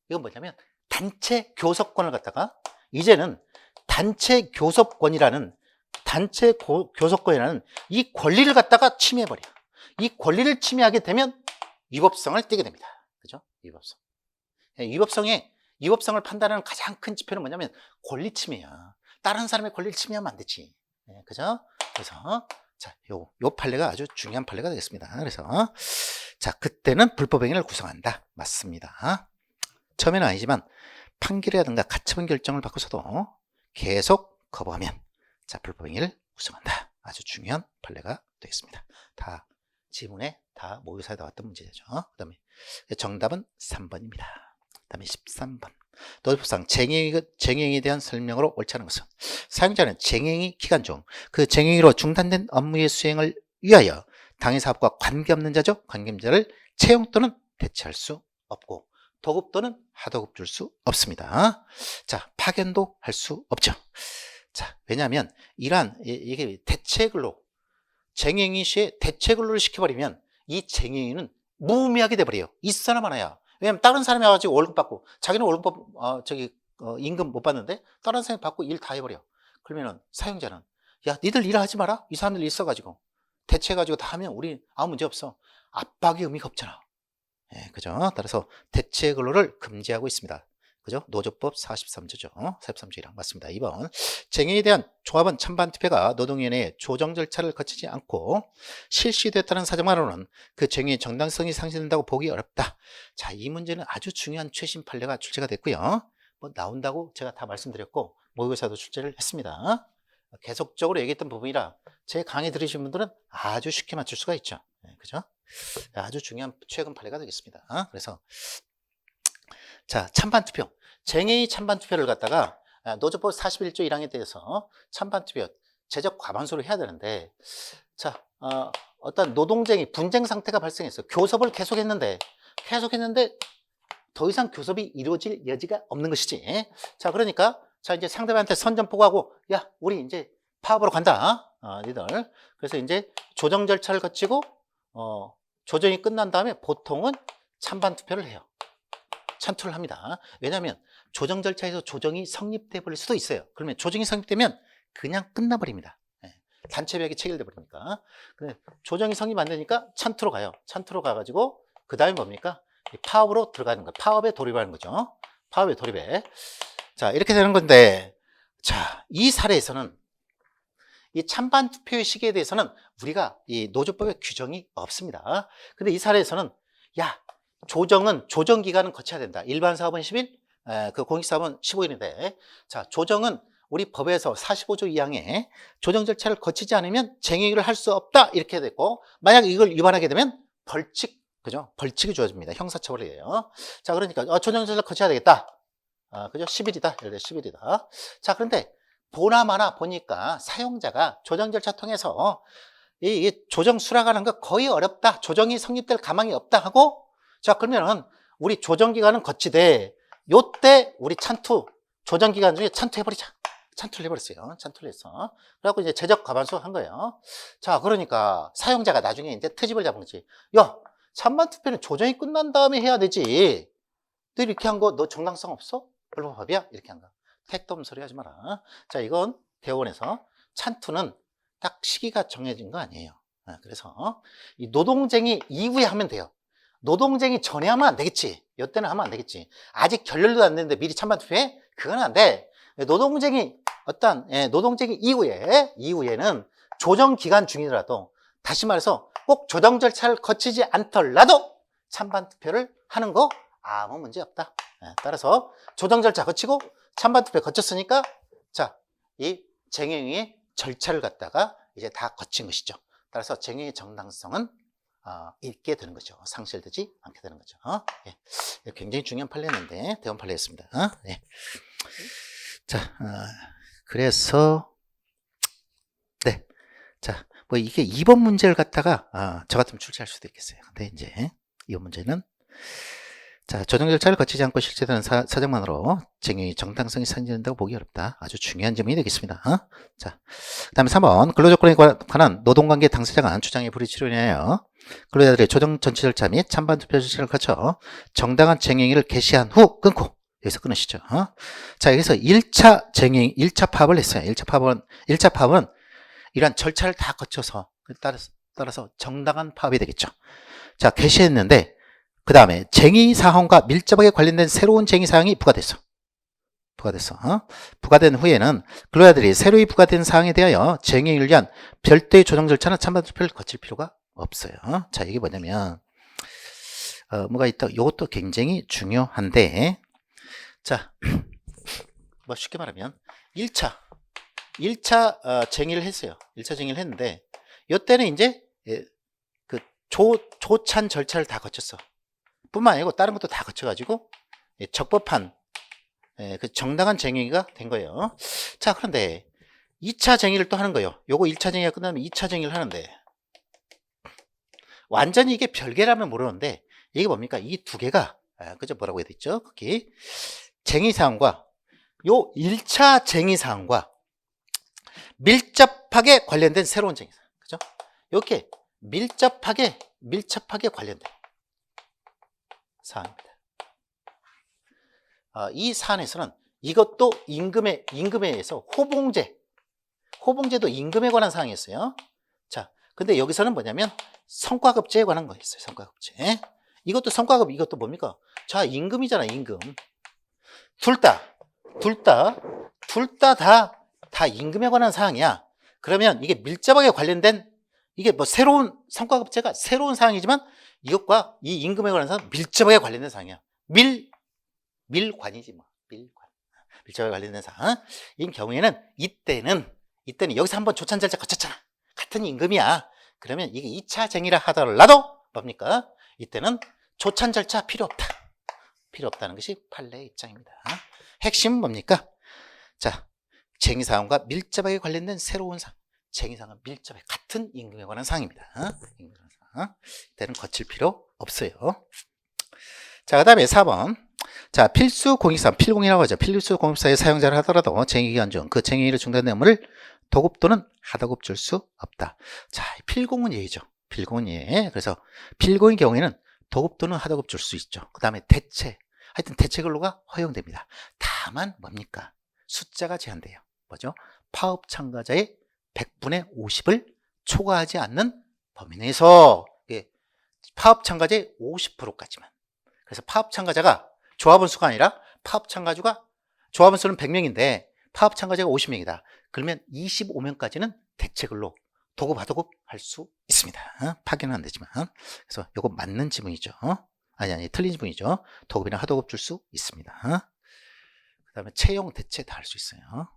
이건 뭐냐면 단체 교섭권을 갖다가 이제는 단체 교섭권이라는 이 권리를 갖다가 침해해버려. 이 권리를 침해하게 되면 위법성을 띠게 됩니다. 그죠? 위법성. 위법성을 판단하는 가장 큰 지표는 뭐냐면 권리 침해야. 다른 사람의 권리를 침해하면 안 되지. 네, 그죠? 그래서 자, 요 판례가 아주 중요한 판례가 되겠습니다. 그래서 자, 그때는 불법행위를 구성한다. 맞습니다. 처음에는 아니지만 판결이라든가 가처분 결정을 받고서도 계속 거부하면 자, 불법행위를 구성한다. 아주 중요한 판례가 되겠습니다. 다 지문에 다 모의사에 나왔던 문제죠. 그 다음에 정답은 3번입니다. 그 다음에 13번. 노조법상 쟁행에 대한 설명으로 옳지 않은 것은 사용자는 쟁행이 기간 중 그 쟁행으로 중단된 업무의 수행을 위하여 당해 사업과 관계없는 자죠. 관계자를 채용 또는 대체할 수 없고 도급 또는 하도급 줄 수 없습니다. 자, 파견도 할 수 없죠. 자, 왜냐하면 이게 대체근로 쟁행위 시에 대체근로를 시켜버리면 이 쟁행위는 무의미하게 돼버려요. 있어나 마나야. 왜냐면 다른 사람이 와가지고 월급 받고 자기는 월급 임금 못 받는데 다른 사람이 받고 일 다 해버려. 그러면은 사용자는 야, 니들 일하지 마라. 이 사람들 있어가지고 대체해가지고 다 하면 우리 아무 문제 없어. 압박의 의미가 없잖아. 예, 그죠? 따라서 대체 근로를 금지하고 있습니다. 그죠? 노조법 43조죠. 43조이랑 맞습니다. 2번. 쟁행에 대한 조합원 찬반 투표가 노동위원회의 조정 절차를 거치지 않고 실시됐다는 사정만으로는 그 쟁행의 정당성이 상실된다고 보기 어렵다. 자, 이 문제는 아주 중요한 최신 판례가 출제가 됐고요. 뭐 나온다고 제가 다 말씀드렸고 모의고사도 출제를 했습니다. 계속적으로 얘기했던 부분이라 제 강의 들으신 분들은 아주 쉽게 맞출 수가 있죠. 네, 그죠? 아주 중요한 최근 판례가 되겠습니다. 그래서 자, 찬반투표. 쟁행이 찬반투표를 갖다가 노조법 41조 1항에 대해서 찬반투표 제적 과반수로 해야 되는데 자, 어떤 노동쟁이 분쟁 상태가 발생했어. 교섭을 계속했는데 더 이상 교섭이 이루어질 여지가 없는 것이지. 자, 그러니까 자, 이제 상대방한테 선전포고하고 야, 우리 이제 파업으로 간다. 니들. 그래서 이제 조정 절차를 거치고 조정이 끝난 다음에 보통은 찬반 투표를 해요. 찬투를 합니다. 왜냐하면 조정 절차에서 조정이 성립돼 버릴 수도 있어요. 그러면 조정이 성립되면 그냥 끝나버립니다. 단체벽이 체결돼 버리니까. 근데 조정이 성립 안 되니까 찬투로 가요. 찬투로 가가지고 그 다음에 뭡니까? 파업으로 들어가는 거예요. 파업에 돌입하는 거죠. 파업에 돌입해. 자, 이렇게 되는 건데, 자, 이 사례에서는 이 찬반 투표의 시기에 대해서는 우리가 이 노조법에 규정이 없습니다. 근데 이 사례에서는 야, 조정 기간은 거쳐야 된다. 일반 사업은 10일, 그 공익 사업은 15일인데, 자, 조정은 우리 법에서 45조 2항에 조정 절차를 거치지 않으면 쟁행위를 할 수 없다. 이렇게 됐고, 만약 이걸 위반하게 되면 벌칙, 그죠? 벌칙이 주어집니다. 형사처벌이에요. 자, 그러니까 조정 절차를 거쳐야 되겠다. 그죠? 10일이다. 예를 들어 10일이다. 자, 그런데 보나마나 보니까 사용자가 조정 절차 통해서 이 조정 수락하는 거 거의 어렵다. 조정이 성립될 가망이 없다 하고, 자, 그러면은 우리 조정 기간은 거치되 요때 우리 조정 기간 중에 찬투해버리자. 찬투를 해버렸어요. 찬투를 했어. 그래갖고 이제 제적 과반수 한 거예요. 자, 그러니까 사용자가 나중에 이제 트집을 잡은 거지. 야, 찬반 투표는 조정이 끝난 다음에 해야 되지. 너 이렇게 한 거 너 정당성 없어? 불법합이야? 이렇게 한 거. 택도 없는 소리 하지 마라. 자, 이건 대법원에서 찬투는 딱 시기가 정해진 거 아니에요. 그래서 이 노동쟁이 이후에 하면 돼요. 노동쟁이 전에 하면 안 되겠지. 이때는 하면 안 되겠지. 아직 결렬도 안 됐는데 미리 찬반 투표해? 그건 안 돼. 노동쟁이 이후에는 조정 기간 중이더라도 다시 말해서 꼭 조정 절차를 거치지 않더라도 찬반 투표를 하는 거 아무 문제 없다. 따라서 조정 절차 거치고 찬반 투표 거쳤으니까 자, 이 쟁행위의 절차를 갖다가 이제 다 거친 것이죠. 따라서 쟁행의 정당성은 있게 되는 거죠. 상실되지 않게 되는 거죠. 예. 굉장히 중요한 판례인데 대원 판례였습니다. 예. 자, 그래서 네, 자, 뭐 이게 2번 문제를 갖다가 저 같으면 출제할 수도 있겠어요. 근데 이제 이번 문제는 자, 조정 절차를 거치지 않고 실시되는 사정만으로 쟁행의 정당성이 상실된다고 보기 어렵다. 아주 중요한 점이 되겠습니다. 자, 그 다음에 3번 근로조건에 관한 노동관계 당사자가 주장의 불이치로 인하여 근로자들의 조정 전체 절차 및 찬반 투표 절차를 거쳐 정당한 쟁행위를 개시한 후 끊고 여기서 끊으시죠. 자, 여기서 1차 쟁행, 1차 파업을 했어요. 1차 파업은 이러한 절차를 다 거쳐서 따라서 정당한 파업이 되겠죠. 자, 개시했는데 그 다음에 쟁의 사항과 밀접하게 관련된 새로운 쟁의 사항이 부과됐어. 부과된 후에는 근로자들이 새로이 부과된 사항에 대하여 쟁의를 위한 별도의 조정 절차나 찬반 투표를 거칠 필요가 없어요. 자, 이게 뭐냐면 뭐가 있다. 이것도 굉장히 중요한데, 자, 뭐 쉽게 말하면 1차 쟁의를 했어요. 1차 쟁의를 했는데 이때는 이제 그 조찬 절차를 다 거쳤어. 뿐만 아니고 다른 것도 다 거쳐가지고 적법한 그 정당한 쟁의가 된 거예요. 자, 그런데 2차 쟁의를 또 하는 거예요. 요거 1차 쟁의가 끝나면 2차 쟁의를 하는데 완전히 이게 별개라면 모르는데 이게 뭡니까? 이 두 개가 그죠? 뭐라고 해야 되죠? 거기 쟁의사항과 요 1차 쟁의사항과 밀접하게 관련된 새로운 쟁의사항, 그죠? 이렇게 밀접하게 관련된 사항입니다. 이 사안에서는 이것도 임금에 의해서 호봉제도 임금에 관한 사항이었어요. 자, 근데 여기서는 뭐냐면 성과급제에 관한 거였어요. 성과급제. 이것도 성과급, 이것도 뭡니까? 자, 임금이잖아, 임금. 둘 다 임금에 관한 사항이야. 그러면 이게 밀접하게 관련된 이게 뭐 새로운 성과급제가 새로운 사항이지만 이것과 이 임금에 관한 사항은 밀접하게 관련된 사항이야. 밀관이지 뭐. 밀접하게 관련된 사항. 이 경우에는 이때는 여기서 한번 조찬 절차 거쳤잖아. 같은 임금이야. 그러면 이게 2차 쟁의라 하더라도 뭡니까? 이때는 조찬 절차 필요 없다는 것이 판례의 입장입니다. 핵심은 뭡니까? 자, 쟁의사항과 밀접하게 관련된 새로운 사항. 쟁의사항은 밀접하게 같은 임금에 관한 사항입니다. 이때는 거칠 필요 없어요. 자, 그 다음에 4번. 자, 필수 공익사항, 필공이라고 하죠. 필수 공익사의 사용자를 하더라도 쟁의기간 중 그 쟁의를 중단된 업무를 도급 또는 하도급 줄 수 없다. 자, 필공은 예의죠. 필공은 예. 그래서 필공의 경우에는 도급 또는 하도급 줄 수 있죠. 그 다음에 하여튼 대체 근로가 허용됩니다. 다만 뭡니까? 숫자가 제한돼요. 뭐죠? 파업 참가자의 100분의 50을 초과하지 않는 범위 내에서 파업 참가자의 50%까지만. 그래서 파업 참가자가 조합원 수가 아니라 조합원 수는 100명인데 파업 참가자가 50명이다. 그러면 25명까지는 대체 근로 도급 하도급 할 수 있습니다. 파기는 안 되지만. 그래서 이거 맞는 지문이죠. 아니 틀린 지문이죠. 도급이나 하도급 줄 수 있습니다. 그 다음에 채용 대체 다 할 수 있어요.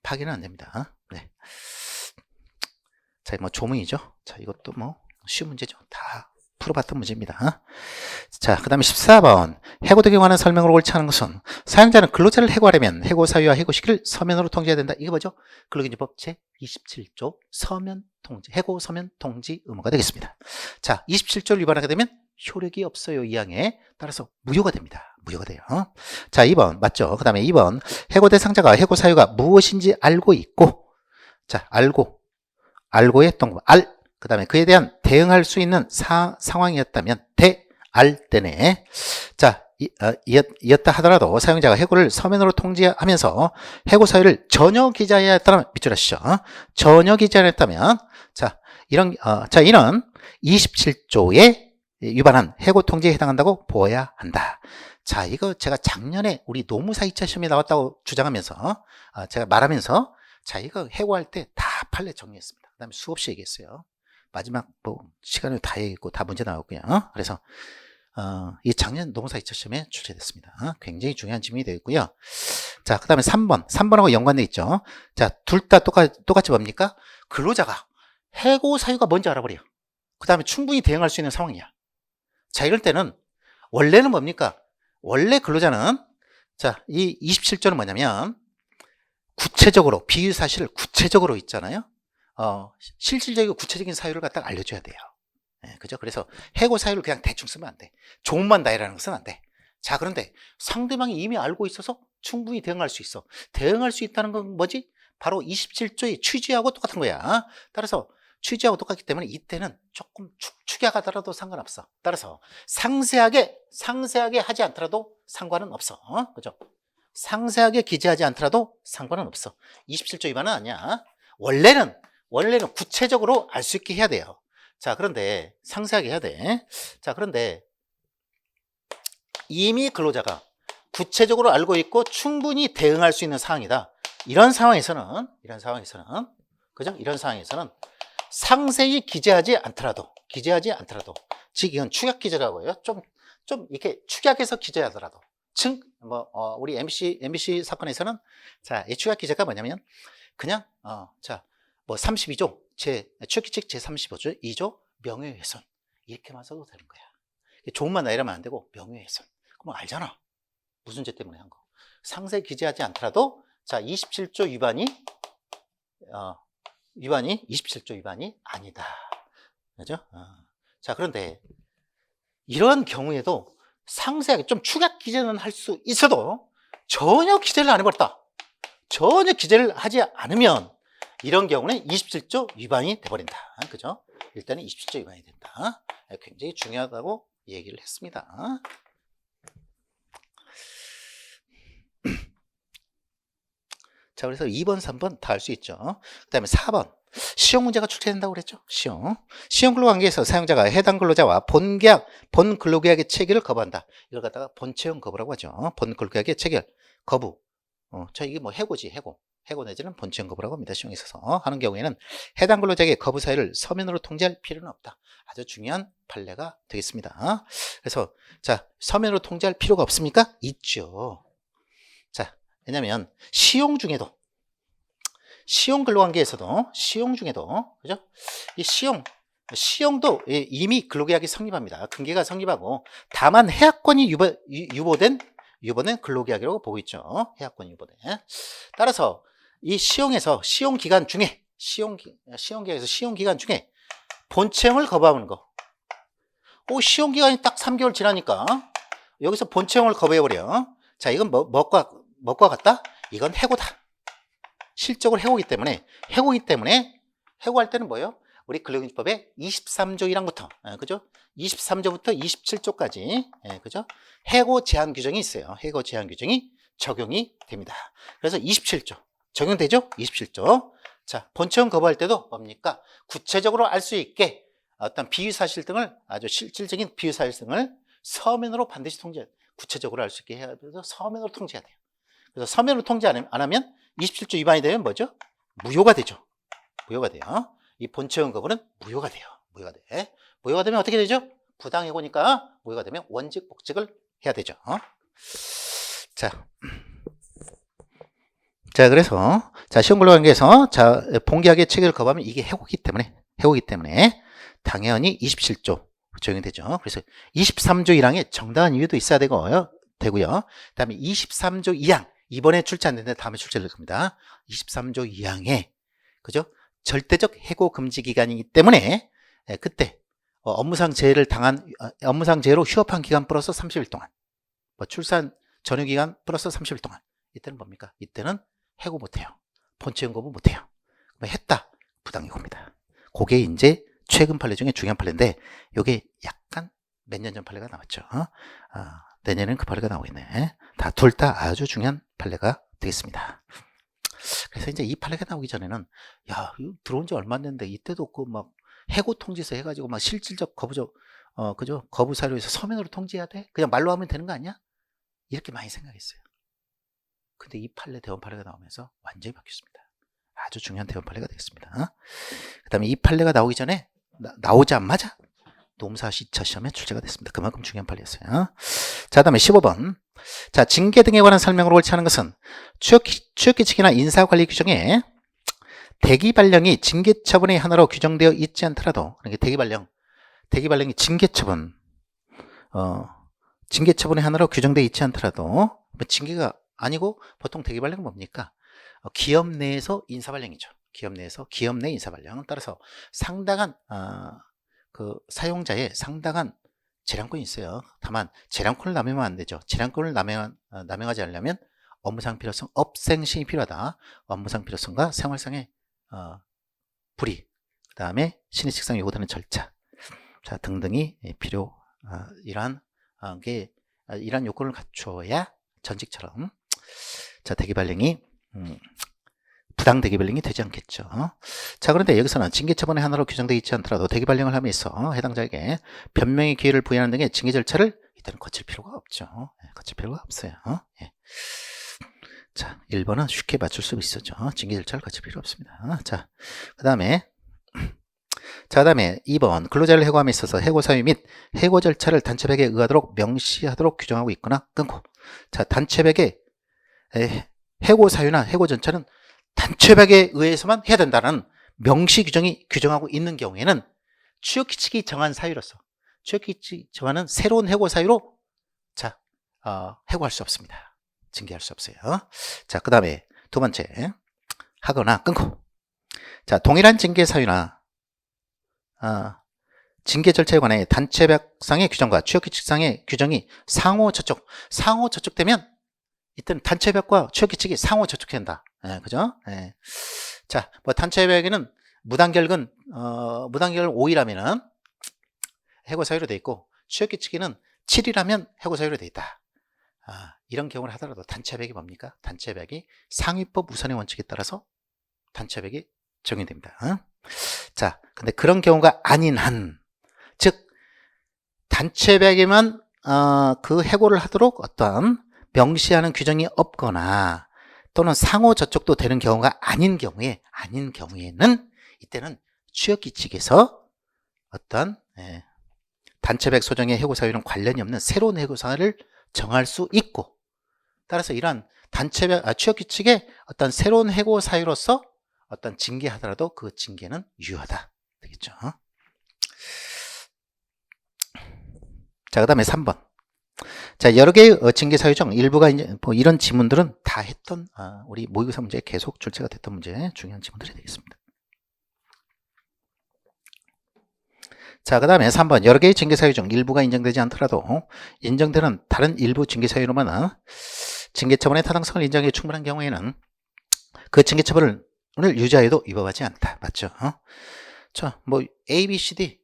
파기는 안 됩니다. 네. 자, 뭐 조문이죠. 자, 이것도 뭐 쉬운 문제죠. 다 풀어봤던 문제입니다. 자, 그 다음에 14번. 해고 등에 관한 설명으로 옳지 않은 것은 사용자는 근로자를 해고하려면 해고 사유와 해고 시기를 서면으로 통지해야 된다. 이게 뭐죠? 근로기준법 제27조 서면 통지, 해고 서면 통지 의무가 되겠습니다. 자, 27조를 위반하게 되면 효력이 없어요. 이 항에 따라서 무효가 됩니다. 무효가 돼요. 자, 2번 맞죠? 그 다음에 2번. 해고 대상자가 해고 사유가 무엇인지 알고 있고, 자, 알고의 동법 그 다음에 그에 대한 대응할 수 있는 상황이었다면 대알 때네. 자, 이었다 하더라도 사용자가 해고를 서면으로 통지하면서 해고 사유를 전혀 기재해야 했다면 밑줄 하시죠. 전혀 기재했다면 이런 27조에 위반한 해고 통지에 해당한다고 보아야 한다. 자, 이거 제가 작년에 우리 노무사 2차 시험에 나왔다고 주장하면서 제가 말하면서 자, 이거 해고할 때 다 판례 정리했습니다. 그 다음에 수없이 얘기했어요. 마지막 뭐 시간을 다 얘기했고 다 문제 나왔고요. 그래서 이 작년 노무사 2차 시험에 출제됐습니다. 굉장히 중요한 질문이 되겠고요. 자, 그 다음에 3번. 3번하고 연관되어 있죠. 자, 둘 다 똑같이 뭡니까? 근로자가 해고 사유가 뭔지 알아버려. 그 다음에 충분히 대응할 수 있는 상황이야. 자, 이럴 때는 원래는 뭡니까? 원래 근로자는 자, 이 27조는 뭐냐면 구체적으로 비유 사실을 구체적으로 있잖아요. 실질적이고 구체적인 사유를 갖다가 알려줘야 돼요. 그죠? 그래서 해고 사유를 그냥 대충 쓰면 안 돼. 조문만 다이라는 것은 안 돼. 자, 그런데 상대방이 이미 알고 있어서 충분히 대응할 수 있어. 대응할 수 있다는 건 뭐지? 바로 27조의 취지하고 똑같은 거야. 따라서 취지하고 똑같기 때문에 이때는 조금 축약하더라도 상관없어. 따라서 상세하게 하지 않더라도 상관은 없어. 그죠? 상세하게 기재하지 않더라도 상관은 없어. 27조 위반은 아니야. 원래는 구체적으로 알 수 있게 해야 돼요. 자, 그런데 상세하게 해야 돼. 자, 그런데 이미 근로자가 구체적으로 알고 있고 충분히 대응할 수 있는 상황이다. 이런 상황에서는 그죠? 이런 상황에서는 상세히 기재하지 않더라도 즉 이건 축약 기재라고 해요. 좀 이렇게 축약해서 기재하더라도 우리 MBC 사건에서는 자, 이 축약 기재가 뭐냐면 그냥 32조 축약기칙 제35조 2조 명예훼손 이렇게만 써도 되는 거야. 조문만 나열하면 안 되고 명예훼손. 그럼 알잖아. 무슨 죄 때문에 한 거. 상세 기재하지 않더라도 자, 27조 위반이 27조 위반이 아니다. 그죠? 자, 그런데 이런 경우에도 상세하게 좀 축약 기재는 할 수 있어도 전혀 기재를 안 해버렸다. 전혀 기재를 하지 않으면 이런 경우는 27조 위반이 돼버린다. 그죠? 일단은 27조 위반이 된다. 굉장히 중요하다고 얘기를 했습니다. 자, 그래서 2번, 3번 다 할 수 있죠. 그 다음에 4번. 시용 문제가 출제된다고 그랬죠? 시용 근로관계에서 사용자가 해당 근로자와 본 근로계약의 체결을 거부한다. 이걸 갖다가 본채용 거부라고 하죠. 본 근로계약의 체결, 거부. 이게 뭐 해고지, 해고 내지는 본채용 거부라고 합니다. 시용에 있어서 하는 경우에는 해당 근로자에게 거부 사유를 서면으로 통지할 필요는 없다. 아주 중요한 판례가 되겠습니다. 그래서 자, 서면으로 통지할 필요가 없습니까? 있죠. 자, 왜냐면 시용 근로관계에서도 그죠? 이 시용도 이미 근로계약이 성립합니다. 근계가 성립하고 다만 해약권이 유보된 근로계약이라고 보고 있죠. 해약권이 유보된. 따라서 이 시용에서 시용계약에서 시용기간 중에 본채용을 거부하는 거. 시용기간이 딱 3개월 지나니까 여기서 본채용을 거부해버려. 자, 이건 뭐과 같다? 이건 해고다. 실적으로 해고기 때문에 해고할 때는 뭐예요? 우리 근로기준법의 23조 1항부터 그죠? 23조부터 27조까지 그죠? 해고 제한 규정이 있어요. 해고 제한 규정이 적용이 됩니다. 그래서 27조 적용되죠? 27조. 자, 본채용 거부할 때도 뭡니까? 구체적으로 알 수 있게 어떤 비유사실 등을 아주 실질적인 비유사실 등을 서면으로 반드시 구체적으로 알 수 있게 해야 돼서 서면으로 통지해야 돼요. 그래서 서면으로 통지 안 하면 27조 위반이 되면 뭐죠? 무효가 되죠. 무효가 돼요. 이 본채용 거부는 무효가 돼요. 무효가 되면 어떻게 되죠? 부당해고니까 무효가 되면 원직 복직을 해야 되죠. 자, 그래서 시용근로관계에서 본계약의 체결을 거부하면 이게 해고기 때문에 당연히 27조 적용이 되죠. 그래서 23조 1항에 정당한 이유도 있어야 되고요. 그다음에 23조 2항 이번에 출제 안 됐는데 다음에 출제될 겁니다. 23조 2항에 그죠? 절대적 해고 금지 기간이기 때문에 그때 업무상 재해로 휴업한 기간 플러스 30일 동안 출산 전후 기간 플러스 30일 동안 이때는 뭡니까? 이때는 해고 못해요. 본채용 거부 못해요. 했다. 부당해고입니다. 그게 이제 최근 판례 중에 중요한 판례인데 이게 약간 몇 년 전 판례가 나왔죠. 내년에는 그 판례가 나오겠네. 둘 다 아주 중요한 판례가 되겠습니다. 그래서 이제 이 판례가 나오기 전에는 야, 이거 들어온 지 얼마 안 됐는데 이때도 해고 통지서 해가지고 실질적 그죠? 거부 사유에서 서면으로 통지해야 돼? 그냥 말로 하면 되는 거 아니야? 이렇게 많이 생각했어요. 근데 이 대원 판례가 나오면서 완전히 바뀌었습니다. 아주 중요한 대원 판례가 되겠습니다. 그 다음에 이 판례가 나오기 전에 나오자마자 노무사 2차 시험에 출제가 됐습니다. 그만큼 중요한 판례였어요. 자, 다음에 15번. 자, 징계 등에 관한 설명으로 옳지 않은 것은 취업규칙이나 인사관리 규정에 대기 발령이 징계 처분의 하나로 규정되어 있지 않더라도, 그러니까 대기 발령이 징계 처분의 하나로 규정되어 있지 않더라도, 뭐 징계가 아니고 보통 대기 발령은 뭡니까? 기업 내에서 인사 발령이죠. 기업 내 인사 발령. 따라서 상당한 그 사용자의 상당한 재량권이 있어요. 다만 재량권을 남용하면 안 되죠. 재량권을 남용하지 않으려면 업무상 필요성, 업생신이 필요하다. 업무상 필요성과 생활상의 불이익, 그 다음에 신의식상 요구되는 절차, 자 등등이 이러한 요건을 갖춰야 전직처럼 자 대기 발령이 부당 대기 발령이 되지 않겠죠. 자, 그런데 여기서는 징계 처분의 하나로 규정되어 있지 않더라도 대기 발령을 함으로써 해당자에게 변명의 기회를 부여하는 등의 징계 절차를 이때는 거칠 필요가 없죠. 거칠 필요가 없어요. 예. 자, 1번은 쉽게 맞출 수 있었죠. 징계 절차를 거칠 필요 없습니다. 자, 그 다음에 2번 근로자를 해고함에 있어서 해고 사유 및 해고 절차를 단체백에 의하도록 명시하도록 규정하고 있거나 끊고, 자 단체백의 해고 사유나 해고 절차는 단체백에 의해서만 해야 된다는 명시 규정하고 있는 경우에는 취업규칙이 정한 사유로서 취업규칙이 정하는 새로운 해고 사유로 자 해고할 수 없습니다. 징계할 수 없어요. 자, 그 다음에 두 번째, 하거나 끊고. 자, 동일한 징계 사유나 징계 절차에 관해 단체백상의 규정과 취업규칙상의 규정이 상호 저촉되면 이때는 단체백과 취업규칙이 상호 저촉된다. 그죠? 자, 뭐 단체백에는 무단결근 5일하면은 해고 사유로 돼 있고, 취업규칙에는 7일하면 해고 사유로 돼 있다. 이런 경우를 하더라도 단체백이 뭡니까? 단체백이 상위법 우선의 원칙에 따라서 단체백이 적용됩니다. 자, 근데 그런 경우가 아닌 한, 즉 단체백에만 그 해고를 하도록 어떤 명시하는 규정이 없거나 또는 상호 저촉도 되는 경우가 아닌 경우에는 이때는 취업규칙에서 어떤 단체백 소정의 해고 사유랑 관련이 없는 새로운 해고 사유를 정할 수 있고, 따라서 이러한 취업규칙의 어떤 새로운 해고 사유로서 어떤 징계하더라도 그 징계는 유효하다. 되겠죠. 자, 그 다음에 3번. 자, 여러 개의 징계 사유 중 일부가 이제 뭐 이런 지문들은 다 했던 우리 모의고사 문제에 계속 출제가 됐던 문제, 중요한 지문들이 되겠습니다. 자, 그 다음에 3번. 여러 개의 징계 사유 중 일부가 인정되지 않더라도 인정되는 다른 일부 징계 사유로만 징계 처분의 타당성을 인정하기 충분한 경우에는 그 징계 처분을 유지하여도 위법하지 않다. 맞죠? 자, 뭐 A, B, C, D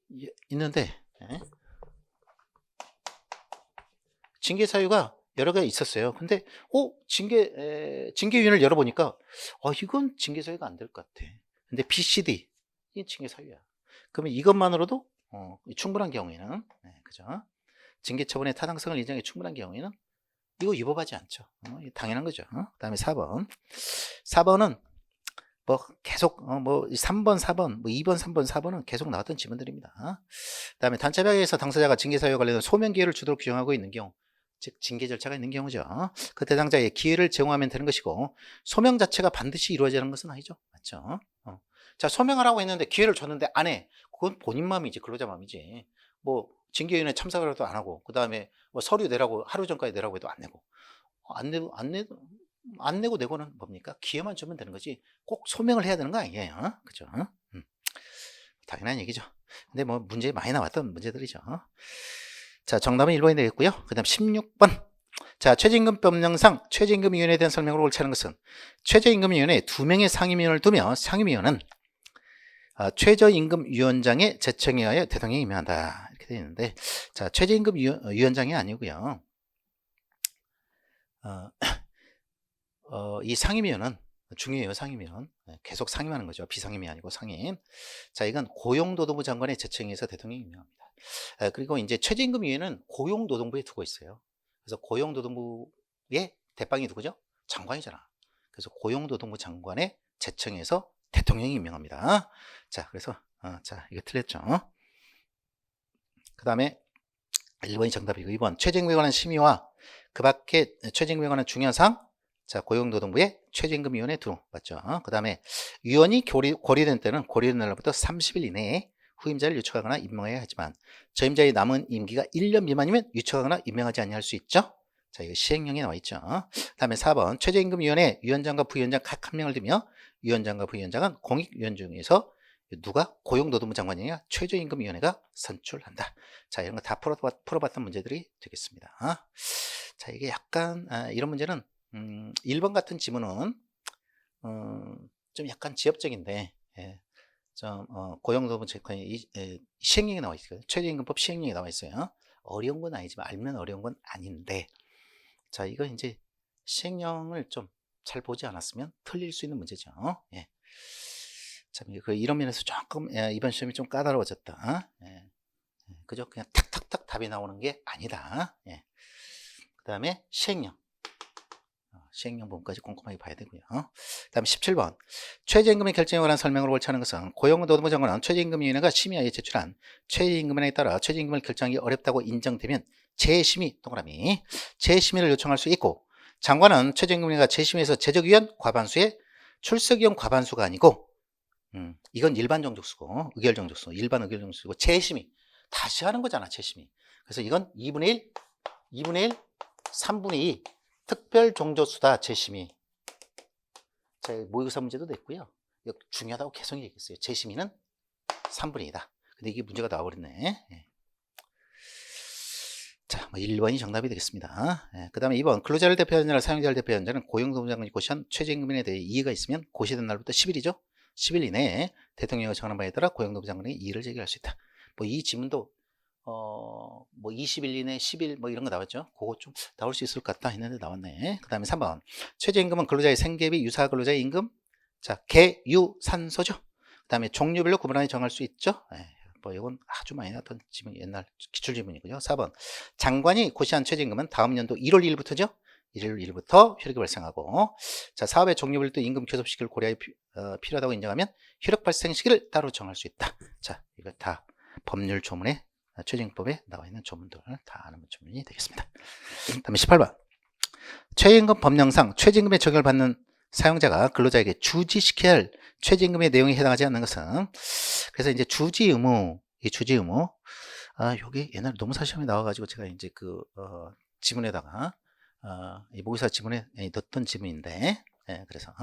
있는데 징계 사유가 여러 가지 있었어요. 근데 징계위원회를 열어보니까 이건 징계 사유가 안 될 것 같아. 근데 B, C, D 이 징계 사유야. 그러면 이것만으로도 충분한 경우에는 그죠? 징계 처분의 타당성을 인정하기 충분한 경우에는 이거 위법하지 않죠. 당연한 거죠. 그 다음에 4번은 뭐 계속 뭐 3번, 4번, 뭐 2번, 3번, 4번은 계속 나왔던 지문들입니다. 그 다음에 단체백에서 당사자가 징계 사유와 관련된 소명 기회를 주도록 규정하고 있는 경우, 즉 징계 절차가 있는 경우죠. 그 대상자에게 기회를 제공하면 되는 것이고, 소명 자체가 반드시 이루어지는 것은 아니죠. 맞죠? 자, 소명하라고 했는데 기회를 줬는데 안 해. 그건 본인 마음이지, 근로자 마음이지. 뭐 징계위원회 참석을 해도 안 하고, 그 다음에 뭐 서류 내라고 하루 전까지 내라고 해도 안 내고, 안 내고 내고는 뭡니까? 기회만 주면 되는 거지 꼭 소명을 해야 되는 거 아니에요. 그죠? 당연한 얘기죠. 근데 뭐 문제 많이 나왔던 문제들이죠. 자, 정답은 1번이 되겠고요. 그 다음 16번. 자, 최저임금법령상 최저임금위원회에 대한 설명으로 옳지 않은 것은 최저임금위원회에 2명의 상임위원을 두며 상임위원은 최저임금위원장의 제청에 의하여 대통령이 임명한다. 이렇게 되어 있는데, 자, 최저임금위원장이 아니고요. 이 상임위원은 중요해요. 상임위원. 계속 상임하는 거죠. 비상임이 아니고 상임. 자, 이건 고용노동부 장관의 제청에 의해서 대통령이 임명합니다. 그리고 이제 최저임금위원회는 고용노동부에 두고 있어요. 그래서 고용노동부의 대빵이 누구죠? 장관이잖아. 그래서 고용노동부 장관의 제청에서 대통령이 임명합니다. 자, 그래서 자, 이거 틀렸죠? 그 다음에 1번이 정답이고 2번 최저임금에 관한 심의와 그 밖에 최저임금에 관한 중요한 사항 자 고용노동부의 최저임금위원회 등 맞죠? 그 다음에 위원이 고려된 때는 고려된 날로부터 30일 이내에 후임자를 유촉하거나 임명해야 하지만 전임자의 남은 임기가 1년 미만이면 유촉하거나 임명하지 아니할 수 있죠. 자 이거 시행령에 나와 있죠. 그 다음에 4번 최저임금위원회 위원장과 부위원장 각 한 명을 두며 위원장과 부위원장은 공익위원 중에서 누가 고용노동부 장관이냐 최저임금위원회가 선출한다. 자 이런 거 다 풀어봤던 문제들이 되겠습니다. 자 이게 약간 이런 문제는 1번 같은 지문은 좀 약간 지엽적인데 예, 좀 고용노동부 시행령이 나와 있어요. 최저임금법 시행령이 나와 있어요. 어려운 건 아니지만 알면 어려운 건 아닌데 자 이거 이제 시행령을 좀 잘 보지 않았으면 틀릴 수 있는 문제죠. 예. 참 이런 면에서 조금 이번 시험이 좀 까다로워졌다. 예. 그죠? 그냥 탁탁탁 답이 나오는 게 아니다. 예. 그 다음에 시행령. 시행령 부분까지 꼼꼼하게 봐야 되고요. 그 다음에 17번 최저임금의 결정에 관한 설명으로 옳지 않은 것은 고용노동부 장관은 최저임금위원회가 심의하에 제출한 최저임금에 따라 최저임금을 결정하기 어렵다고 인정되면 재심의 동그라미 재심의를 요청할 수 있고 장관은 최저임금위원회가 재심의에서 제적의원 과반수의 출석의원 과반수가 아니고 이건 일반 정족수고 의결 정족수 일반 의결 정족수고 재심의 다시 하는 거잖아 재심의. 그래서 이건 2분의 1 2분의 1 3분의 2 특별 종조수다 재심의. 자 모의고사 문제도 냈고요. 이거 중요하다고 계속 얘기했어요. 재심의는 3분의 2다. 근데 이게 문제가 나와버렸네. 예. 자, 1번이 정답이 되겠습니다. 예, 그 다음에 2번 근로자를 대표하는 자나 사용자를 대표하는 자는 고용노동부 장관이 고시한 최저임금에 대해 이의가 있으면 고시된 날부터 10일이죠. 10일 이내에 대통령이 정하는 바에 따라 고용노동부 장관에게 이의를 제기할 수 있다. 뭐 이 지문도 뭐 20일 이내 10일 뭐 이런 거 나왔죠. 그거 좀 나올 수 있을 것 같다 했는데 나왔네. 그 다음에 3번 최저임금은 근로자의 생계비 유사 근로자의 임금 자 계유산소죠. 그 다음에 종류별로 구분하여 정할 수 있죠. 예, 뭐 이건 아주 많이 나왔던 지문 옛날 기출지문이고요. 4번 장관이 고시한 최저임금은 다음 연도 1월 1일부터죠. 1월 1일부터 효력이 발생하고 자 사업의 종류별로 또 임금 교섭 시기를 고려해 필요하다고 인정하면 효력 발생 시기를 따로 정할 수 있다. 자 이거 다 법률 조문에 최저임금법에 나와 있는 조문들 다 아는 조문이 되겠습니다. 그 다음에 18번 최저임금 법령상 최저임금에 적용을 받는 사용자가 근로자에게 주지시켜야 할 최저임금의 내용이 해당하지 않는 것은 그래서 이제 주지 의무 이 주지 의무 여기 옛날에 노무사 시험에 나와가지고 제가 이제 그 지문에다가 이 모의사 지문에 넣었던 지문인데 예, 그래서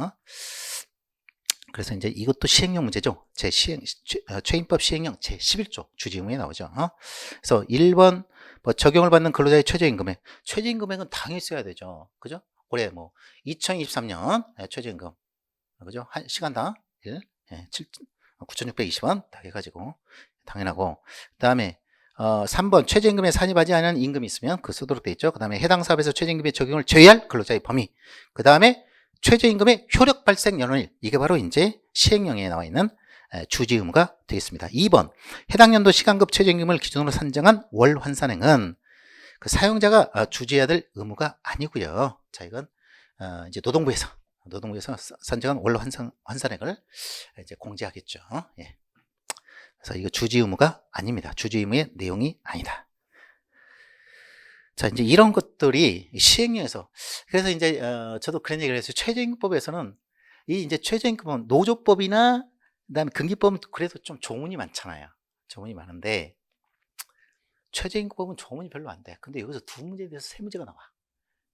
이제 이것도 시행령 문제죠. 최임법 시행령 제11조 주지 의무에 나오죠. 그래서 1번 뭐 적용을 받는 근로자의 최저임금액은 당연히 써야 되죠. 그죠? 올해 뭐 2023년 최저임금 그죠? 한 시간당 9,620원 다 해가지고 당연하고 그 다음에 3번 최저임금에 산입하지 않은 임금이 있으면 그 쓰도록 돼 있죠. 그 다음에 해당 사업에서 최저임금의 적용을 제외할 근로자의 범위 그 다음에 최저임금의 효력 발생 연원일 이게 바로 이제 시행령에 나와 있는 주지 의무가 되겠습니다. 2번 해당 연도 시간급 최저임금을 기준으로 산정한 월 환산액은 그 사용자가 주지해야 될 의무가 아니고요. 자 이건 이제 노동부에서 산정한 월 환산액을 이제 공제하겠죠. 예. 그래서 이거 주지 의무가 아닙니다. 주지 의무의 내용이 아니다. 자, 이제 이런 것들이 시행령에서 그래서 이제 저도 그런 얘기를 했어요. 최저임금법에서는 이 이제 최저임금은 노조법이나 그다음에 등기법은 그래도 좀 조문이 많잖아요. 조문이 많은데 최저임금법은 조문이 별로 안 돼. 근데 여기서 두 문제에 대해서 세 문제가 나와.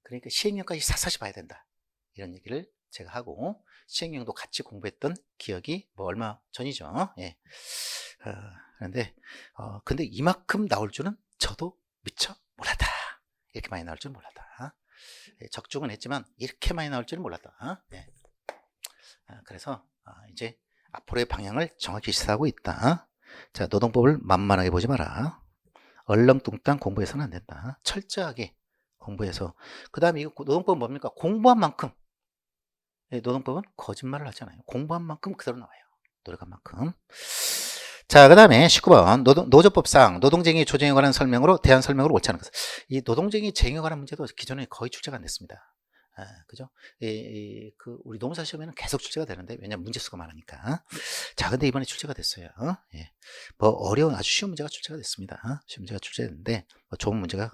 그러니까 시행령까지 삿사시 봐야 된다. 이런 얘기를 제가 하고 시행령도 같이 공부했던 기억이 뭐 얼마 전이죠. 예. 그런데 근데 이만큼 나올 줄은 저도 미처 몰랐다. 이렇게 많이 나올 줄 몰랐다. 예, 적중은 했지만 이렇게 많이 나올 줄은 몰랐다. 예. 그래서 이제 앞으로의 방향을 정확히 시사하고 있다. 자, 노동법을 만만하게 보지 마라. 얼렁뚱땅 공부해서는 안 된다. 철저하게 공부해서 그 다음에 이거 노동법은 뭡니까? 공부한 만큼 노동법은 거짓말을 하지 않아요. 공부한 만큼 그대로 나와요. 노력한 만큼. 자, 그 다음에 19번 노조법상 노동쟁의 조정에 관한 설명으로 대안 설명으로 옳지 않은 것. 이 노동쟁의 쟁에 관한 문제도 기존에 거의 출제가 안 됐습니다. 그죠? 우리 노무사 시험에는 계속 출제가 되는데, 왜냐면 문제수가 많으니까. 자, 근데 이번에 출제가 됐어요. 예. 뭐, 어려운 아주 쉬운 문제가 출제가 됐습니다. 쉬운 문제가 출제됐는데, 뭐 좋은 문제가.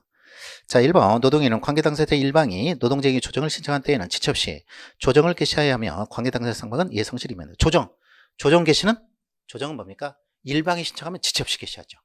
자, 1번. 노동인은 관계당사자 일방이 노동쟁의 조정을 신청한 때에는 지체 없이 조정을 개시하여야 하며, 관계당사자 상방은 이에 성실이면. 조정 개시는? 조정은 뭡니까? 일방이 신청하면 지체 없이 개시하죠.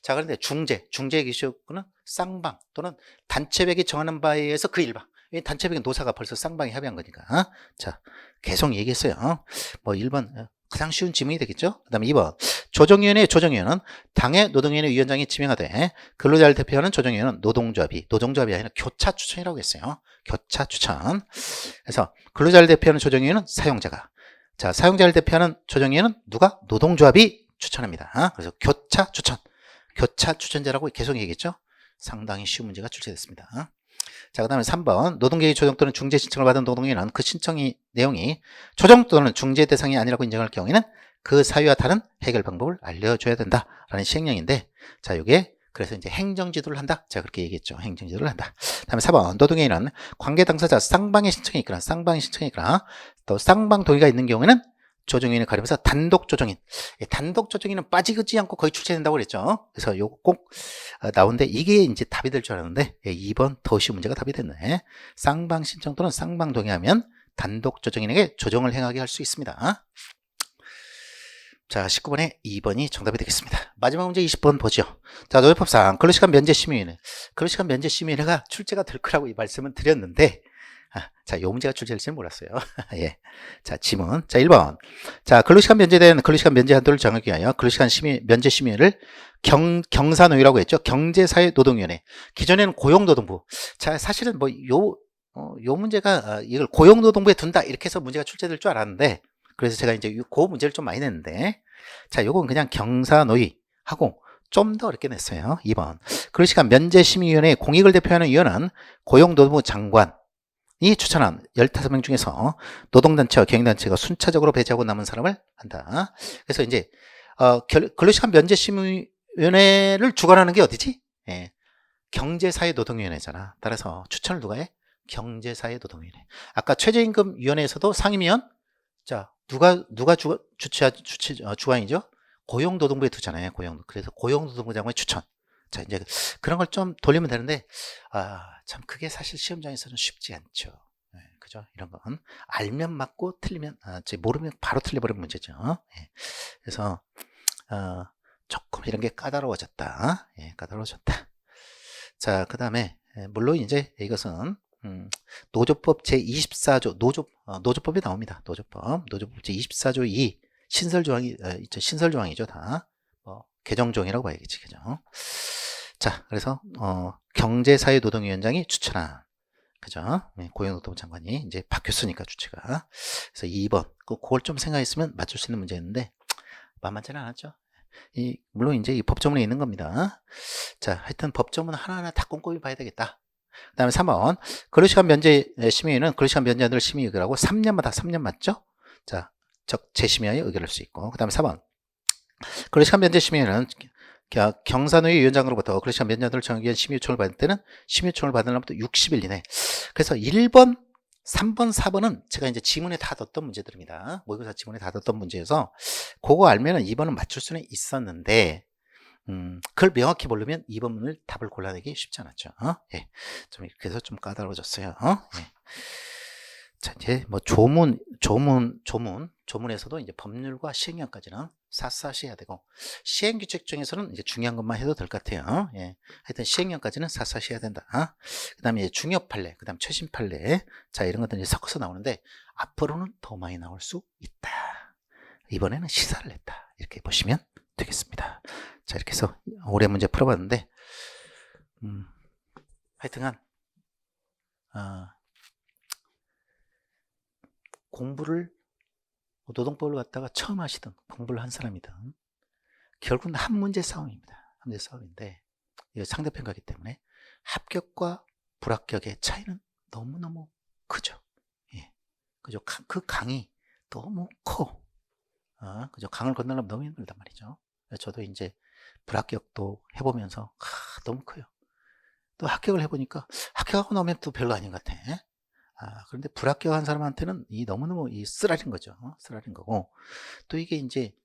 자, 그런데 중재 개시요건은 쌍방 또는 단체백이 정하는 바에 의해서 그 일방. 이 단체백은 노사가 벌써 쌍방이 협의한 거니까. 자, 계속 얘기했어요. 뭐 1번 가장 쉬운 지문이 되겠죠. 그 다음에 2번 조정위원회의 조정위원은 당의 노동위원회 위원장이 지명하되 근로자를 대표하는 조정위원은 노동조합이 아니라 교차 추천이라고 했어요. 교차 추천. 그래서 근로자를 대표하는 조정위원은 사용자가, 자, 사용자를 대표하는 조정위원은 누가? 노동조합이 추천합니다. 그래서 교차 추천제라고 계속 얘기했죠. 상당히 쉬운 문제가 출제됐습니다. 자, 그 다음에 3번 노동계획 조정 또는 중재 신청을 받은 노동인은 그 신청이 내용이 조정 또는 중재 대상이 아니라고 인정할 경우에는 그 사유와 다른 해결 방법을 알려줘야 된다라는 시행령인데, 자, 이게 그래서 이제 행정지도를 한다. 제가 그렇게 얘기했죠. 행정지도를 한다. 다음에 4번 노동계획은 관계 당사자 쌍방의 신청이 있거나 또 쌍방 동의가 있는 경우에는 조정인을 가리면서 단독 조정인. 단독 조정인은 빠지지 않고 거의 출제된다고 그랬죠. 그래서 요거 꼭 나오는데 이게 이제 답이 될 줄 알았는데 2번 더 쉬운 문제가 답이 됐네. 쌍방 신청 또는 쌍방 동의하면 단독 조정인에게 조정을 행하게 할 수 있습니다. 자, 19번에 2번이 정답이 되겠습니다. 마지막 문제 20번 보죠. 자, 노조법상 근로시간 면제심의위원회가 출제가 될 거라고 이 말씀은 드렸는데, 자, 요 문제가 출제될지는 몰랐어요. 예. 자, 지문. 자, 1번. 자, 근로시간 면제된 근로시간 면제 한도를 정하기 위하여 근로시간 면제 심의를 경사노위라고 했죠. 경제사회노동위원회. 기존에는 고용노동부. 자, 사실은 뭐, 요 문제가, 이걸 고용노동부에 둔다. 이렇게 해서 문제가 출제될 줄 알았는데, 그래서 제가 이제 그 문제를 좀 많이 냈는데, 자, 요건 그냥 경사노위하고 좀 더 어렵게 냈어요. 2번. 근로시간 면제심의위원회 공익을 대표하는 위원은 고용노동부 장관, 이 추천한 15명 중에서 노동단체와 경영단체가 순차적으로 배제하고 남은 사람을 한다. 그래서 이제 근로시간 면제심의위원회를 주관하는 게 어디지? 예. 경제사회노동위원회잖아. 따라서 추천을 누가 해? 경제사회노동위원회. 아까 최저임금위원회에서도 상임위원, 자, 누가 주관이죠? 고용노동부에 두잖아요. 그래서 고용노동부 장관의 추천. 자, 이제 그런 걸 좀 돌리면 되는데, 참 그게 사실 시험장에서는 쉽지 않죠. 네, 그죠? 이런 건 알면 맞고 틀리면, 모르면 바로 틀려버리는 문제죠. 예. 그래서 조금 이런 게 까다로워졌다. 예, 까다로워졌다. 자, 그 다음에 물론 이제 이것은 노조법 제24조 노조법이 나옵니다. 노조법 제24조 2 신설조항이죠. 다 개정조항이라고 봐야겠지. 개정. 자, 그래서 경제사회노동위원장이 추천한, 그죠? 네, 고용노동부 장관이 이제 바뀌었으니까 주체가. 그래서 2번 그걸 좀 생각했으면 맞출 수 있는 문제였는데 만만치는 않았죠. 물론 이제 이 법조문에 있는 겁니다. 자, 하여튼 법조문 하나하나 다 꼼꼼히 봐야 되겠다. 그 다음에 3번 근로시간 면제 심의위는 근로시간 면제안을 심의 의결하고 3년 맞죠? 자, 재심의하여 의결할 수 있고, 그 다음에 4번 근로시간 면제 심의위는 경사노위 위원장으로부터 근로시간 면제안을 정하기 위한 심의 요청을 받을 때는 심의 요청을 받으려면 60일 이내. 그래서 1번, 3번, 4번은 제가 이제 지문에 다 뒀던 문제들입니다. 모의고사 지문에 다 뒀던 문제여서 그거 알면은 2번은 맞출 수는 있었는데, 그걸 명확히 모르면 2번을 답을 골라내기 쉽지 않았죠. 예. 그래서 좀 까다로워졌어요. 예. 자, 이제 뭐 조문에서도 이제 법률과 시행령까지는 샅샅이 해야 되고, 시행규칙 중에서는 이제 중요한 것만 해도 될 것 같아요. 예. 하여튼 시행령까지는 샅샅이 해야 된다. 그 다음에 이제 중요 판례, 그 다음 최신 판례. 자, 이런 것들이 섞어서 나오는데, 앞으로는 더 많이 나올 수 있다. 이번에는 시사를 냈다. 이렇게 보시면 되겠습니다. 자, 이렇게 해서 올해 문제 풀어봤는데, 하여튼간, 공부를 노동법을 갖다가 처음 하시든 공부를 한 사람이든 결국은 한 문제 싸움입니다. 한 문제 싸움인데, 이거 상대평가이기 때문에 합격과 불합격의 차이는 너무너무 크죠. 예. 그죠? 그 강이 너무 커. 그죠? 강을 건너려면 너무 힘들단 말이죠. 저도 이제 불합격도 해보면서 너무 커요. 또 합격을 해보니까 합격하고 나면 또 별거 아닌 것 같아. 그런데 불합격한 사람한테는 이 너무너무 이 쓰라린 거죠. 쓰라린 거고, 또 이게 이제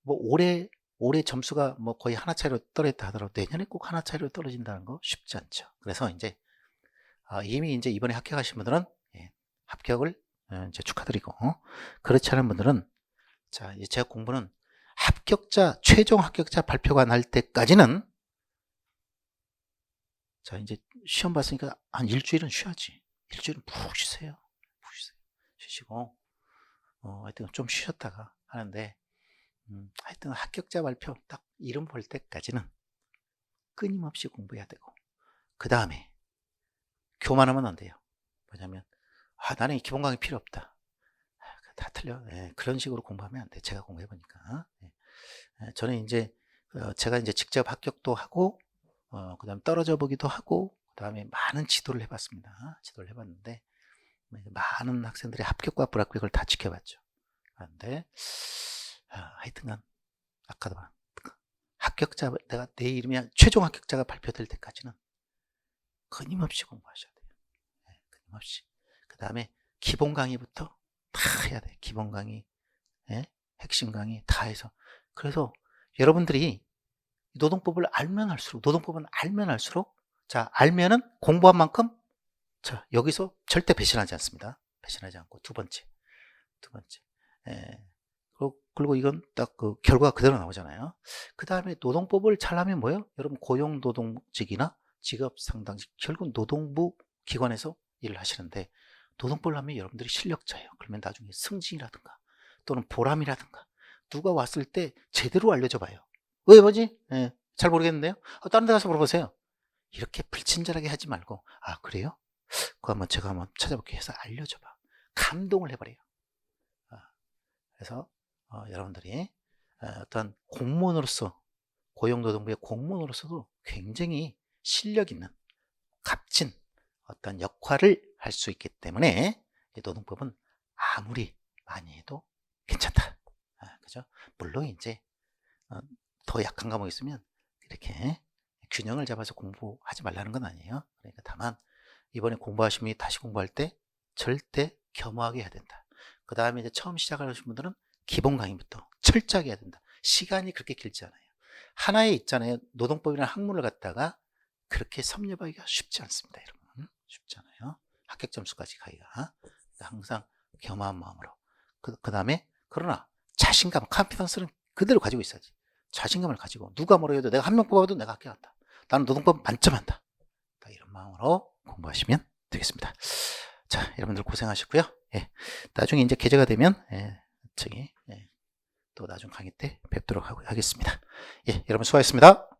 뭐 올해 점수가 뭐 거의 하나 차이로 떨어졌다 하더라도 내년에 꼭 하나 차이로 떨어진다는 거 쉽지 않죠. 그래서 이제 이미 이제 이번에 합격하신 분들은 합격을 이제 축하드리고, 그렇지 않은 분들은 자, 이제 제가 공부는 최종 합격자 발표가 날 때까지는, 자, 이제 시험 봤으니까 한 일주일은 쉬어야지. 일주일은 푹 쉬세요. 푹 쉬세요. 쉬시고, 하여튼 좀 쉬셨다가 하는데, 하여튼 합격자 발표 딱 이름 볼 때까지는 끊임없이 공부해야 되고, 그 다음에 교만하면 안 돼요. 뭐냐면, 나는 기본 강의 필요 없다. 다 틀려. 그런 식으로 공부하면 안 돼. 제가 공부해보니까. 저는 이제, 제가 이제 직접 합격도 하고, 그 다음에 떨어져 보기도 하고, 그 다음에 많은 지도를 해봤습니다. 지도를 해봤는데, 많은 학생들의 합격과 불합격을 다 지켜봤죠. 그런데, 하여튼간, 아까도 말 합격자, 내 이름이 최종 합격자가 발표될 때까지는 끊임없이 공부하셔야 돼요. 끊임없이. 그 다음에 기본 강의부터 다 해야 돼. 기본 강의, 핵심 강의 다 해서. 그래서 여러분들이 노동법을 알면 알수록, 자, 알면은 공부한 만큼, 자, 여기서 절대 배신하지 않습니다. 배신하지 않고, 두 번째. 그리고 이건 딱 그 결과가 그대로 나오잖아요. 그 다음에 노동법을 잘하면 뭐예요? 여러분 고용노동직이나 직업상당직, 결국 노동부 기관에서 일을 하시는데, 노동법을 하면 여러분들이 실력자예요. 그러면 나중에 승진이라든가 또는 보람이라든가 누가 왔을 때 제대로 알려줘 봐요. 왜 뭐지? 잘 모르겠는데요. 다른 데 가서 물어보세요. 이렇게 불친절하게 하지 말고, 그래요? 그거 제가 한번 찾아볼게요 해서 알려줘 봐. 감동을 해버려요. 그래서 여러분들이 어떤 공무원으로서, 고용노동부의 공무원으로서도 굉장히 실력 있는 값진 어떤 역할을 할 수 있기 때문에 이 노동법은 아무리 많이 해도 괜찮다. 그죠? 물론 이제 더 약한 과목이 있으면 이렇게 균형을 잡아서 공부하지 말라는 건 아니에요. 그러니까 다만 이번에 공부하신 분이 다시 공부할 때 절대 겸허하게 해야 된다. 그 다음에 이제 처음 시작하시는 분들은 기본 강의부터 철저하게 해야 된다. 시간이 그렇게 길지 않아요. 하나에 있잖아요. 노동법이라는 학문을 갖다가 그렇게 섭렵하기가 쉽지 않습니다, 여러분. 쉽지 않아요. 합격 점수까지 가기가. 항상 겸허한 마음으로. 그 다음에, 그러나 자신감, 컨피던스는 그대로 가지고 있어야지. 자신감을 가지고 누가 뭐라 해도 내가 한 명 뽑아도 내가 합격한다. 나는 노동법 만점한다. 이런 마음으로 공부하시면 되겠습니다. 자, 여러분들 고생하셨고요. 나중에 이제 계제가 되면 또 나중 강의 때 뵙도록 하겠습니다. 여러분 수고하셨습니다.